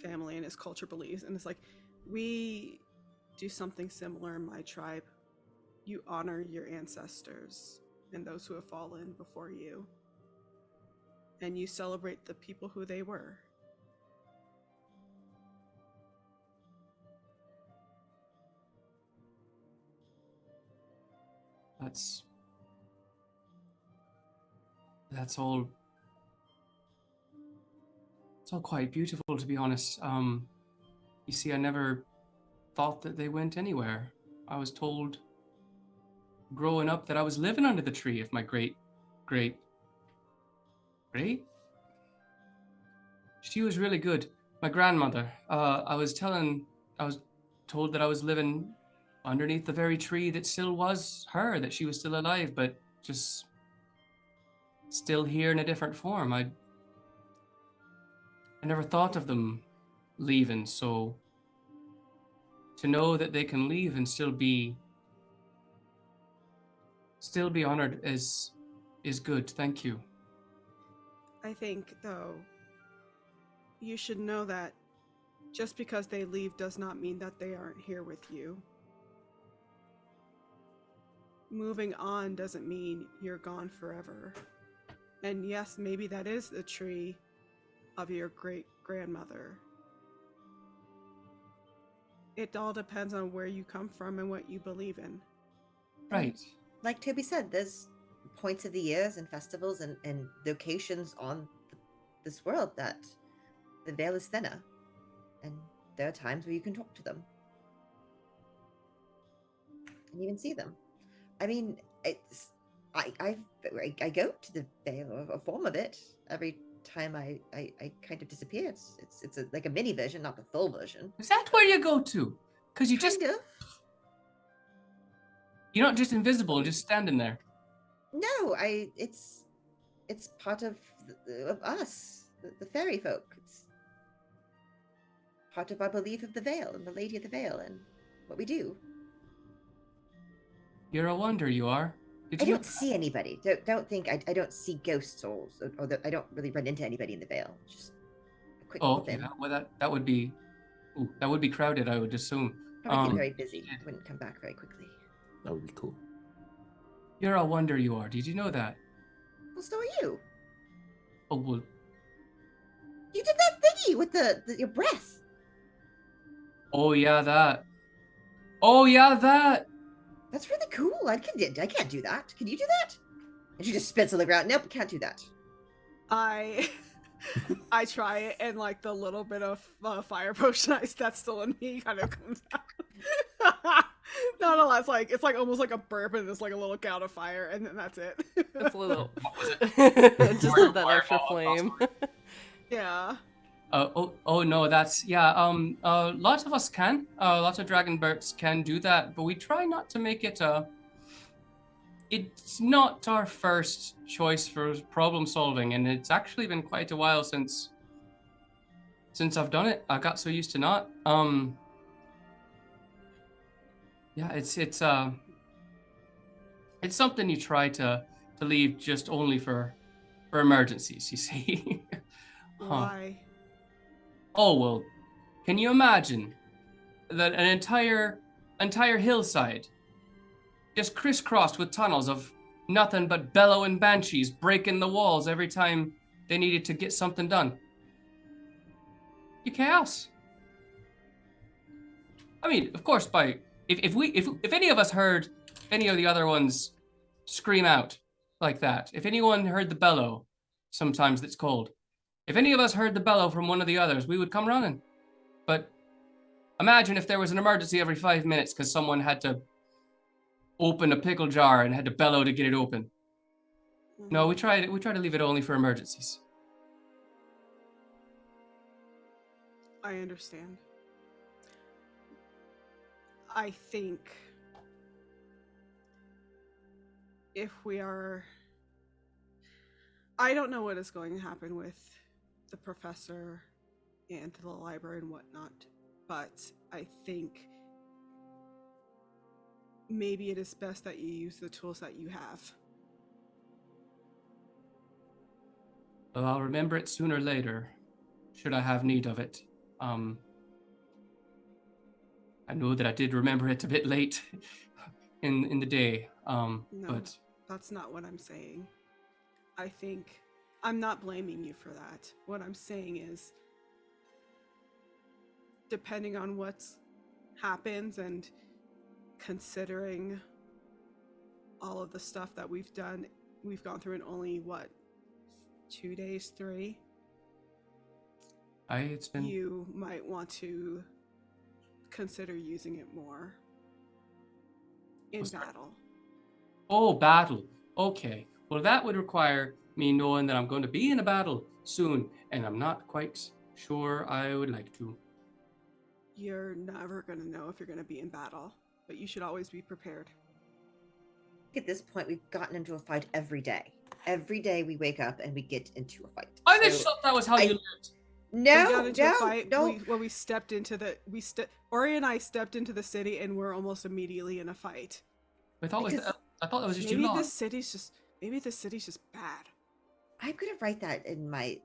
family and his culture believes, and it's like, we do something similar in my tribe. You honor your ancestors and those who have fallen before you, and you celebrate the people who they were. That's all. It's all quite beautiful, to be honest. You see, I never thought that they went anywhere. I was told growing up that I was living under the tree of my great. She was really good. My grandmother. I was told that I was living underneath the very tree that still was her, that she was still alive, but just still here in a different form. I never thought of them leaving, so to know that they can leave and still be honored is good. Thank you. I think, though, you should know that just because they leave does not mean that they aren't here with you. Moving on doesn't mean you're gone forever. And yes, maybe that is the tree of your great-grandmother. It all depends on where you come from and what you believe in. Right. Like Tobi said, there's points of the years and festivals and locations on this world that the veil is thinner. And there are times where you can talk to them. And even see them. I mean, I go to the veil, or a form of it, every time I kind of disappear. It's like a mini version, not the full version. Is that where you go to? Because you just... You're not just invisible and just standing there. No, it's part of us, the fairy folk. It's part of our belief of the veil and the Lady of the Veil and what we do. You're a wonder, you are. I don't see anybody. Don't think I don't see ghosts or I don't really run into anybody in the veil. Just a quick okay. Well, that would be crowded, I would assume. Probably get very busy. Wouldn't come back very quickly. That would be cool. You're a wonder, you are. Did you know that? Well, so are you. Oh, well. You did that thingy with your breath. Oh, yeah, that. Oh, yeah, that. That's really cool. I can't do that. Can you do that? And she just spits on the ground. Nope, can't do that. I try it, and like the little bit of fire potion ice that's still in me kind of comes out. Nonetheless, like it's like almost like a burp, and it's like a little gout of fire, and then that's it. That's a little. Just that extra flame. Yeah. Oh no, that's lots of us can. Lots of dragon birds can do that, but we try not to make it it's not our first choice for problem solving, and it's actually been quite a while since I've done it. I got so used to not. It's something you try to leave just only for emergencies, you see. Why? Oh, well, can you imagine that an entire hillside just crisscrossed with tunnels of nothing but bellowing banshees breaking the walls every time they needed to get something done? You chaos. I mean, of course, if any of us heard any of the other ones scream out like that, if anyone heard the bellow, sometimes that's called, if any of us heard the bellow from one of the others, we would come running. But imagine if there was an emergency every 5 minutes because someone had to open a pickle jar and had to bellow to get it open. No, we try to leave it only for emergencies. I understand. I think if we are... I don't know what is going to happen with the professor and the library and whatnot, but I think maybe it is best that you use the tools that you have. Well, I'll remember it sooner or later, should I have need of it. I know that I did remember it a bit late in the day, No, but... that's not what I'm saying. I think I'm not blaming you for that. What I'm saying is, depending on what happens and considering all of the stuff that we've done, we've gone through in only, 2 days, 3? It's been... You might want to consider using it more in battle. Oh, battle. Okay. Well, that would require me knowing that I'm going to be in a battle soon, and I'm not quite sure I would like to. You're never going to know if you're going to be in battle, but you should always be prepared. At this point, we've gotten into a fight every day. Every day we wake up and we get into a fight. I just thought that was how you lived. No, When we stepped into Ori and I stepped into the city, and we're almost immediately in a fight. I thought that was just maybe the city's just bad. I'm gonna write that in my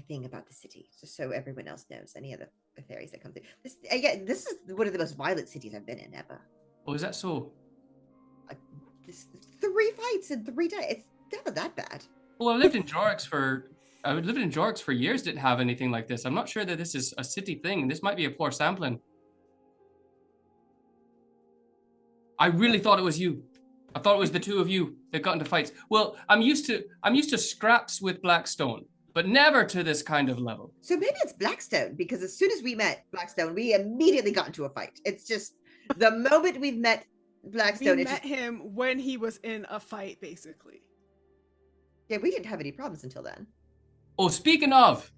thing about the city, just so everyone else knows. Any of the fairies that come through. This is one of the most violent cities I've been in ever. Oh, is that so? 3 fights in 3 days. It's never that bad. Well, I lived in Jorix for years. Didn't have anything like this. I'm not sure that this is a city thing. This might be a poor sampling. I really thought it was you. I thought it was the two of you that got into fights. Well, I'm used to scraps with Blackstone, but never to this kind of level. So maybe it's Blackstone, because as soon as we met Blackstone, we immediately got into a fight. It's just the moment we've met Blackstone. We met him when he was in a fight, basically. Yeah, we didn't have any problems until then. Oh, speaking of,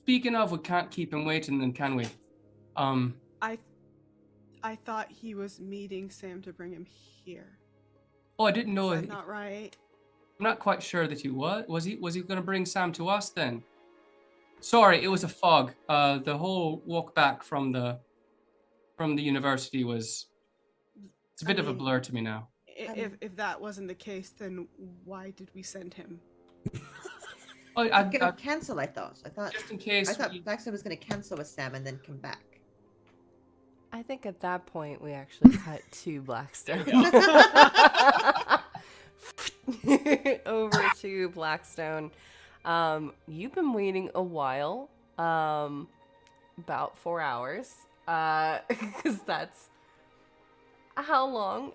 we can't keep him waiting, then can we? I thought he was meeting Sam to bring him here. Oh, I didn't know. Is that not right? I'm not quite sure that he was. Was he going to bring Sam to us then? Sorry, it was a fog. The whole walk back from the university was. It's a bit of a blur to me now. If that wasn't the case, then why did we send him? I'm gonna cancel. I thought just in case. I thought Blackstone was gonna cancel with Sam and then come back. I think at that point we actually cut to Blackstone. Over to Blackstone. You've been waiting a while, about 4 hours, because that's how long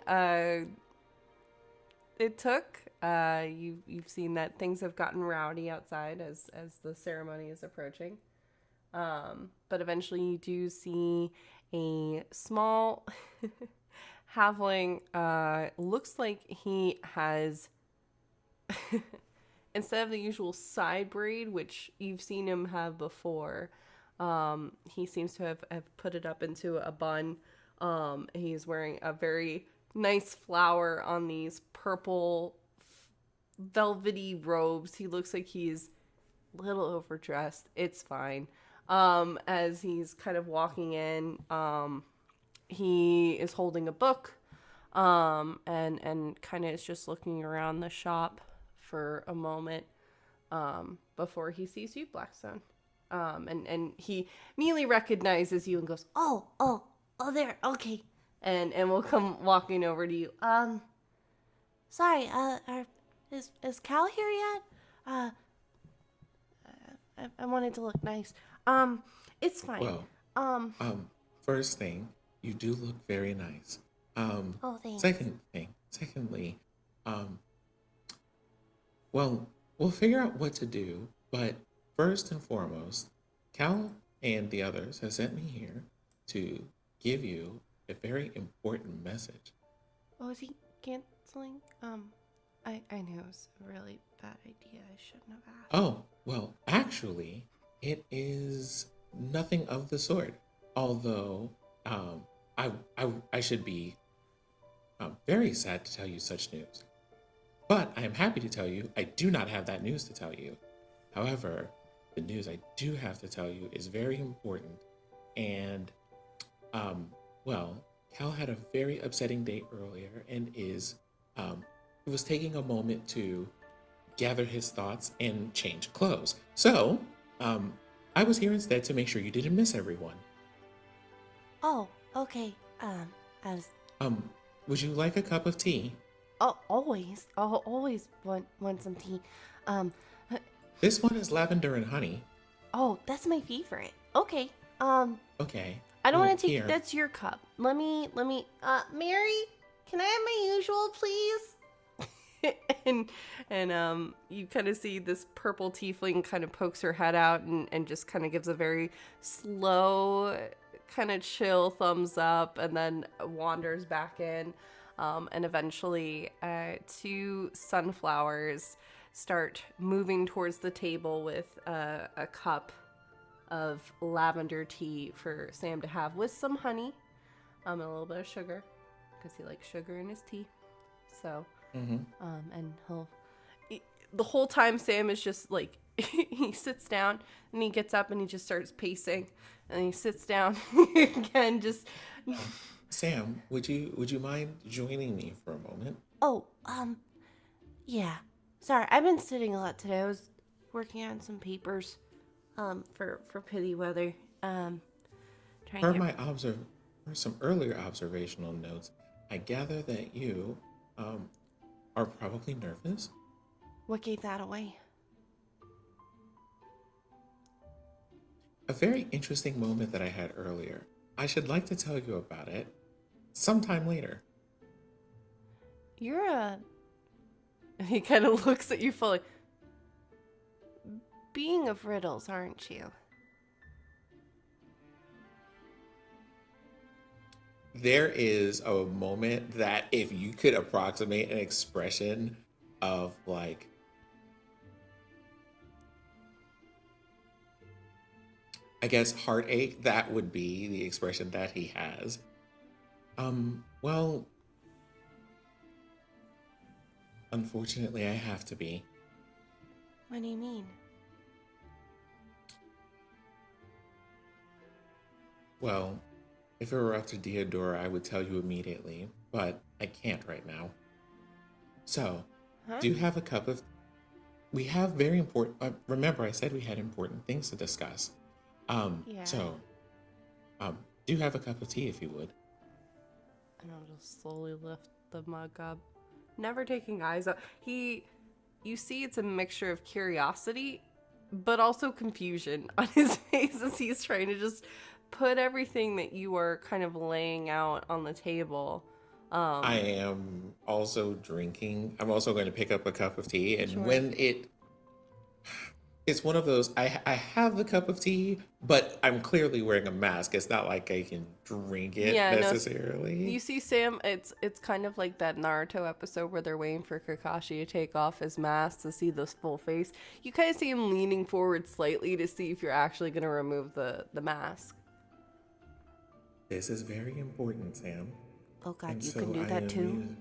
it took. You've seen that things have gotten rowdy outside as the ceremony is approaching. But eventually you do see a small halfling. Looks like he has, instead of the usual side braid, which you've seen him have before, he seems to have put it up into a bun. He's wearing a very nice flower on these purple velvety robes. He looks like he's a little overdressed. It's fine. As he's kind of walking in, he is holding a book, and kind of is just looking around the shop for a moment, before he sees you, Blackstone. And he immediately recognizes you and goes, oh, there, okay. And will come walking over to you. Sorry, is Cal here yet? I wanted to look nice. It's fine. Well, first thing, you do look very nice. Oh, thanks. Secondly, well, we'll figure out what to do, but first and foremost, Cal and the others have sent me here to give you a very important message. Oh, is he canceling? I knew it was a really bad idea. I shouldn't have asked. Oh, well, actually, it is nothing of the sort. Although, I should be very sad to tell you such news. But I am happy to tell you I do not have that news to tell you. However, the news I do have to tell you is very important. And, well, Cal had a very upsetting day earlier and he was taking a moment to gather his thoughts and change clothes. So, I was here instead to make sure you didn't miss everyone. Oh, okay. Would you like a cup of tea? Oh, always. I'll always want some tea. This one is lavender and honey. Oh, that's my favorite. Okay. Okay. I don't Well, want to take. here. That's your cup. Let me. Mary, can I have my usual, please? and you kind of see this purple tiefling kind of pokes her head out and just kind of gives a very slow, kind of chill thumbs up, and then wanders back in. And eventually, 2 sunflowers start moving towards the table with a cup of lavender tea for Sam to have with some honey, and a little bit of sugar, because he likes sugar in his tea. So, and the whole time Sam is just like, he sits down and he gets up and he just starts pacing, and he sits down again, just. Sam, would you mind joining me for a moment? Oh, yeah. Sorry, I've been sitting a lot today. I was working on some papers, for Pity Weather. Some earlier observational notes, I gather that you, are probably nervous. What gave that away? A very interesting moment that I had earlier. I should like to tell you about it sometime later. You're He kind of looks at you fully. Being of riddles, aren't you? There is a moment that if you could approximate an expression of like, I guess, heartache, that would be the expression that he has. Well, unfortunately, I have to be. What do you mean? Well, if it were up to Deodora, I would tell you immediately, but I can't right now. So, do you have a cup of... We have very important... remember, I said we had important things to discuss. Yeah. So, Do have a cup of tea if you would. And I'll just slowly lift the mug up, never taking eyes up. You see it's a mixture of curiosity, but also confusion on his face as he's trying to just put everything that you are kind of laying out on the table. I am also drinking. I'm also going to pick up a cup of tea, and Sure. when it's one of those, I have the cup of tea, but I'm clearly wearing a mask. It's not like I can drink it necessarily. You see Sam, it's kind of like that Naruto episode where they're waiting for Kakashi to take off his mask to see the full face. You kind of see him leaning forward slightly to see if you're actually going to remove the mask. This is very important, Sam. Oh God, And you so can do I that am too?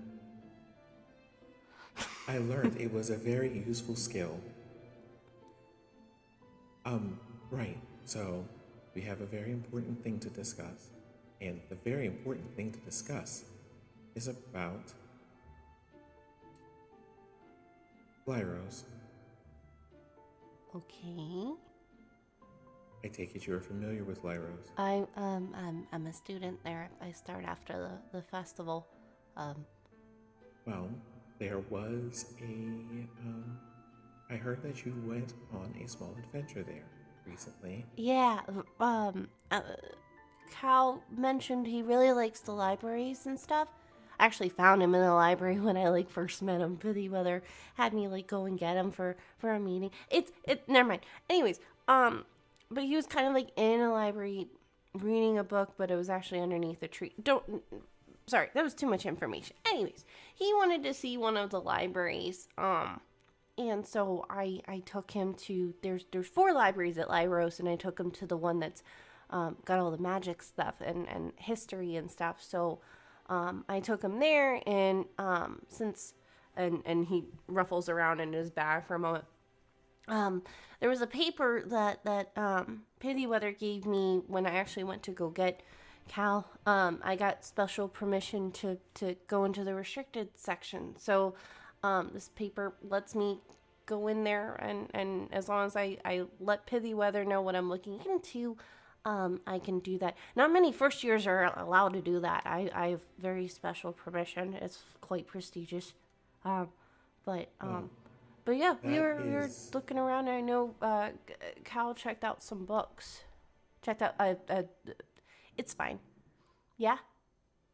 I learned it was a very useful skill. Right. So we have a very important thing to discuss. And the very important thing to discuss is about Lyros. Okay. I take it you're familiar with Lyros. I'm a student there. I start after the festival. Well, there was I heard that you went on a small adventure there recently. Yeah, Cal mentioned he really likes the libraries and stuff. I actually found him in the library when I first met him. Pity Weather had me go and get him for a meeting. Never mind. Anyways, but he was kind of in a library reading a book, but it was actually underneath a tree. Sorry, that was too much information. Anyways, he wanted to see one of the libraries. And so I took him to, there's 4 libraries at Lyros, and I took him to the one that's got all the magic stuff and history and stuff. So I took him there, and and he ruffles around in his bag for a moment. There was a paper that Pittyweather gave me when I actually went to go get Cal. I got special permission to go into the restricted section. So this paper lets me go in there, and as long as I let Pittyweather know what I'm looking into, I can do that. Not many first years are allowed to do that. I have very special permission. It's quite prestigious. But yeah, we were looking around. And I know Cal checked out some books. It's fine. Yeah?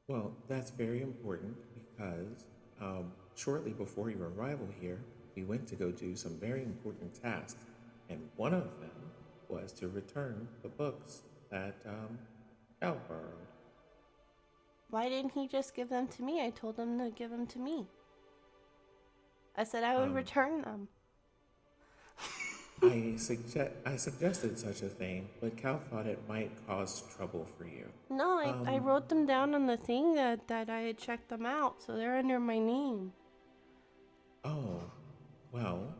Well, that's very important because shortly before your arrival here, we went to go do some very important tasks, and one of them was to return the books that Cal borrowed. Why didn't he just give them to me? I told him to give them to me. I said I would return them. I suggested such a thing, but Cal thought it might cause trouble for you. No, I wrote them down on the thing that I had checked them out, so they're under my name. Oh, well,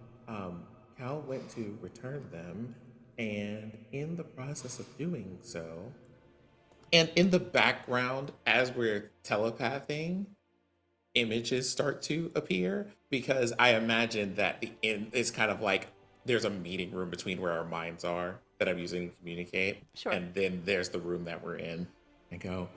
Cal went to return them, and in the process of doing so, and in the background, as we're telepathing, images start to appear, because I imagine that it's kind of like there's a meeting room between where our minds are that I'm using to communicate. Sure. And then there's the room that we're in. I go,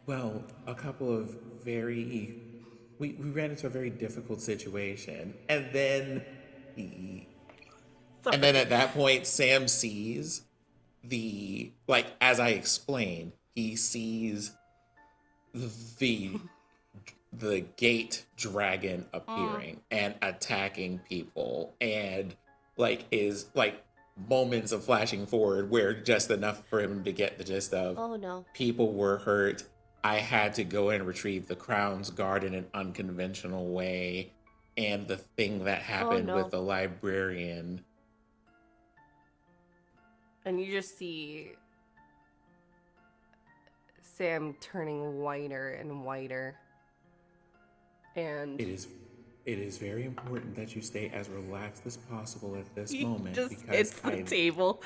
well, a couple of we ran into a very difficult situation. And then at that point, Sam sees as I explained, he sees the gate dragon appearing and attacking people, and is moments of flashing forward where just enough for him to get the gist of, oh no, people were hurt. I had to go and retrieve the crown's guard in an unconventional way, and the thing that happened with the librarian. And you just see Sam turning whiter and whiter. And It is very important that you stay as relaxed as possible at this moment. Just because hits the table.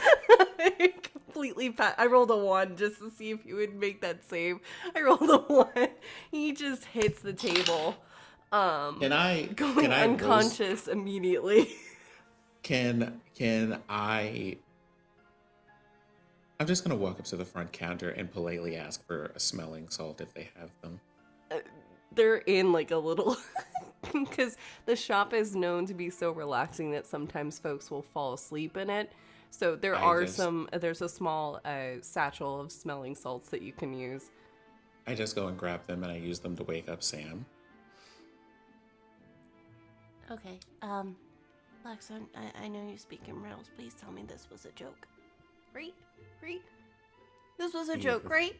Completely I rolled a 1 just to see if he would make that save. I rolled a 1. He just hits the table. Going unconscious immediately. Can I I'm just gonna walk up to the front counter and politely ask for a smelling salt if they have them. They're in like a little, because the shop is known to be so relaxing that sometimes folks will fall asleep in it. So there's a small satchel of smelling salts that you can use. I just go and grab them and I use them to wake up Sam. Okay, Blackstone, I know you speak in riddles. Please tell me this was a joke. Right? This was a joke, right?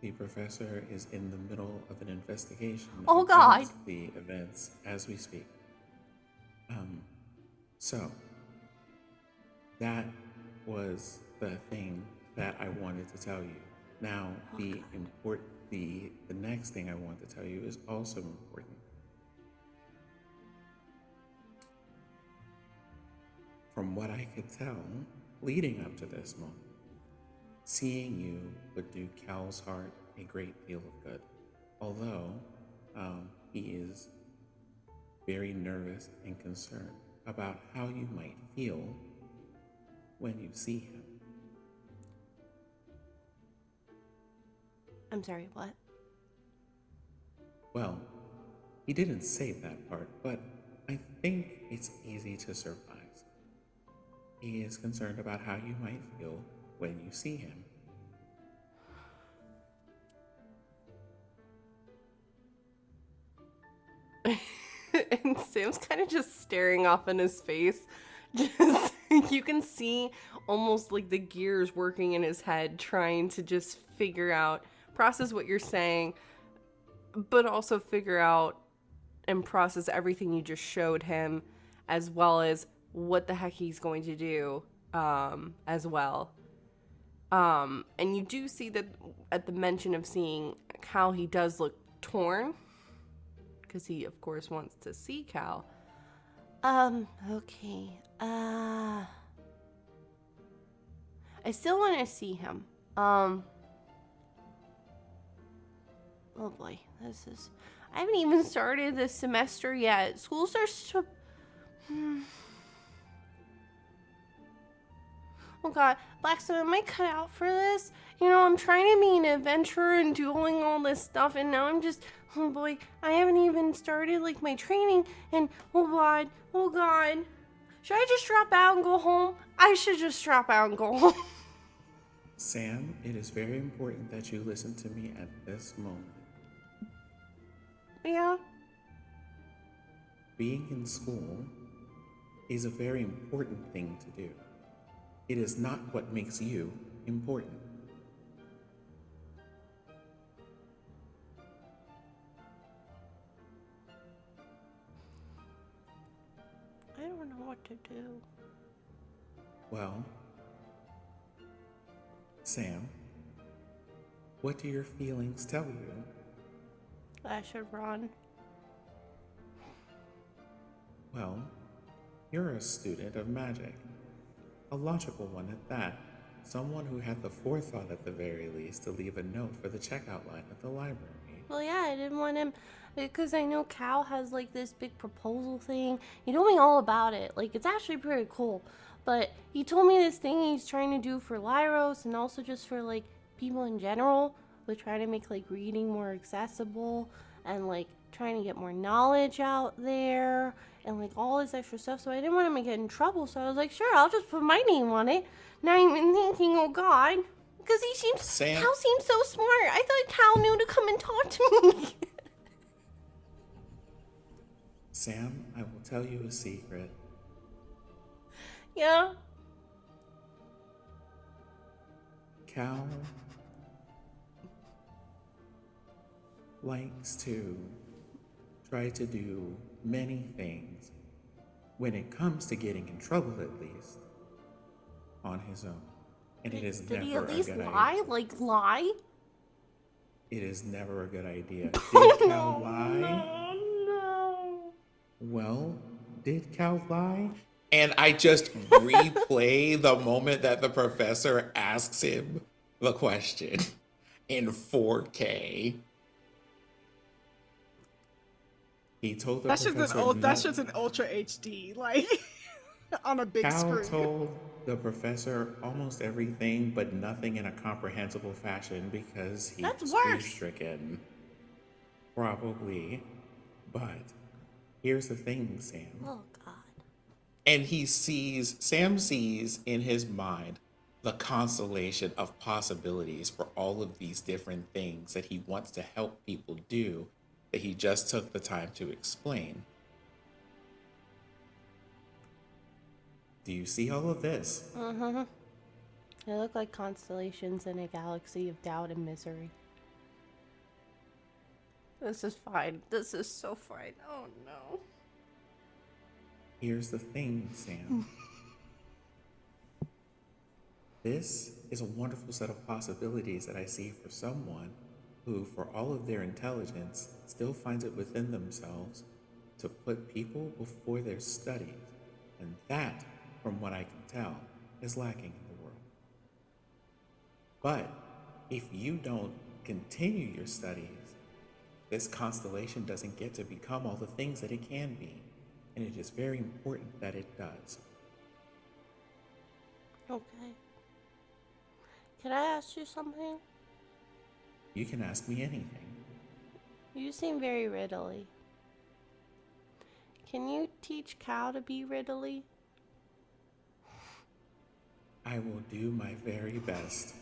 The professor is in the middle of an investigation. Oh, God. Against the events as we speak. So that was the thing that I wanted to tell you. Now, the next thing I want to tell you is also important. From what I could tell, leading up to this moment, seeing you would do Cal's heart a great deal of good. Although he is very nervous and concerned about how you might feel when you see him. I'm sorry, what? Well, he didn't say that part, but I think it's easy to surmise. He is concerned about how you might feel when you see him. And Sam's kind of just staring off in his face. Just, you can see almost like the gears working in his head, trying to just figure out, process what you're saying, but also figure out and process everything you just showed him, as well as what the heck he's going to do as well. And you do see that at the mention of seeing Cal, he does look torn, because he, of course, wants to see Cal. Okay. I still want to see him. Oh boy, I haven't even started this semester yet. School starts to... Oh god, Blackstone, am I cut out for this? You know, I'm trying to be an adventurer and doing all this stuff, and now I'm just... Oh boy, I haven't even started, like, my training, and oh god. Should I just drop out and go home? I should just drop out and go home. Sam, it is very important that you listen to me at this moment. Yeah? Being in school is a very important thing to do. It is not what makes you important. I don't know what to do. Well, Sam, what do your feelings tell you? I should run. Well, you're a student of magic. A logical one at that. Someone who had the forethought at the very least to leave a note for the checkout line at the library. Well, yeah, I didn't want him, because I know Cal has, like, this big proposal thing. He told me all about it. Like, it's actually pretty cool. But he told me this thing he's trying to do for Lyros, and also just for, like, people in general, with trying to make, like, reading more accessible, and, like, trying to get more knowledge out there, and, like, all this extra stuff. So I didn't want him to get in trouble, so I was like, sure, I'll just put my name on it. Not even thinking, oh god, because Cal seems so smart. I thought Cal knew to come and talk to me. Sam, I will tell you a secret. Yeah? Cal likes to try to do many things, when it comes to getting in trouble at least, on his own. And it is never a good idea. Did he at least lie? Like, lie? It is never a good idea. Did Cal lie? No. Well, did Cal lie? And I just replay the moment that the professor asks him the question in 4K. He told the professor that's just an ultra HD, like. on a big Cal screen. told the professor almost everything, but nothing in a comprehensible fashion because he's That's worse. grief-stricken. Probably. But here's the thing, Sam. Oh, God. And Sam sees in his mind the constellation of possibilities for all of these different things that he wants to help people do that he just took the time to explain. Do you see all of this? Mm-hmm. They look like constellations in a galaxy of doubt and misery. This is fine. This is so fine. Oh, no. Here's the thing, Sam. This is a wonderful set of possibilities that I see for someone who, for all of their intelligence, still finds it within themselves to put people before their studies. And that, from what I can tell, is lacking in the world. But if you don't continue your studies, this constellation doesn't get to become all the things that it can be. And it is very important that it does. Okay. Can I ask you something? You can ask me anything. You seem very riddly. Can you teach Cal to be riddly? I will do my very best.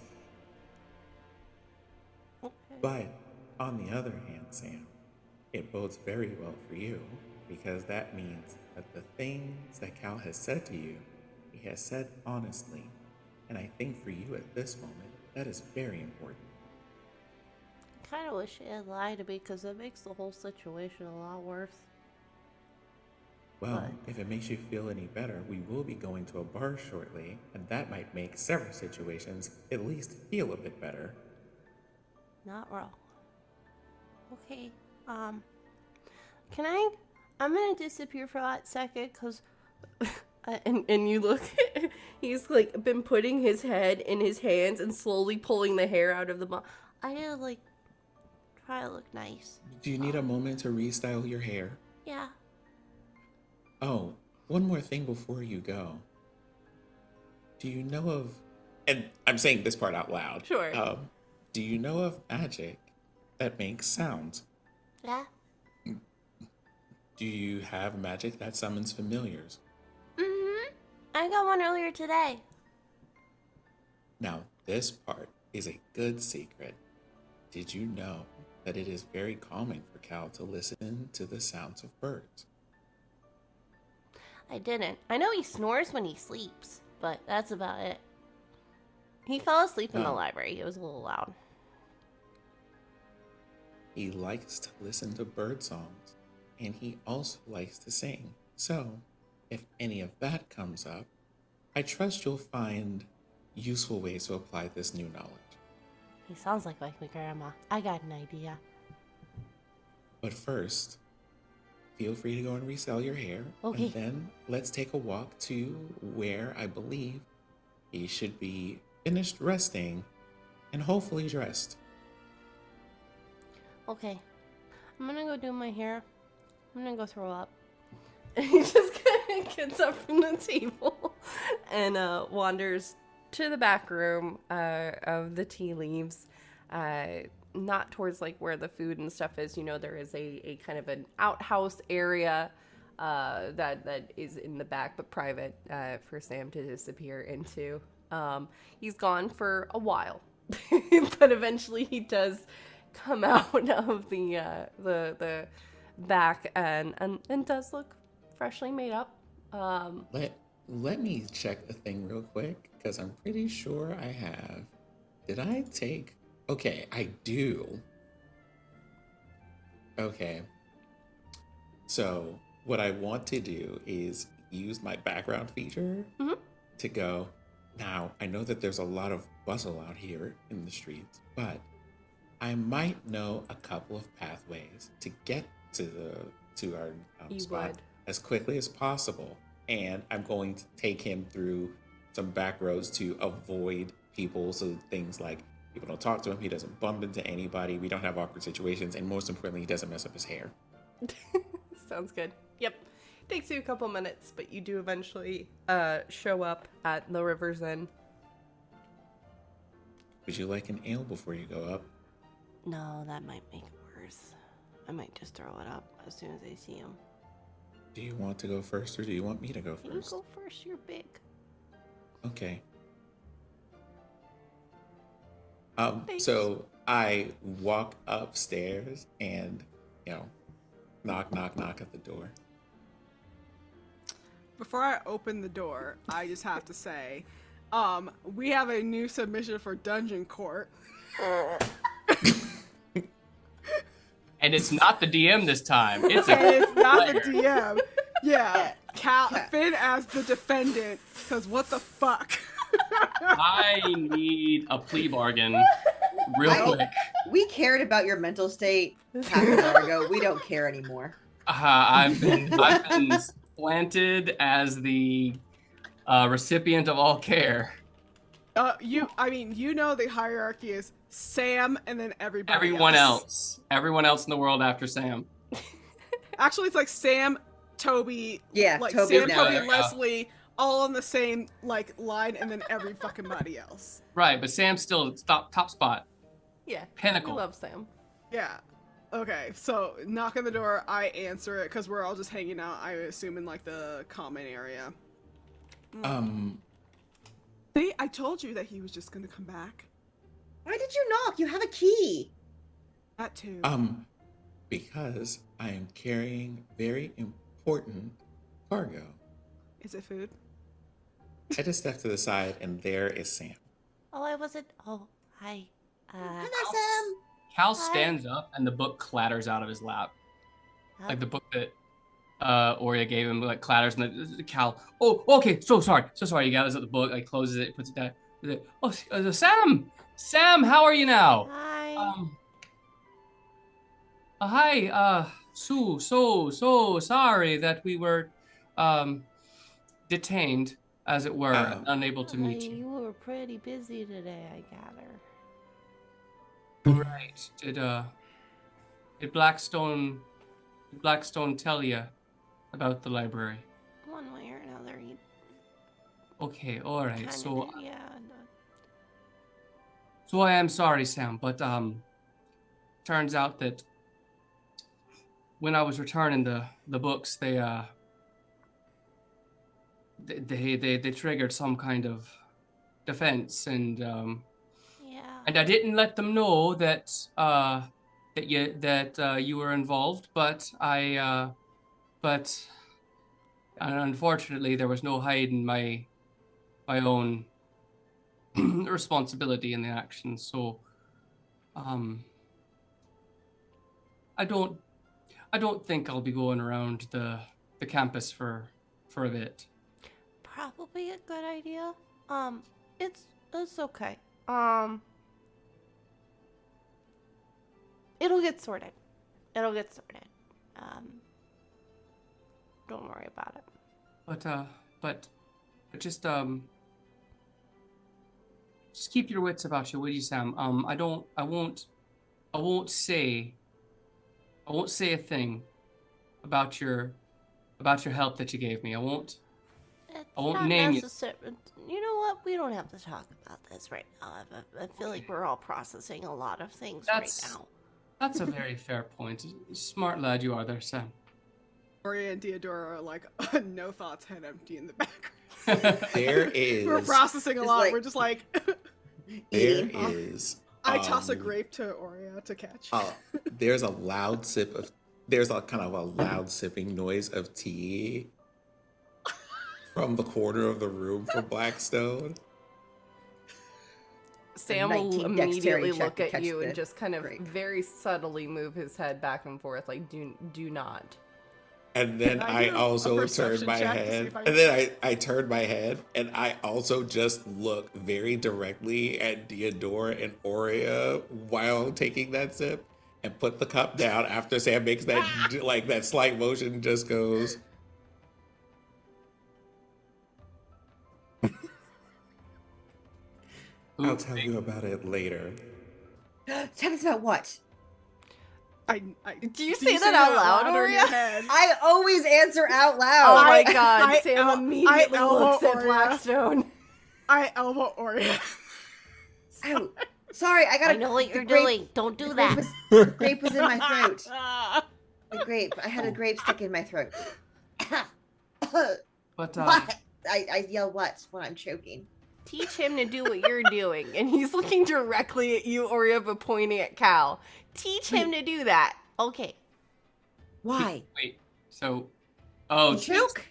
Okay. But on the other hand, Sam, it bodes very well for you because that means that the things that Cal has said to you, he has said honestly. And I think for you at this moment, that is very important. I kind of wish he had lied to me because it makes the whole situation a lot worse. Well, if it makes you feel any better, we will be going to a bar shortly, and that might make several situations at least feel a bit better. Not wrong. Okay, I'm gonna disappear for that second, cause, and you look, he's like been putting his head in his hands and slowly pulling the hair out of the bun. I gotta like, try to look nice. Do you need a moment to restyle your hair? Yeah. Oh, one more thing before you go. Do you know of, and I'm saying this part out loud. Sure. Do you know of magic that makes sounds? Yeah. Do you have magic that summons familiars? Mm-hmm. I got one earlier today. Now, this part is a good secret. Did you know that it is very calming for Cal to listen to the sounds of birds? I didn't. I know he snores when he sleeps, but that's about it. He fell asleep in the library. It was a little loud. He likes to listen to bird songs, and he also likes to sing. So, if any of that comes up, I trust you'll find useful ways to apply this new knowledge. He sounds like my grandma. I got an idea. But first, feel free to go and resell your hair. Okay. And then let's take a walk to where I believe he should be finished resting and hopefully dressed. Okay. I'm gonna go do my hair. I'm gonna go throw up. And he just kind of gets up from the table and wanders to the back room of the tea leaves. Not towards like where the food and stuff is. You know, there is a kind of an outhouse area that is in the back, but private for Sam to disappear into. He's gone for a while, but eventually he does come out of the back and does look freshly made up. Let me check a thing real quick because I'm pretty sure I have. Did I take? Okay, I do. Okay. So what I want to do is use my background feature to go. Now, I know that there's a lot of bustle out here in the streets, but I might know a couple of pathways to get to our spot as quickly as possible. And I'm going to take him through some back roads to avoid people. So things like people don't talk to him, he doesn't bump into anybody, we don't have awkward situations, and most importantly, he doesn't mess up his hair. Sounds good. Yep. Takes you a couple minutes, but you do eventually show up at the River's End. Would you like an ale before you go up? No, that might make it worse. I might just throw it up as soon as I see him. Do you want to go first, or do you want me to go You first? go first, you're big. Okay. Thanks. So I walk upstairs and, knock, knock, knock at the door. Before I open the door, I just have to say, we have a new submission for Dungeon Court. And it's not the DM this time. It's And it's not the player. DM. Yeah. Finn as the defendant, because what the fuck? I need a plea bargain real quick. We cared about your mental state half an hour ago. We don't care anymore. I've been planted as the recipient of all care. You know the hierarchy is Sam and then everybody Everyone else in the world after Sam. Actually, it's like Sam, Toby, Yeah, like Toby Sam, now. Toby, Yeah. Leslie, all on the same like line, and then every fucking body else. Right, but Sam's still top spot. Yeah. Pinnacle. We love Sam. Yeah. Okay, so knock on the door. I answer it because we're all just hanging out. I assume in like the common area. See, I told you that he was just gonna come back. Why did you knock? You have a key. That too. Because I am carrying very important cargo. Is it food? I just step to the side, and there is Sam. Oh, I wasn't. Oh, hi. Hi there, Sam. Cal stands up and the book clatters out of his lap. Like the book that Oria gave him, like clatters, and the Cal. Oh, okay. So sorry. He gathers up the book, like closes it, puts it down. Oh, Sam. Sam, how are you now? Hi. Hi. So sorry that we were detained, as it were, and unable to meet you. You were pretty busy today, I gather. Right. Did Blackstone tell you about the library? One way or another, he Okay, all right. kinda So did, yeah. So I am sorry, Sam, but turns out that when I was returning the books, they triggered some kind of defense, and I didn't let them know that you were involved, but unfortunately there was no hiding my own responsibility in the action. So I don't think I'll be going around the campus for a bit. Probably a good idea. It's okay. It'll get sorted. Don't worry about it. But just keep your wits about you, will you, Sam? I won't say a thing about your help that you gave me. I won't name you. You know what? We don't have to talk about this right now. I feel like we're all processing a lot of things right now. That's a very fair point. Smart lad you are there, Sam. Oria and Theodora are like, no thoughts, head empty in the background. There is. We're processing a lot. like- We're just like. There is. I toss a grape to Oria to catch. There's a loud sip of. There's a kind of a loud sipping noise of tea from the corner of the room from Blackstone. Sam will 19 immediately dexterity check look to at catch you and the just kind of grape. very subtly move his head back and forth, like do not. And then Can I I do a also perception turned my check to see head. if I And then I turned my head and I also just look very directly at Theodora and Oria while taking that sip and put the cup down after Sam makes that like that slight motion, just goes. I'll tell you about it later. Tell us about what? Do you say that out loud, or in your Oria? head? I always answer out loud. Oh my I- god, I Sam el- immediately I elbow looks at Oria. Blackstone. I elbow Oria. Oh, sorry, I got. I know what you're doing. Don't do that. Grape was in my throat. The grape. I had a grape stuck in my throat. But What? I yell what when I'm choking. Teach him to do what you're doing. And he's looking directly at you, Oria, but pointing at Cal. Teach him to do that. Okay. Why? wait, so oh, You choke?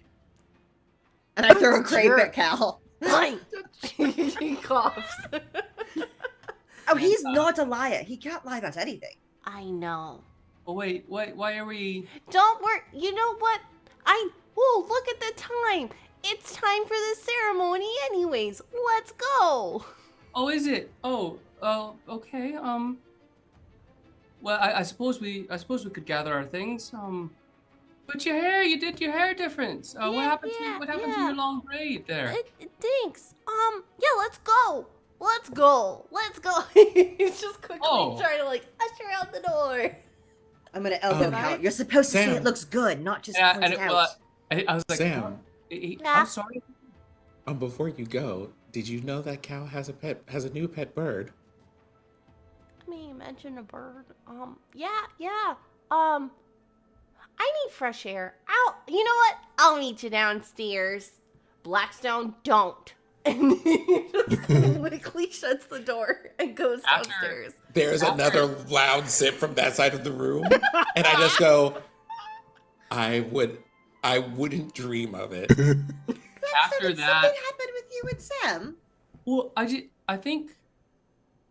And I throw a grape Sure. at Cal. Fine. He coughs. Oh, he's not a liar. He can't lie about anything. I know. oh wait, why are we? Don't worry. You know what? Whoa, look at the time. It's time for the ceremony anyways. Let's go. Oh, is it? Oh, okay. Well, I suppose we could gather our things. But your hair, you did your hair different. What happened to your long braid there? Thanks. Yeah, let's go. Let's go. Let's go. He's just quickly Oh. trying to like usher out the door. I'm gonna elbow Um, Cal. You're supposed to say Sam. it looks good, not just Yeah, point and it it, out. well, I was like, Sam, I'm sorry. before you go, did you know that Cal has a new pet bird? I mean, you mentioned a bird. Yeah. I need fresh air. You know what? I'll meet you downstairs. Blackstone, don't. And he just quickly shuts the door and goes downstairs. There's another loud sip from that side of the room, and I just go, I wouldn't dream of it. After Something that, happened with you and Sam. well, I think,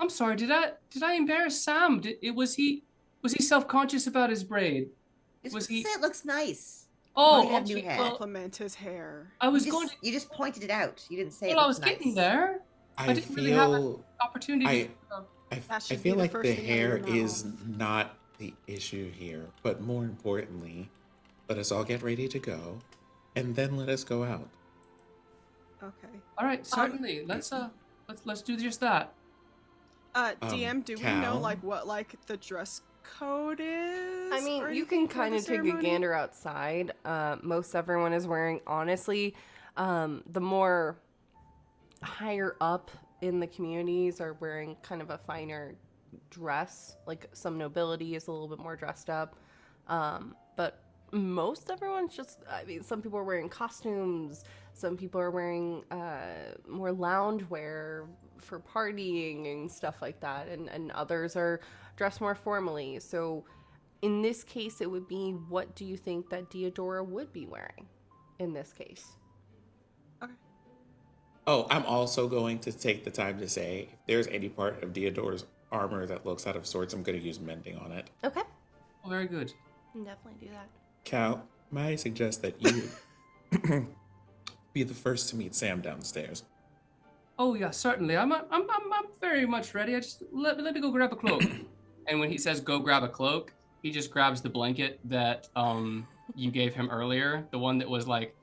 I'm sorry. Did I embarrass Sam? Was he self-conscious about his braid? Just Was say he? it looks nice. Oh, He have new okay, hair. well, Compliment his hair. I was you going just, you just pointed it out. You didn't say to. it Well, I looks was getting nice. there. I didn't really have an opportunity. I That should feel be the like first the thing out of hair your is mouth. not the issue here, but more importantly, let us all get ready to go, and then let us go out. Okay. All right, certainly. Let's do just that. DM, do we Cal? know what the dress code is? I mean, or you anything can for kind the of take a ceremony? gander outside. Most everyone is wearing, honestly, the more higher up in the communities are wearing kind of a finer dress. Like some nobility is a little bit more dressed up. But most everyone's just, I mean, some people are wearing costumes. Some people are wearing more loungewear for partying and stuff like that. And others are dressed more formally. So in this case, it would be, what do you think that Deodora would be wearing in this case? Oh, I'm also going to take the time to say, if there's any part of Deodora's armor that looks out of sorts, I'm going to use mending on it. Okay. Oh, very good. Can definitely do that. Cal, may I suggest that you be the first to meet Sam downstairs? Oh yeah, certainly. I'm very much ready. I just let me go grab a cloak. And when he says go grab a cloak, he just grabs the blanket that you gave him earlier, the one that was like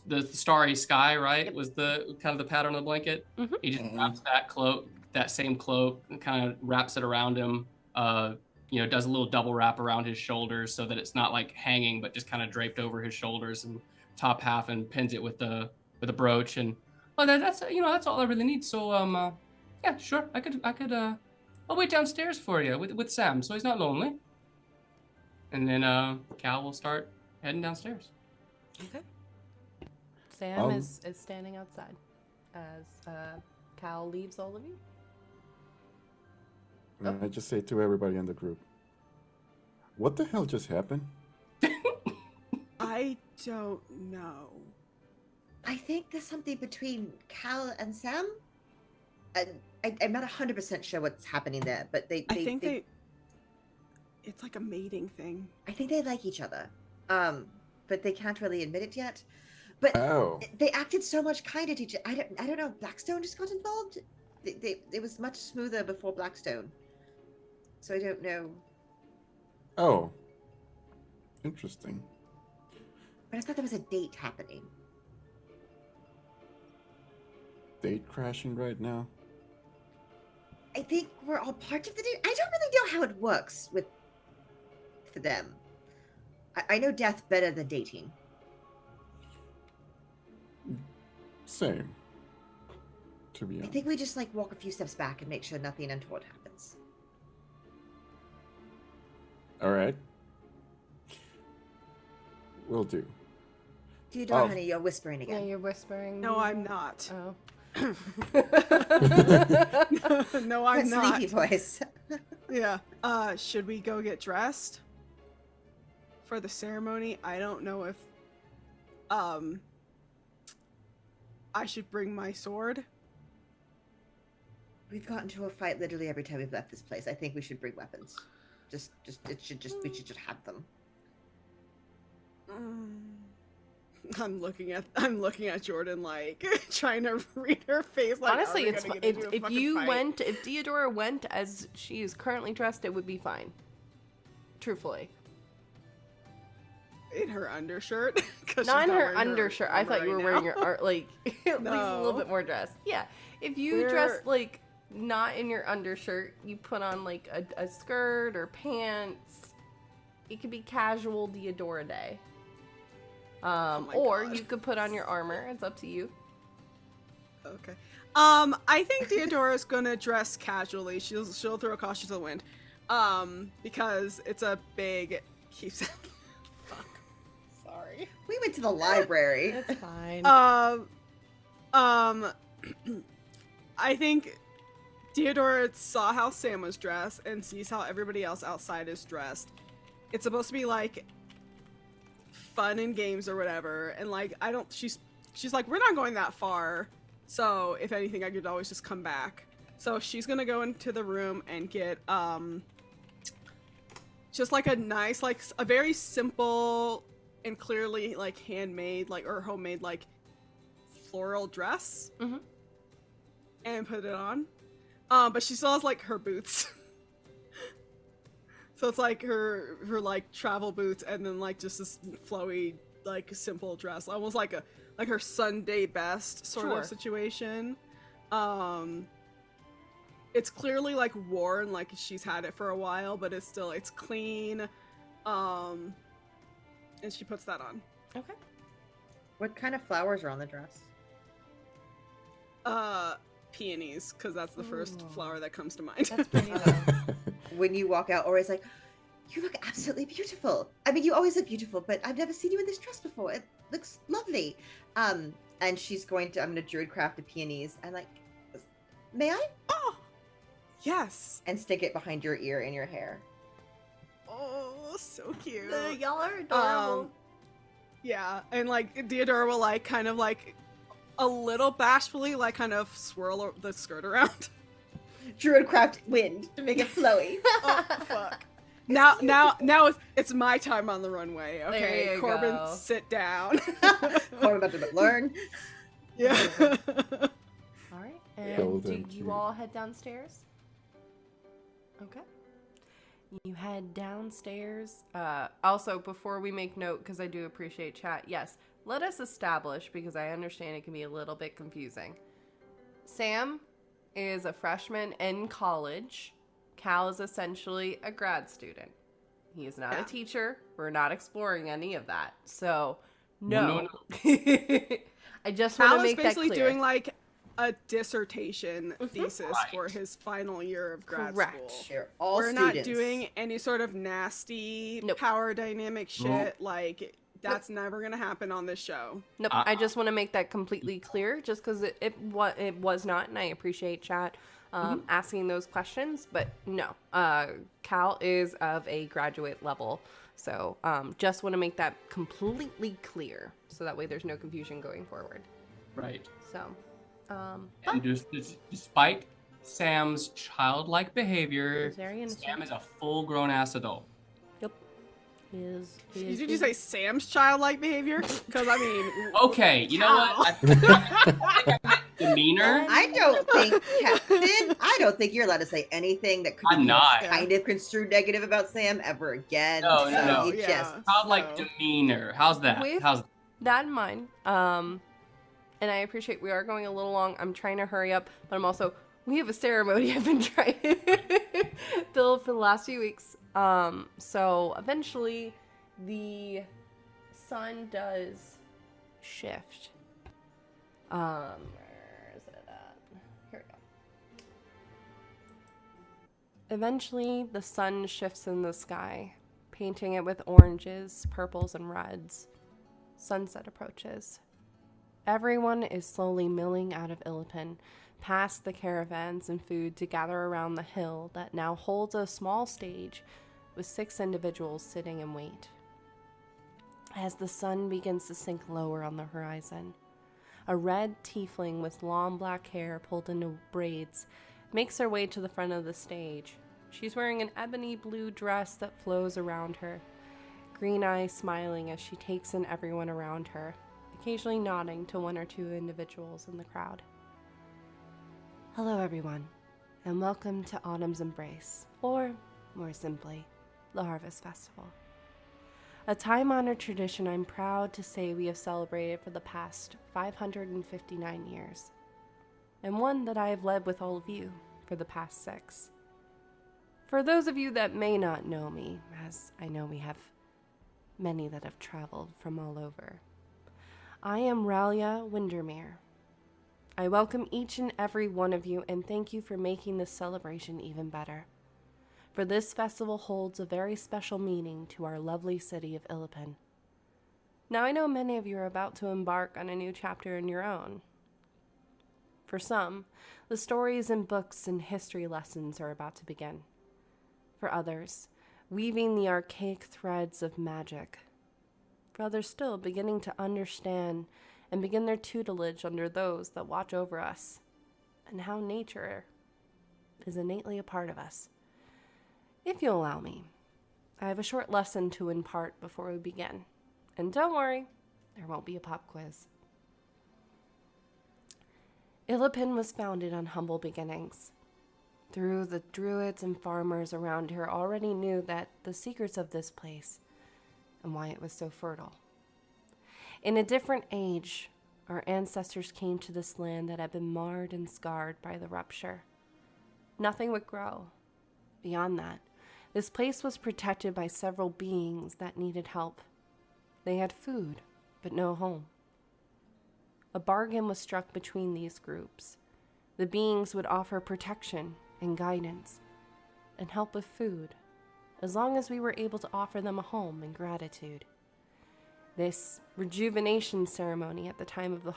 the starry sky, right? It was the kind of the pattern of the blanket. Mhm. He just grabs that cloak, that same cloak, and kind of wraps it around him. Does a little double wrap around his shoulders so that it's not like hanging, but just kind of draped over his shoulders and top half, and pins it with a brooch. And well, that's all I really need. So yeah, sure, I could I'll wait downstairs for you with Sam, so he's not lonely. And then Cal will start heading downstairs. Okay. Sam is standing outside as Cal leaves all of you. And I just say to everybody in the group, what the hell just happened? I don't know. I think there's something between Cal and Sam. And I'm not 100% sure what's happening there, but I think they it's like a mating thing. I think they like each other. But they can't really admit it yet. But they acted so much kinder to each other. I don't know. Blackstone just got involved. It was much smoother before Blackstone. So I don't know. Oh. Interesting. But I thought there was a date happening. Date crashing right now? I think we're all part of the date. I don't really know how it works with for them. I know death better than dating. Same. To be I honest. think we just like walk a few steps back and make sure nothing untoward happens. All right. Will do. Theodore, honey, you're whispering Yeah, again. you're whispering. No, I'm not. Oh. No, I'm That not. sleepy voice. Yeah. Should we go get dressed for the ceremony? I don't know if I should bring my sword. We've gotten into a fight literally every time we've left this place. I think we should bring weapons. We should just have them. I'm looking at Jordan like trying to read her face. Like, Honestly, are we it's gonna fi- get into a if fucking you fight? went, if Theodora went as she is currently dressed, it would be fine. Truthfully, in her undershirt. 'Cause not she's in her wearing undershirt. I armor thought you were right wearing now. your art, like at least a little No. bit more dressed. Yeah, if you We're- dress like not in your undershirt, you put on like a skirt or pants. It could be casual Theodora day. Or God. you could put on your armor. It's up to you. Okay. I think Theodora's gonna dress casually. She'll throw caution to the wind. Because it's a big fuck. Sorry. We went to the library. It's fine. I think Theodora saw how Sam was dressed and sees how everybody else outside is dressed. It's supposed to be like fun and games or whatever, and like she's like, we're not going that far, so if anything I could always just come back. So she's gonna go into the room and get just like a nice, like a very simple and clearly like handmade, like or homemade, like floral dress, and put it on. But she still has like her boots. So it's like her like travel boots and then like just this flowy like simple dress, almost like her Sunday best sort Sure. of situation. It's clearly like worn, like she's had it for a while, but it's clean. And she puts that on. Okay. What kind of flowers are on the dress? Peonies, because that's the first flower that comes to mind. That's pretty though. When you walk out, Aura's like, you look absolutely beautiful. I mean, you always look beautiful, but I've never seen you in this dress before. It looks lovely. And I'm gonna druidcraft the peonies and like, may I? Oh, yes. And stick it behind your ear in your hair. Oh, so cute. Y'all are adorable. Yeah, and like Theodora will like kind of like a little bashfully like kind of swirl the skirt around. Druidcraft wind to make it flowy. Oh fuck. Now it's my time on the runway. There Okay, you Corbin, go. sit down. Corbin about to learn. Yeah. All right. And Golden do you key. all head downstairs? Okay. You head downstairs. Also, before we make note, because I do appreciate chat, yes, let us establish, because I understand it can be a little bit confusing. Sam is a freshman in college. Cal is essentially a grad student. He is not a teacher. We're not exploring any of that. So, no. I just want Cal to is make that basically clear. doing like a dissertation thesis for his final year of grad Correct. school. They're all We're students. not doing any sort of nasty power dynamic shit. Like that's never gonna happen on this show. Nope. I just want to make that completely clear, just because it was not, and I appreciate chat asking those questions, but no. Cal is of a graduate level, so just want to make that completely clear, so that way there's no confusion going forward. Right. So, And despite Sam's childlike behavior, He's very innocent. Sam is a full-grown ass adult. Yep. Did you say Sam's childlike behavior? Because I mean, Okay, you know what? I think I meant demeanor. I don't think, Captain, I don't think you're allowed to say anything that could I'm be not. kind of construed negative about Sam ever again. No, So no. you just Childlike demeanor. How's that? With How's that in mind, and I appreciate we are going a little long. I'm trying to hurry up, but we have a ceremony I've been trying to build for the last few weeks. So eventually the sun does shift. Where is it at? Here we go. Eventually the sun shifts in the sky, painting it with oranges, purples, and reds. Sunset approaches. Everyone is slowly milling out of Illipin, past the caravans and food to gather around the hill that now holds a small stage with 6 individuals sitting in wait. As the sun begins to sink lower on the horizon, a red tiefling with long black hair pulled into braids makes her way to the front of the stage. She's wearing an ebony blue dress that flows around her, green eyes smiling as she takes in everyone around her, occasionally nodding to 1 or 2 individuals in the crowd. Hello everyone, and welcome to Autumn's Embrace, or more simply, the Harvest Festival. A time-honored tradition I'm proud to say we have celebrated for the past 559 years, and one that I have led with all of you for the past 6. For those of you that may not know me, as I know we have many that have traveled from all over, I am Ralia Windermere. I welcome each and every one of you and thank you for making this celebration even better. For this festival holds a very special meaning to our lovely city of Illipin. Now I know many of you are about to embark on a new chapter in your own. For some, the stories and books and history lessons are about to begin. For others, weaving the archaic threads of magic. For others still beginning to understand and begin their tutelage under those that watch over us, and how nature is innately a part of us. If you'll allow me, I have a short lesson to impart before we begin. And don't worry, there won't be a pop quiz. Illipin was founded on humble beginnings. Through the druids and farmers around her already knew that the secrets of this place and why it was so fertile. In a different age, our ancestors came to this land that had been marred and scarred by the rupture. Nothing would grow. Beyond that, this place was protected by several beings that needed help. They had food, but no home. A bargain was struck between these groups. The beings would offer protection and guidance, and help with food, as long as we were able to offer them a home in gratitude. This rejuvenation ceremony at the time of the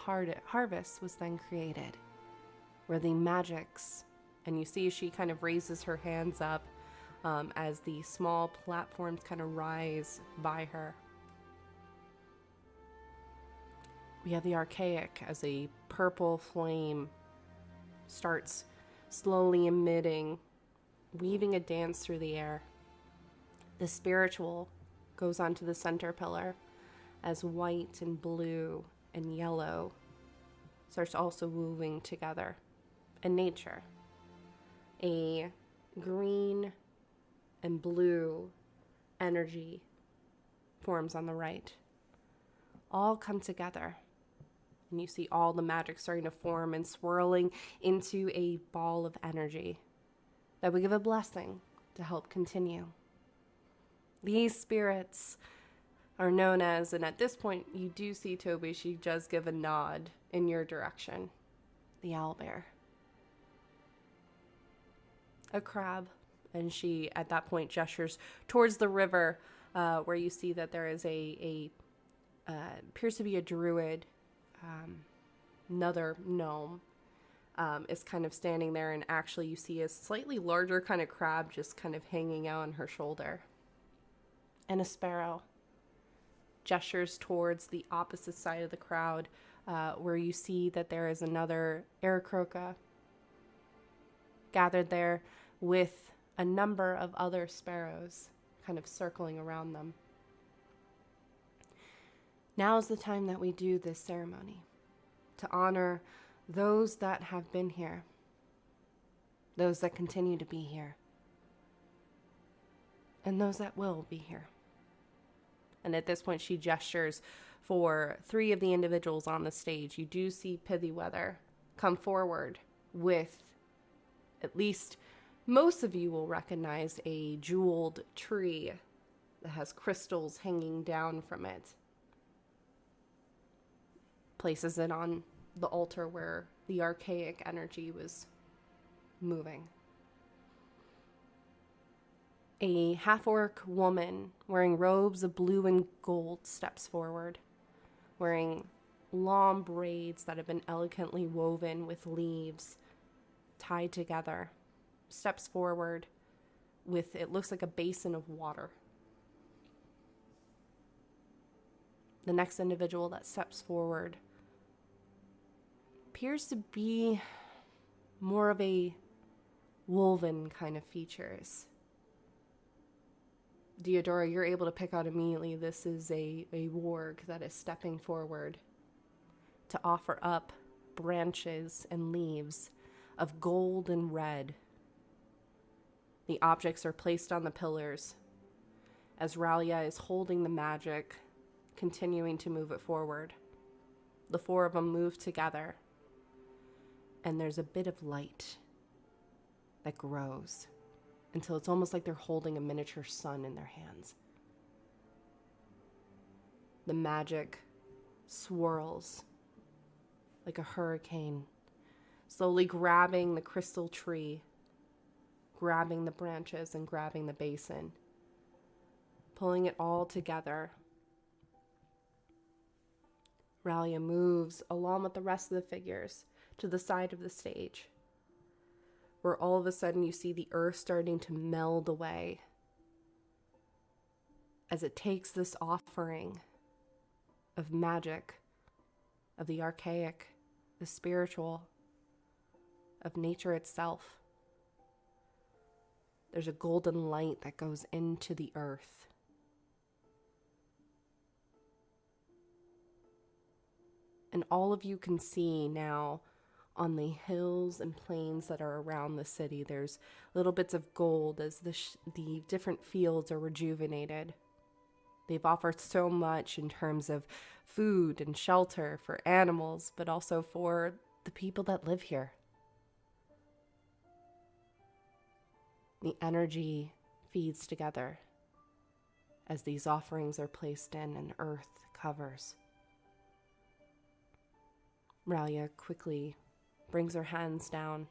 harvest was then created, where the magics, and you see she kind of raises her hands up as the small platforms kind of rise by her. We have the archaic as a purple flame starts slowly emitting, weaving a dance through the air. The spiritual goes onto the center pillar as white and blue and yellow starts also moving together. And nature, a green and blue energy forms on the right. All come together. And you see all the magic starting to form and swirling into a ball of energy that will give a blessing to help continue. These spirits are known as, and at this point you do see Tobi, she does give a nod in your direction, the owlbear. A crab, and she at that point gestures towards the river where you see that there is appears to be a druid, another gnome is kind of standing there, and actually you see a slightly larger kind of crab just kind of hanging out on her shoulder. And a sparrow gestures towards the opposite side of the crowd where you see that there is another Aarakocra gathered there with a number of other sparrows kind of circling around them. Now is the time that we do this ceremony to honor those that have been here, those that continue to be here, and those that will be here. And at this point, she gestures for 3 of the individuals on the stage. You do see Pithyweather come forward with at least Most of you will recognize a jeweled tree that has crystals hanging down from it. Places it on the altar where the archaic energy was moving. A half-orc woman wearing robes of blue and gold steps forward, wearing long braids that have been elegantly woven with leaves tied together, steps forward with, it looks like a basin of water. The next individual that steps forward appears to be more of a woven kind of features. Deodora, you're able to pick out immediately this is a warg that is stepping forward to offer up branches and leaves of gold and red. The objects are placed on the pillars as Ralia is holding the magic, continuing to move it forward. The four of them move together, and there's a bit of light that grows until it's almost like they're holding a miniature sun in their hands. The magic swirls like a hurricane, slowly grabbing the crystal tree, grabbing the branches and grabbing the basin, pulling it all together. Ralia moves along with the rest of the figures to the side of the stage, where all of a sudden you see the earth starting to meld away as it takes this offering of magic, of the archaic, the spiritual, of nature itself. There's a golden light that goes into the earth. And all of you can see now on the hills and plains that are around the city, there's little bits of gold as the different fields are rejuvenated. They've offered so much in terms of food and shelter for animals, but also for the people that live here. The energy feeds together as these offerings are placed in and earth covers. Ralia quickly brings her hands down.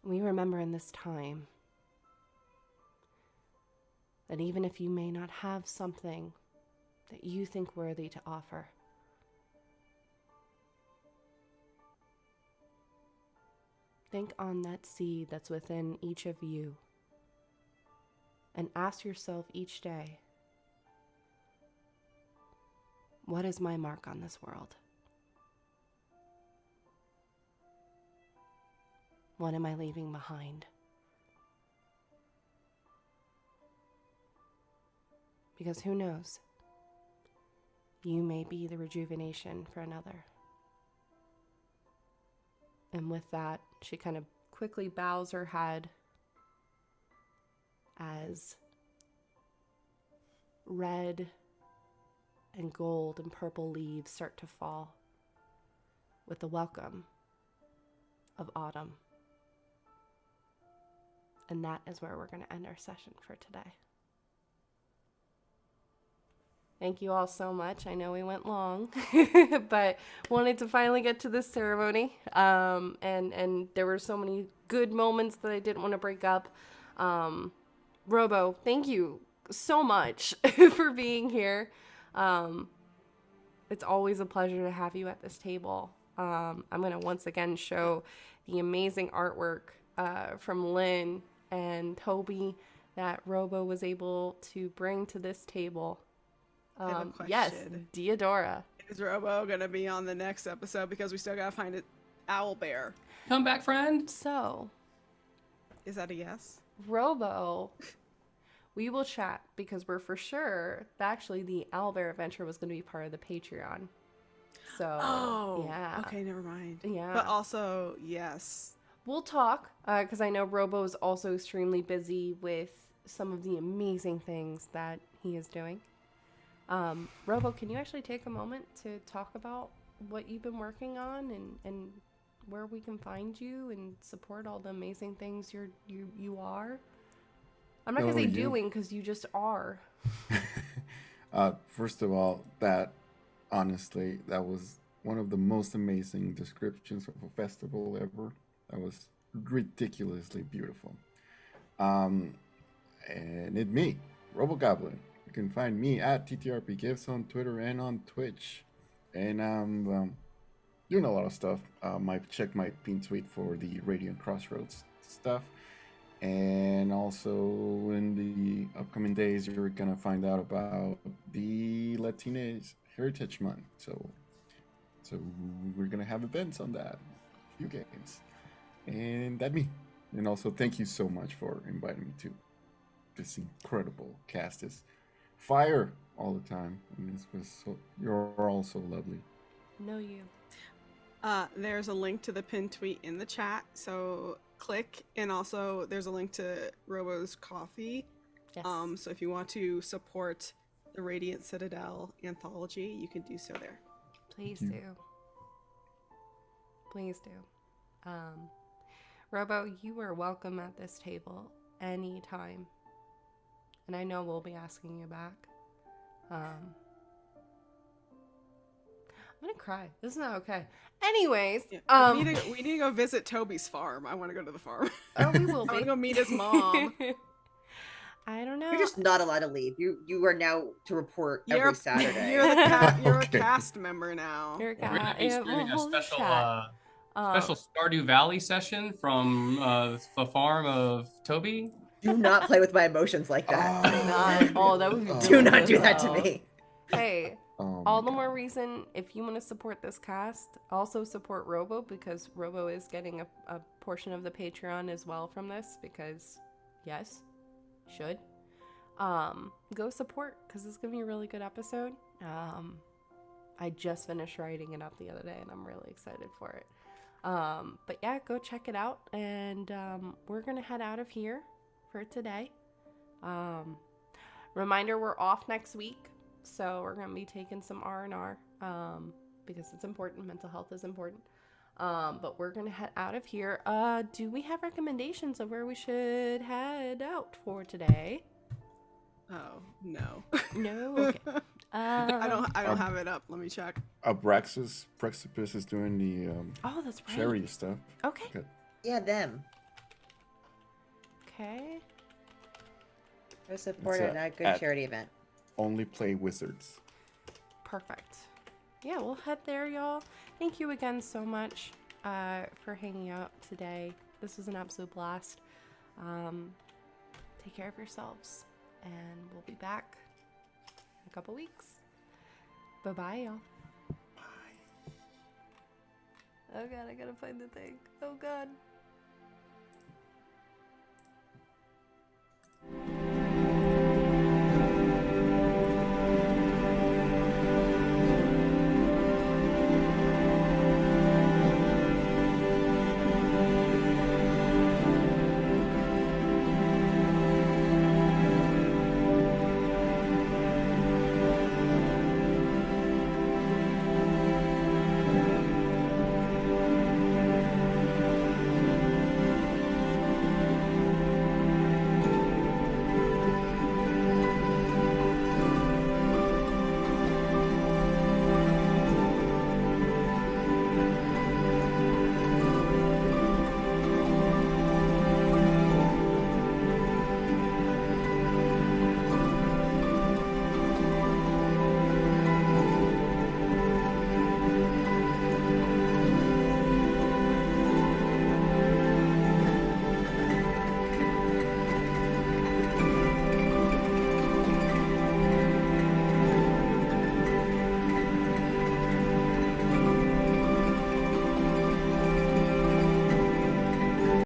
We remember in this time that even if you may not have something that you think worthy to offer, think on that seed that's within each of you and ask yourself each day, what is my mark on this world? What am I leaving behind? Because who knows? You may be the rejuvenation for another. And with that, she kind of quickly bows her head as red and gold and purple leaves start to fall with the welcome of autumn. And that is where we're going to end our session for today. Thank you all so much. I know we went long, but wanted to finally get to this ceremony. And there were so many good moments that I didn't want to break up. Robo, thank you so much for being here. It's always a pleasure to have you at this table. I'm going to once again show the amazing artwork from Lynn and Tobi that Robo was able to bring to this table. I have a question. Yes, Deodora. Is Robo going to be on the next episode? Because we still got to find an owl bear. Come back, friend. So, is that a yes? Robo, we will chat because we're for sure that actually the owlbear adventure was going to be part of the Patreon. So, yeah. Okay, never mind. Yeah. But also, yes. We'll talk because I know Robo is also extremely busy with some of the amazing things that he is doing. Robo, can you actually take a moment to talk about what you've been working on and where we can find you and support all the amazing things you are. I'm not gonna say doing because you just are. First of all, honestly, that was one of the most amazing descriptions of a festival ever. That was ridiculously beautiful. And it's me, RoboGoblin. You can find me at TTRPGifts on Twitter and on Twitch. And I'm doing a lot of stuff. Check my pin tweet for the Radiant Crossroads stuff. And also in the upcoming days, you're gonna find out about the Latinx Heritage Month. So we're gonna have events on that, a few games, and that's me. And also, thank you so much for inviting me to this incredible cast. Is fire all the time, and this was you're all so lovely. Know you. There's a link to the pinned tweet in the chat, so click, and also there's a link to Robo's coffee. Yes. So if you want to support the Radiant Citadel anthology, you can do so there. Please do. Please do. Robo, you are welcome at this table anytime. And I know we'll be asking you back. I'm gonna cry. This is not okay. Anyways, we need to go visit Toby's farm. I want to go to the farm. Oh, we will be. I want to go meet his mom. I don't know. You're just not allowed to leave. You are now to report every Saturday. You're a cast member now. You're a We're gonna be streaming a special special Stardew Valley session from the farm of Toby. Do not play with my emotions like that. That would be Do not do that to me. Hey, all the more reason, if you want to support this cast, also support Robo, because Robo is getting a portion of the Patreon as well from this, because yes, should. Go support, because it's gonna be a really good episode. I just finished writing it up the other day, and I'm really excited for it. But yeah, go check it out, and we're gonna head out of here for today. Reminder, we're off next week, so we're gonna be taking some R&R because it's important. Mental health is important. But we're gonna head out of here. Do we have recommendations of where we should head out for today? Oh no. No. Okay. I don't have it up. Let me check. Abraxas Precipice is doing the that's right. charity stuff. Okay. Good. Yeah, them. Okay. Go support a good charity event. Only Play Wizards. Perfect. Yeah, we'll head there, y'all. Thank you again so much for hanging out today. This was an absolute blast. Take care of yourselves, and we'll be back in a couple weeks. Bye-bye, y'all. Bye. Oh, God, I gotta find the thing. Oh, God.